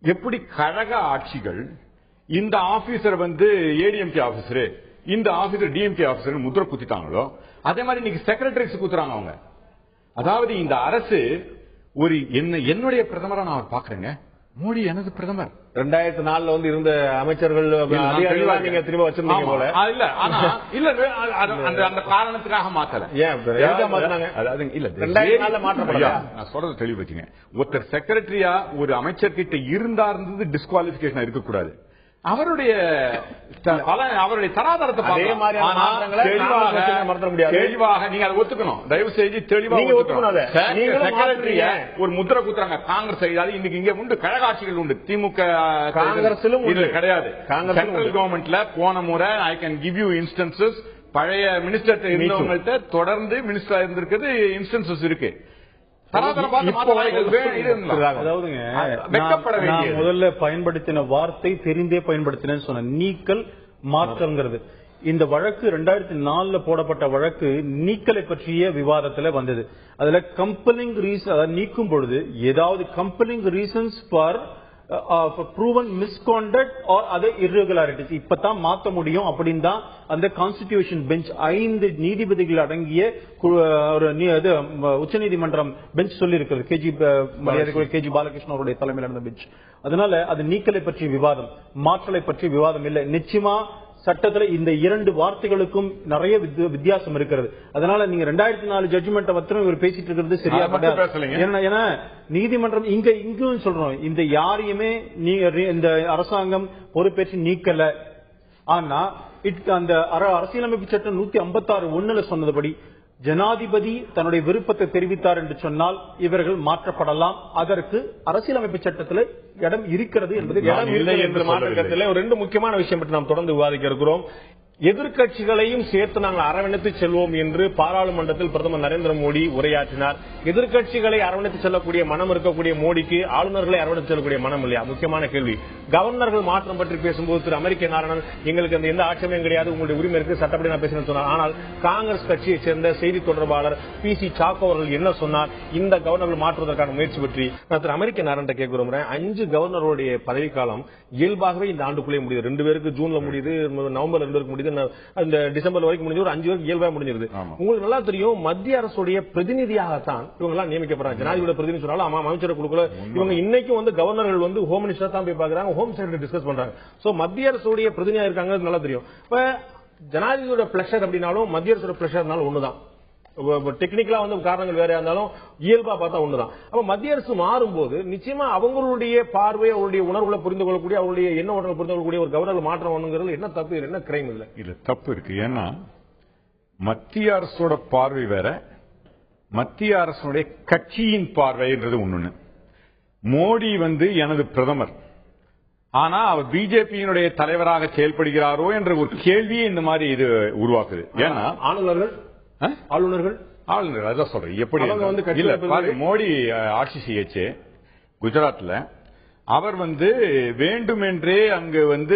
எப்படி கழக ஆட்சிகள் இந்த ஆபீசர் வந்து ஏடிஎம்கே ஆபீசரு, இந்த ஆபீசர் டிஎம்கே ஆபீசர் முத்திர குத்திட்டாங்களோ, அதே மாதிரி இன்னைக்கு செக்ரட்டரிஸ் குத்துறாங்க அவங்க. அதாவது இந்த அரசு ஒரு என்னுடைய பிரதமரா நான் பாக்குறேங்க, மோடி எனது பிரதமர். 2004 வந்து இருந்த அமைச்சர்கள் நீங்க திரும்ப வச்சிருந்தீங்க போல. இல்ல அந்த காரணத்துக்காக மாத்தல. அதாவது இல்ல 2004 மாற்றப்படல. நான் சொல்றது தெளிவு வச்சுங்க. ஒருத்தர் செக்ரட்டரியா ஒரு அமைச்சர் கிட்ட இருந்தார்ன்றது டிஸ்குவாலிபிகேஷன் இருக்கக்கூடாது. அவருடைய தராதரத்தை தெளிவாக நீங்க அதை ஒத்துக்கணும். தயவு செய்து தெளிவாக ஒரு முத்திரை குத்துறாங்க காங்கிரஸ் செய்தாது. இன்னைக்கு இங்க உண்டு கழகாட்சிகள் உண்டு. திமுக காங்கிரஸிலும் கிடையாது. சென்ட்ரல் கவர்மெண்ட்ல போன முறை I can give you instances. பழைய மினிஸ்டர் இருந்தவங்கள்ட்ட தொடர்ந்து மினிஸ்டரா இருந்திருக்கிறது இன்ஸ்டன்சஸ் இருக்கு. முதல்ல பயன்படுத்தின வார்த்தை தெரிந்தே பயன்படுத்தினேன்னு சொன்ன நீக்கல் மாற்றம்ங்கிறது. இந்த வழக்கு 2004 போடப்பட்ட வழக்கு நீக்கலை பற்றிய விவாதத்துல வந்தது. அதுல கம்பெலிங் ரீசன், அதாவது நீக்கும் பொழுது ஏதாவது compelling reasons for proven misconduct or other irregularities இப்பதான் மாத்த முடியும் அப்படின்னு தான் அந்த கான்ஸ்டிடியூஷன் பெஞ்ச் 5 நீதிபதிகள் அடங்கிய உச்சநீதிமன்றம் பெஞ்ச் சொல்லி இருக்கிறது. கேஜி பாலகிருஷ்ணன் அவருடைய தலைமையில் நடந்த பெஞ்ச். அதனால அது நீக்கலை பற்றிய விவாதம், மாற்றலை பற்றிய விவாதம் இல்லை. நிச்சயமா சட்டத்துல இந்த இரண்டு வார்த்தைகளுக்கும் நிறைய வித்தியாசம் இருக்கிறது. அதனால நீங்க 2004 ஜட்ஜ்மெண்ட் பத்திரம் இவர் பேசிட்டு இருக்கிறது சரியா? ஏன்னா நீதிமன்றம் இங்கும் சொல்றோம், இந்த யாரையுமே இந்த அரசாங்கம் பொறுப்பேற்று நீக்கல. ஆனா அந்த அரசியலமைப்பு சட்டம் 156(1) சொன்னதுபடி ஜனாதிபதி தன்னுடைய விருப்பத்தை தெரிவித்தார் என்று சொன்னால் இவர்கள் மாற்றப்படலாம். அதற்கு அரசியலமைப்பு சட்டத்தில் இடம் இருக்கிறது என்பது இடம் இல்லை என்ற மாற்றத்தில் ஒரு 2 முக்கியமான விஷயம் பற்றி நாம் தொடர்ந்து விவாதிக்க இருக்கிறோம். எதிர்கட்சிகளையும் சேர்த்து நாங்கள் அரவணைத்து செல்வோம் என்று பாராளுமன்றத்தில் பிரதமர் நரேந்திர மோடி உரையாற்றினார். எதிர்கட்சிகளை அரவணைத்து செல்லக்கூடிய மனம் இருக்கக்கூடிய மோடிக்கு ஆளுநர்களை அரவணைத்து செல்லக்கூடிய மனம் இல்லையா? முக்கியமான கேள்வி. கவர்னர்கள் மாற்றம் பற்றி பேசும்போது திரு அமெரிக்க நாராயணன் எங்களுக்கு அந்த எந்த ஆட்சேபம் கிடையாது, உங்களுடைய உரிமை இருக்கு, சட்டப்படி நான் பேசினேன் சொன்னார். ஆனால் காங்கிரஸ் கட்சியை சேர்ந்த செய்தி தொடர்பாளர் PC சாக்கோ அவர்கள் என்ன சொன்னார் இந்த கவர்னர்கள் மாற்றுவதற்கான முயற்சி பற்றி? நான் திரு அமெரிக்க நாராயணன் கேட்க விரும்புறேன். 5 கவர்னருடைய பதவிக்காலம் இயல்பாகவே இந்த ஆண்டுக்குள்ளே முடியுது. 2 பேருக்கு ஜூன்ல முடியுது, நவம்பர் 2 பேருக்கு முடியுது, அந்த டிசம்பர் வரைக்கும் முடிஞ்சு ஒரு 5 பேருக்கு இயல்பா முடிஞ்சிருது. உங்களுக்கு நல்லா தெரியும் மத்திய அரசுடைய பிரதிநிதியாகத்தான் இவங்க எல்லாம் நியமிக்கப்படுறாங்க. ஜனாதிபதி பிரதிநிதி சொன்னாலும் ஆமா அமைச்சரை கொடுக்கல. இவங்க இன்னைக்கும் வந்து கவர்னர்கள் வந்து ஹோம் மினிஸ்டர் தான் போய் பாக்குறாங்க, ஹோம் செக்ரட்டரி டிஸ்கஸ் பண்றாங்க. சோ மத்திய அரசுடைய பிரதிநிதியா இருக்காங்க, நல்லா தெரியும். இப்ப ஜனாதிபதியோட பிளஷர் அப்படின்னாலும் மத்திய அரசோட பிளஷர்னாலும் ஒண்ணுதான். டெக்னிக்கலா வந்து காரணங்கள் வேற இருந்தாலும் இயல்பா பார்த்தா ஒண்ணுதான். அப்ப மத்திய அரசு மாறும்போது நிச்சயமா அவங்களுடைய பார்வை, அவருடைய உணர்வுகளை புரிந்து கொள்ளக்கூடிய, அவருடைய எண்ண ஓட்டங்களை புரிந்து கொள்ளக்கூடிய ஒரு கவர்னர் மாற்றம் ஒண்ணுங்கிறது என்ன தப்பு, என்ன கிரைம் இல்ல? இல்ல தப்பு இருக்கு. ஏன்னா மத்திய அரசோட பார்வை வேற, மத்திய அரசுடைய கட்சியின் பார்வைன்றது ஒண்ணு. மோடி வந்து எனது பிரதமர், ஆனா அவர் பிஜேபியினுடைய தலைவராக செயல்படுகிறாரோ என்ற ஒரு கேள்வியை இந்த மாதிரி இது உருவாக்குது. ஏன்னா ஆளுநர்கள் அதான் சொல்றேன். எப்படி மோடி ஆட்சி செய்யச்சு குஜராத்ல, அவர் வந்து வேண்டுமென்றே அங்கு வந்து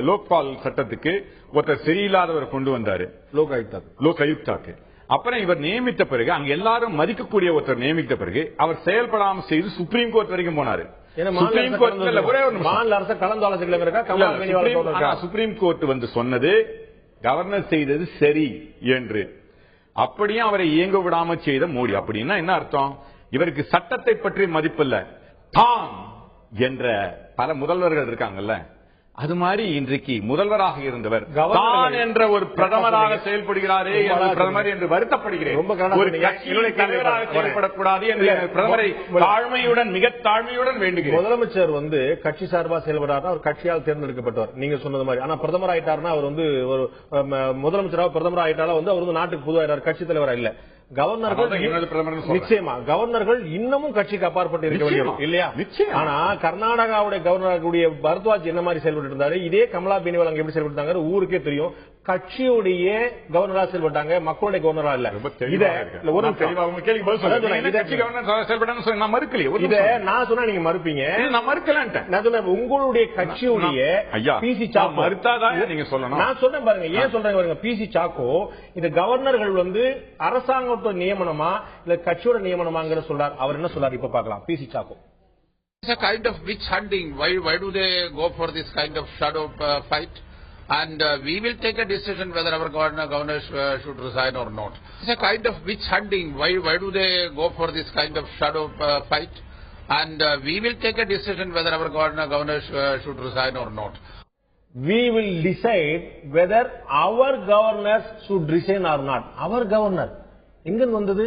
லோக்பால் சட்டத்துக்கு ஒருத்தர் சரியில்லாதவர் கொண்டு வந்தாரு, லோக் ஆயுக்தாக்கு. அப்புறம் இவர் நியமித்த பிறகு அங்க எல்லாரும் மதிக்கக்கூடிய ஒருத்தர் நியமித்த பிறகு அவர் செயல்படாம செய்து சுப்ரீம் கோர்ட் வரைக்கும் போனாரு. சுப்ரீம் கோர்ட் வந்து சொன்னது கவர்னர் செய்தது சரி என்று. அப்படியே அவரை இயங்க விடாம செய்த மோடி. அப்படின்னா என்ன அர்த்தம்? இவருக்கு சட்டத்தை பற்றி மதிப்பில்ல, தான் என்ற பல முதல்வர்கள் இருக்காங்கல்ல, அது மாதிரி இன்றைக்கு முதல்வராக இருந்தவர் தான் என்ற ஒரு பிரதமராக செயல்படுகிறாரே பிரதமர் என்று வருத்தப்படுகிறேன். ஒரு கட்சியினுடைய தலைவராக செயல்படக்கூடாது என்று பிரதமரை தாழ்மையுடன் மிக தாழ்மையுடன் வேண்டுகிறேன். முதலமைச்சர் கட்சி சார்பா செயல்படாருன்னா அவர் கட்சியால் தேர்ந்தெடுக்கப்பட்டவர், நீங்க சொன்னது மாதிரி. ஆனா பிரதமர் ஆயிட்டாருன்னா அவர் ஒரு முதலமைச்சராக பிரதமர் ஆயிட்டாலும் அவர் நாட்டுக்கு புதுவாயிட்டார், கட்சி தலைவரா இல்ல. கவர்னர்கள் நிச்சயமா கவர்னர்கள் இன்னமும் கட்சிக்கு அப்பாற்பட்டு இருக்க வேண்டும் இல்லையா? ஆனா கர்நாடகாவுடைய கவர்னர் பரத்வாஜ் என்ன மாதிரி செயல்பட்டு இருந்தாரு, இதே கமலா பேனிவால் அங்க எப்படி செயல்பட்டாங்க ஊருக்கே தெரியும். கட்சியுடைய கவர்னரா செயல்பட்டாங்க, மக்களுடைய கவர்னரா இல்ல. நான் சொன்னா நீங்க மறுப்பீங்க. நான் மறுக்கல. உங்களுடைய கட்சியுடைய பிசி சாக்கோ மறுத்தாதான் நீங்க சொல்லணும். நான் சொல்றேன் பாருங்க, ஏன் சொல்றேன் பாருங்க. பிசி சாக்கோ இந்த கவர்னர்கள் அரசாங்கத்தோட நியமனமா இல்ல கட்சியோட நியமனமாங்கிற சொல்றார். அவர் என்ன சொல்றாரு இப்ப பார்க்கலாம். PC Chacko. It's a kind of witch hunting. Why do they go for this kind of shadow fight? And we will take a decision whether our governor should resign or not. It's a kind of witch hunting. Why do they go for this kind of shadow fight? And we will take a decision whether our governor should resign or not. We will decide whether our governors should resign or not. Our governor எங்க வந்தது?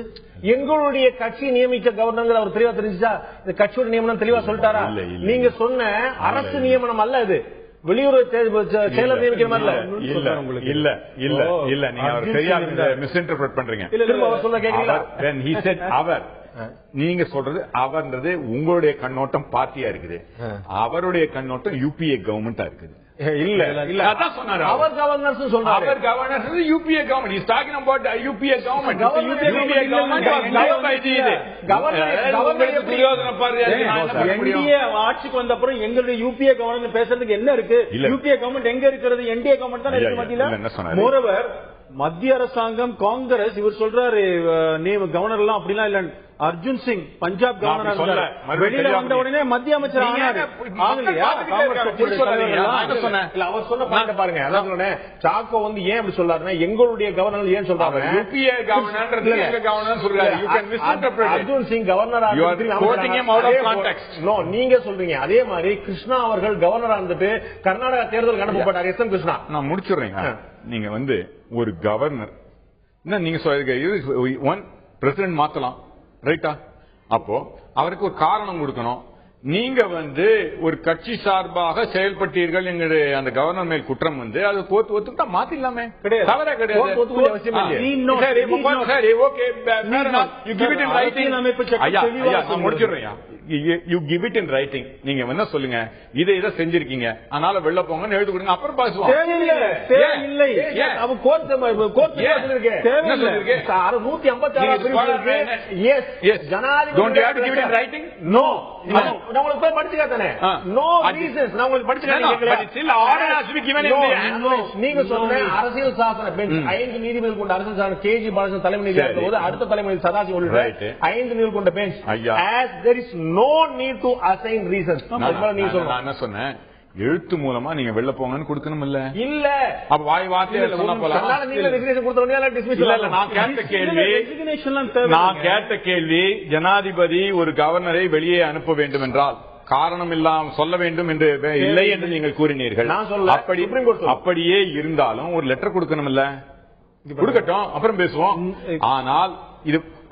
எங்களுடைய கட்சி நியமித்த governor அவர் தெளிவா தெரிஞ்சா இந்த கட்சியோட நியமனம் தெளிவா சொல்லிட்டாரா? நீங்க சொன்ன அரசு நியமனம் அல்ல இது, வெளியுறவு செயலர் நியமிக்கிற மாதிரி இல்ல. நீங்க அவர் சரியா மிஸ்இன்டர்பிரட் பண்றீங்க. அவர் சொல்ல கேக்குறீங்களா? அவர் நீங்க சொல்றது அவர்ன்றது உங்களுடைய கண்ணோட்டம் பார்ட்டியா இருக்குது, அவருடைய கண்ணோட்டம் யூபிஏ கவர்மெண்டா இருக்குது. இல்ல அதான் சொன்னாரு. அவர் கவர்னர்ஸ் சொல்றாரு. அவர் governors UPA government. Is talking about UPA government. UPA NDA ஆட்சிக்கு வந்த அப்புறம் எங்களுடைய யூபிஏ கவர்மெண்ட் பேசுறதுக்கு என்ன இருக்கு? யூபிஏ கவர்மெண்ட் எங்க இருக்கிறது? என்டிஏ கவர்மெண்ட் தான் இருக்கு மத்தியில. மோரோவர் மத்திய அரசாங்கம் காங்கிரஸ் இவர் சொல்றாரு கவர்னர் எல்லாம் அப்படிலாம் இல்ல. அர்ஜுன் சிங் பஞ்சாப் கவர்னர் வெளியில வந்த உடனே மத்திய அமைச்சர் ஆனாரு. அவர் சொன்ன பாயிண்ட் பாருங்க. அதான் சாக்கோ ஏன் அப்படி சொல்றாருன்னா எங்களுடைய கவர்னர் ஏன் சொல்றாங்க யூபிஏ கவர்னர் சொல்றாரு. அர்ஜுன் சிங் கவர்னர் நீங்க சொல்றீங்க. அதே மாதிரி கிருஷ்ணா அவர்கள் கவர்னரா இருந்துட்டு கர்நாடகா தேர்தலுக்கு அனுப்பப்பட்டார். எஸ் எம் கிருஷ்ணா. நான் முடிச்சுடுறேன். நீங்க ஒரு கவர்னர் நீங்க ஒன் பிரசிடென்ட் மாத்தலாம், ரைட்டா? அப்போ அவருக்கு ஒரு காரணம் கொடுக்கணும். நீங்க ஒரு கட்சி சார்பாக செயல்பட்டீர்கள் எங்களுடைய அந்த கவர்னர் மேல் குற்றம் அது கோர்த்து ஒத்துக்கிட்டா மாத்திடலாமே, தவறே கிடையாது. You give it in writing. நீங்க என்ன சொல்லுங்க, இதை செஞ்சிருக்கீங்க, அதனால வெளில போங்கன்னு எழுதி கொடுங்க, அப்புறம் பேசுவோம். நீங்க சொன்ன அரசியல் சாசன பெஞ்ச் 5 நீதிபதிகள் கொண்ட அரசியல் சாசன கேஜி பாலகிருஷ்ணன் தலைமை நீதிபதி போது அடுத்த தலைமை சதாசிவம் 5 நீதிபதிகள் கொண்ட bench as there is no need to assign reasons. நான் என்ன சொன்னேன், எழுத்து மூலமா நீங்க வெளில போங்கன்னு கொடுக்கணும் இல்ல? இல்ல அப்ப வாய் வார்த்தையில சொன்னா போலாம். நான் கேட்ட கேள்வி ஜனாதிபதி ஒரு கவர்னரை வெளியே அனுப்ப வேண்டும் என்றால் காரணம் இல்லாம சொல்ல வேண்டும் என்று இல்லை என்று நீங்கள் கூறினீர்கள். அப்படியே இருந்தாலும் ஒரு லெட்டர் கொடுக்கணும் இல்ல? கொடுக்கட்டும், அப்புறம் பேசுவோம். ஆனால்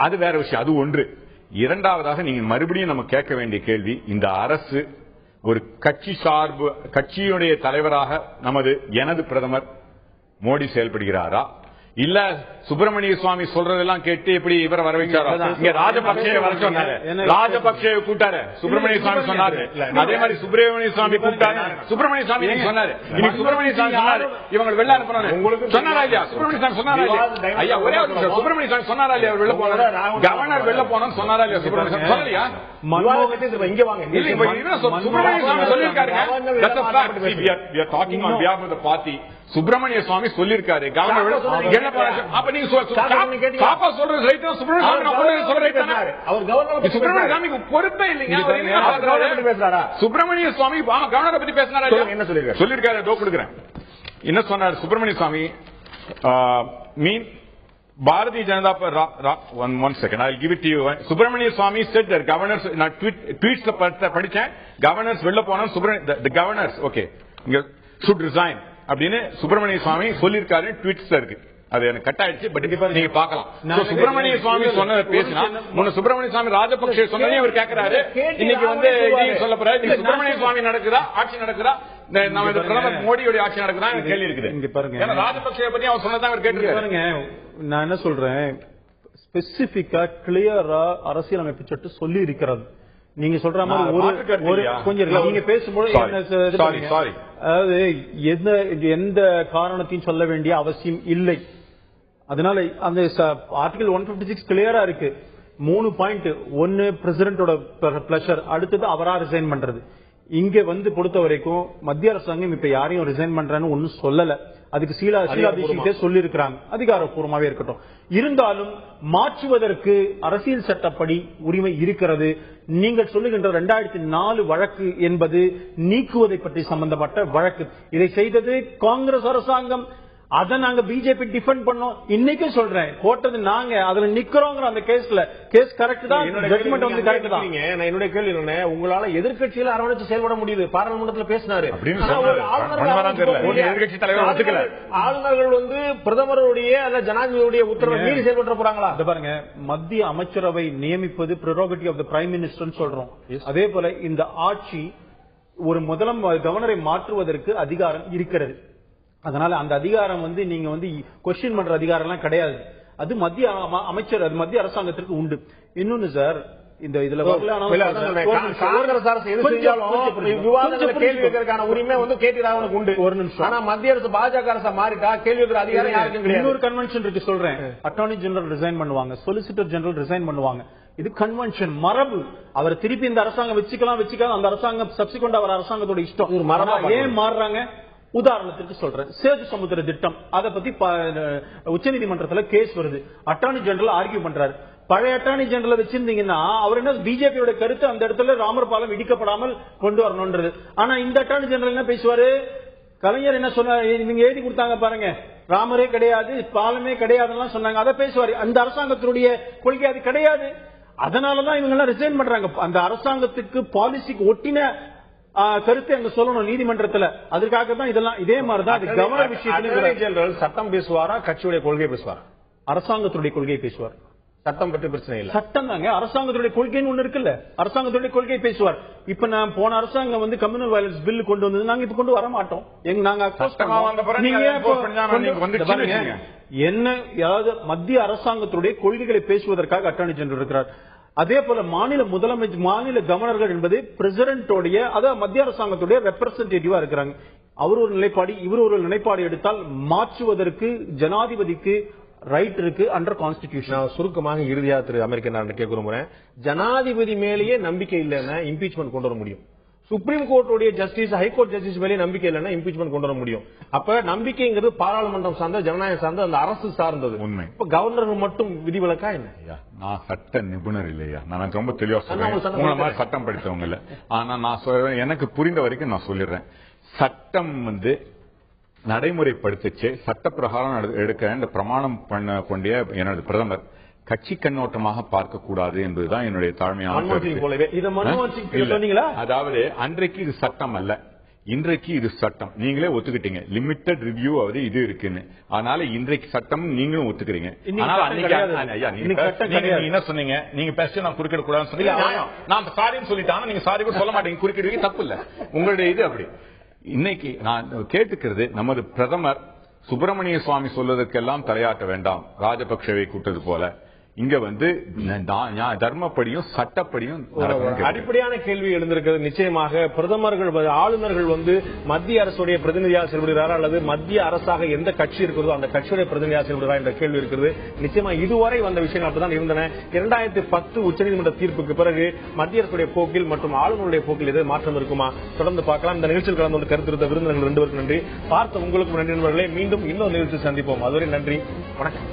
அது வேற விஷயம். அது ஒன்று. இரண்டாவதாக நீங்க மறுபடியும் நம்ம கேட்க வேண்டிய கேள்வி, இந்த அரசு ஒரு கட்சி சார்பு கட்சியுடைய தலைவராக எனது பிரதமர் மோடி செயல்படுகிறாரா, இல்ல சுப்பிரமணிய சுவாமி சொல்றதெல்லாம் கேட்டு எப்படி இவரை வர வைச்சாரோ? இங்க ராஜபக்சே வர சொன்னாரு, ராஜபக்சே கூட்டாரு, சுப்பிரமணிய சுவாமி சொன்னாரு. அதே மாதிரி சுப்பிரமணிய சுவாமி கூப்பிட்டாரு, சுப்பிரமணிய சுவாமி சொன்னாரு. இன்னைக்கு சுப்பிரமணிய சுவாமி சொன்னாரு இவங்க வெளில அனுப்புறாங்க. உங்களுக்கு சொன்னாரா இல்லையா? சுப்பிரமணிய சுவாமி சொன்னாரா இல்லையா? ஐயா ஒரே ஒரு நிமிஷம். சுப்பிரமணிய சுவாமி சொன்னாரா இல்லையா? வெளில போனாரு, கவர்னர் வெளில போனோம்னு சொன்னாரா இல்லையா? சுப்பிரமணிய சுவாமி சொல்லலையா? இங்க வாங்க. சுப்பிரமணிய சுவாமி சொல்லியிருக்காரு. சுப்பிரமணிய சுவாமி சொல்லிருக்காரு கவர்னர். அப்ப நீங்க சொல்றது ரைட்டா? சுப்பிரமணிய சுவாமிக்கு பொறுப்பே இல்லைங்க. சுப்பிரமணிய சுவாமி கவர்னரை பத்தி பேசினாரா? என்ன சொல்லிருக்காரு? கொடுக்கிறேன். என்ன சொன்னார் சுப்பிரமணிய சுவாமி? Bharatiya Janata Party, one second, I'll give it to you. Subramanian Swamy said that governors, tweets படிச்சேன், governors வெளில போனா the governors, okay, should resign. அப்படின்னு சுப்பிரமணிய சுவாமி சொல்லியிருக்காரு, ட்வீட்ஸ்ல இருக்கு. அது எனக்கு கட் ஆயிடுச்சு, பட் நீங்க பார்க்கலாம். சுப்பிரமணிய சுவாமி சொன்னதை பேசினா முன்ன சுப்பிரமணிய சுவாமி ராஜபக்சே சொன்னதையும் அவர் கேட்கிறாரு. இன்னைக்கு வந்து சொல்ல போறாரு, சுப்பிரமணிய சுவாமி நடக்குதா, ஆட்சி நடக்குதா, நம்ம பிரதமர் மோடியோட ஆட்சி நடக்குதா கேள்வி இருக்குது. இங்க பாருங்க, ராஜபக்சே பத்தி அவர் சொன்னதான் அவர் கேட்டுருக்காரு. நான் என்ன சொல்றேன், ஸ்பெசிபிக்கா கிளியரா அரசியலமைப்பு சட்டம் சொல்லி இருக்கிறது. நீங்க சொல்ற மாதிரி ஒரு கொஞ்சம் நீங்க பேசும்போது அதாவது எந்த காரணத்தையும் சொல்ல வேண்டிய அவசியம் இல்லை. அதனால அந்த ஆர்டிகல் 156 கிளியரா இருக்கு. 3 பாயிண்ட். ஒன்னு பிரசிடென்டோட பிளஷர், அடுத்தது அவரா ரிசைன் பண்றது. இங்க வந்து பொறுத்த வரைக்கும் மத்திய அரசாங்கம் இப்ப யாரையும் ரிசைன் பண்றேன்னு ஒன்னும் சொல்லல. அதுக்கு சீலாதீஷிதே சொல்லி இருக்கிறாங்க, அதிகாரப்பூர்வமாவே இருக்கட்டும். இருந்தாலும் மாற்றுவதற்கு அரசியல் சட்டப்படி உரிமை இருக்கிறது. நீங்கள் சொல்லுகின்ற 2004 வழக்கு என்பது நீக்குவதை பற்றி சம்பந்தப்பட்ட வழக்கு. இதை செய்தது காங்கிரஸ் அரசாங்கம். அதை நாங்க பிஜேபி டிஃபெண்ட் பண்ணோம். இன்னைக்கு சொல்றேன், போட்டது நாங்க, அதுல நிக்கிறோங்கிற அந்த கேஸ்ல. கேஸ் கரெக்ட் தான், ஜட்ஜ்மென்ட் வந்து கரெக்ட் தான். என்னுடைய கேள்வி என்ன, உங்களால எதிர்க்கட்சியில அரவணைச்சு செயல்பட முடியுது. பாராளுமன்றத்தில் பேசினாரு, ஆளுநர்கள் வந்து பிரதமருடைய அல்ல ஜனாதிபதியுடைய உத்தரவை மீறி செயல்பட போறாங்களா? பாருங்க, மத்திய அமைச்சரவை நியமிப்பது பிரெரோகேட்டிவ் ஆஃப் தி பிரைம் மினிஸ்டர் சொல்றோம். அதே போல இந்த ஆட்சி ஒரு கவர்னரை மாற்றுவதற்கு அதிகாரம் இருக்கிறது. அதனால அந்த அதிகாரம் வந்து நீங்க வந்து கொஸ்டின் பண்ற அதிகாரம் எல்லாம் கிடையாது. அது மத்திய அமைச்சர், அது மத்திய அரசாங்கத்திற்கு உண்டு. இன்னொன்னு சார், இந்த இதுல காங்கிரஸ் அரசு எது செஞ்சாலும் விவாதங்களை கேள்வி கேட்கறதுக்கான உரிமை வந்து கேடி ராகவனுக்கு உண்டு. ஒரு நிமிஷம். ஆனா மத்திய அரசு பாஜக அரசு மாறிட்டா கேள்வி கேட்கிற அதிகாரம் யாருக்கும் கிடையாது. இன்னொரு கன்வென்ஷன் இருக்கு சொல்றேன். அட்டார்னி ஜெனரல் ரிசைன் பண்ணுவாங்க, சொலிசிட்டர் ஜெனரல் ரிசைன் பண்ணுவாங்க. இது கன்வென்ஷன், மரபு. அவர் திருப்பி இந்த அரசாங்கம் வச்சுக்கலாம், அந்த அரசாங்கம் சப்சிக்வெண்ட் அவர் அரசாங்கத்தோட இஷ்டம். ஏன் மாறுறாங்க? உதாரணத்துக்கு சொல்றேன், சேது சமுத்திர திட்டம், அதை பத்தி உச்சநீதிமன்றத்தில் கேஸ் வருது. அட்டார்னி ஜெனரல் ஆர்கியூ பண்றாரு. பழைய அட்டார்னி ஜெனரல் வச்சிருந்தீங்கன்னா அவர் என்ன பிஜேபியோட கருத்து அந்த இடத்துல ராமர் பாலம் இடிக்கப்படாமல் கொண்டு வரணும்ன்றது. ஆனா இந்த அட்டார்னி ஜெனரல் என்ன பேசுவாரு, கலைஞர் என்ன சொன்னாரு, நீங்க எழுதி கொடுத்தாங்க பாருங்க, ராமரே கிடையாது, பாலமே கிடையாதுன்னு சொன்னாங்க. அதை பேசுவாரு. அந்த அரசாங்கத்தினுடைய கொள்கை அது கிடையாது. அதனாலதான் இவங்க எல்லாம் ரிசைன் பண்றாங்க. அந்த அரசாங்கத்துக்கு பாலிசிக்கு ஒட்டின கருத்தை அங்க சொல்லணும் நீதிமன்றத்தில். அதுக்காக தான் இதெல்லாம். இதே மாதிரிதான் கவர்னர் விஷயத்தில் சட்டம் பேசுவாரா, கட்சியுடைய கொள்கை பேசுவாரா? அரசாங்கத்துடைய கொள்கையை பேசுவார். சட்டம் பற்றி பிரச்சனை இல்லை. சட்டம் தாங்க, அரசாங்கத்துடைய கொள்கைன்னு ஒண்ணு இருக்குல்ல, அரசாங்கத்துடைய கொள்கையை பேசுவார். இப்ப நான் போன அரசாங்கம் வந்து கம்யூனல் வயலன்ஸ் பில் கொண்டு வந்தது, நாங்க இப்ப கொண்டு வர மாட்டோம். என்ன ஏதாவது மத்திய அரசாங்கத்துடைய கொள்கைகளை பேசுவதற்காக அட்டார்னி ஜெனரல் இருக்கிறார். அதே போல மாநில முதலமைச்சர், மாநில கவர்னர்கள் என்பது பிரசிடென்டோடைய, அதாவது மத்திய அரசாங்கத்துடைய ரெப்ரசன்டேட்டிவா இருக்கிறாங்க. அவர் ஒரு நிலைப்பாடு, இவர் ஒரு நிலைப்பாடு எடுத்தால் மாற்றுவதற்கு ஜனாதிபதிக்கு ரைட் இருக்கு அண்டர் கான்ஸ்டிடியூஷன். சுருக்கமாக இறுதியாக திரு அமெரிக்கன் நான் கேட்க விரும்புறேன், ஜனாதிபதி மேலேயே நம்பிக்கை இல்லைன்னா இம்பீச்மெண்ட் கொண்டு வர முடியும். சுப்ரீம் கோர்ட்டுடைய ஜஸ்டிஸ், ஹைகோர்ட் ஜஸ்டிஸ் மேலே நம்பிக்கை இல்லைன்னா இம்பீச்மெண்ட் கொண்டு வர முடியும். அப்ப நம்பிக்கைங்கிறது பாராளுமன்றம் சார்ந்த, ஜனநாயகம் சார்ந்த, அந்த அரசு சார்ந்தது. உண்மை. இப்ப கவர்னர் மட்டும் விதிவிலக்கா என்ன? நான் சட்ட நிபுணர் இல்லையா, நான் ரொம்ப தெளிவா சொல்றேன். உங்களை மாதிரி சட்டம் படித்தவங்க இல்ல. ஆனா நான் சொல்றேன், எனக்கு புரிந்த வரைக்கும் நான் சொல்லிடுறேன். சட்டம் வந்து நடைமுறைப்படுத்திச்சு, சட்ட பிரகாரம் எடுக்க இந்த பிரமாணம் பண்ண கொண்டிய எனது பிரதமர் கட்சி கண்ணோட்டமாக பார்க்க கூடாது என்பதுதான் என்னுடைய தாழ்மையான. அதாவது அன்றைக்கு இது சட்டம் அல்ல, இன்றைக்கு இது சட்டம். நீங்களே ஒத்துக்கிட்டீங்க, லிமிட்டட் ரிவ்யூ அது இது இருக்குன்னு. அதனால இன்றைக்கு சட்டம் நீங்களும் ஒத்துக்கிறீங்க. என்ன சொன்னீங்க, நீங்க பேச நான் குறுக்கிட கூடாதுன்னு சொன்னீங்க. நான் சாரின்னு சொல்லிட்டாங்க, நீங்க சாரி கூட சொல்ல மாட்டீங்க, குறுக்கிடுவீங்க, தப்பு இல்ல, உங்களுடைய இது அப்படி. இன்னைக்கு நான் கேட்டுக்கிறது, நமது பிரதமர் சுப்பிரமணிய சுவாமி சொல்வதற்கெல்லாம் தலையாட்ட வேண்டாம், ராஜபக்சேவை கூட்டது போல. இங்க வந்து தர்மப்படியும் சட்டப்படியும் அடிப்படையான கேள்வி எழுந்திருக்கிறது. நிச்சயமாக பிரதமர்கள், ஆளுநர்கள் வந்து மத்திய அரசுடைய பிரதிநிதியாக செயல்படுகிறாரா அல்லது மத்திய அரசாக எந்த கட்சி இருக்கிறதோ அந்த கட்சியுடைய பிரதிநிதியாக செயல்படுகிறா என்ற கேள்வி இருக்கிறது. நிச்சயமா இதுவரை வந்த விஷயங்கள் அப்படிதான் இருந்தன. 2010 உச்சநீதிமன்ற தீர்ப்புக்கு பிறகு மத்திய அரசுடைய போக்கில் மற்றும் ஆளுநருடைய போக்கில் எது மாற்றம் இருக்குமா, தொடர்ந்து பார்க்கலாம். இந்த நிகழ்ச்சியில் கலந்து கொண்டு கருத்து விருந்தினர்கள் 2 பேருக்கு நன்றி. பார்த்த உங்களுக்கும் நன்றி நண்பர்களே. மீண்டும் இன்னொரு நிகழ்ச்சியில் சந்திப்போம். அதுவரை நன்றி, வணக்கம்.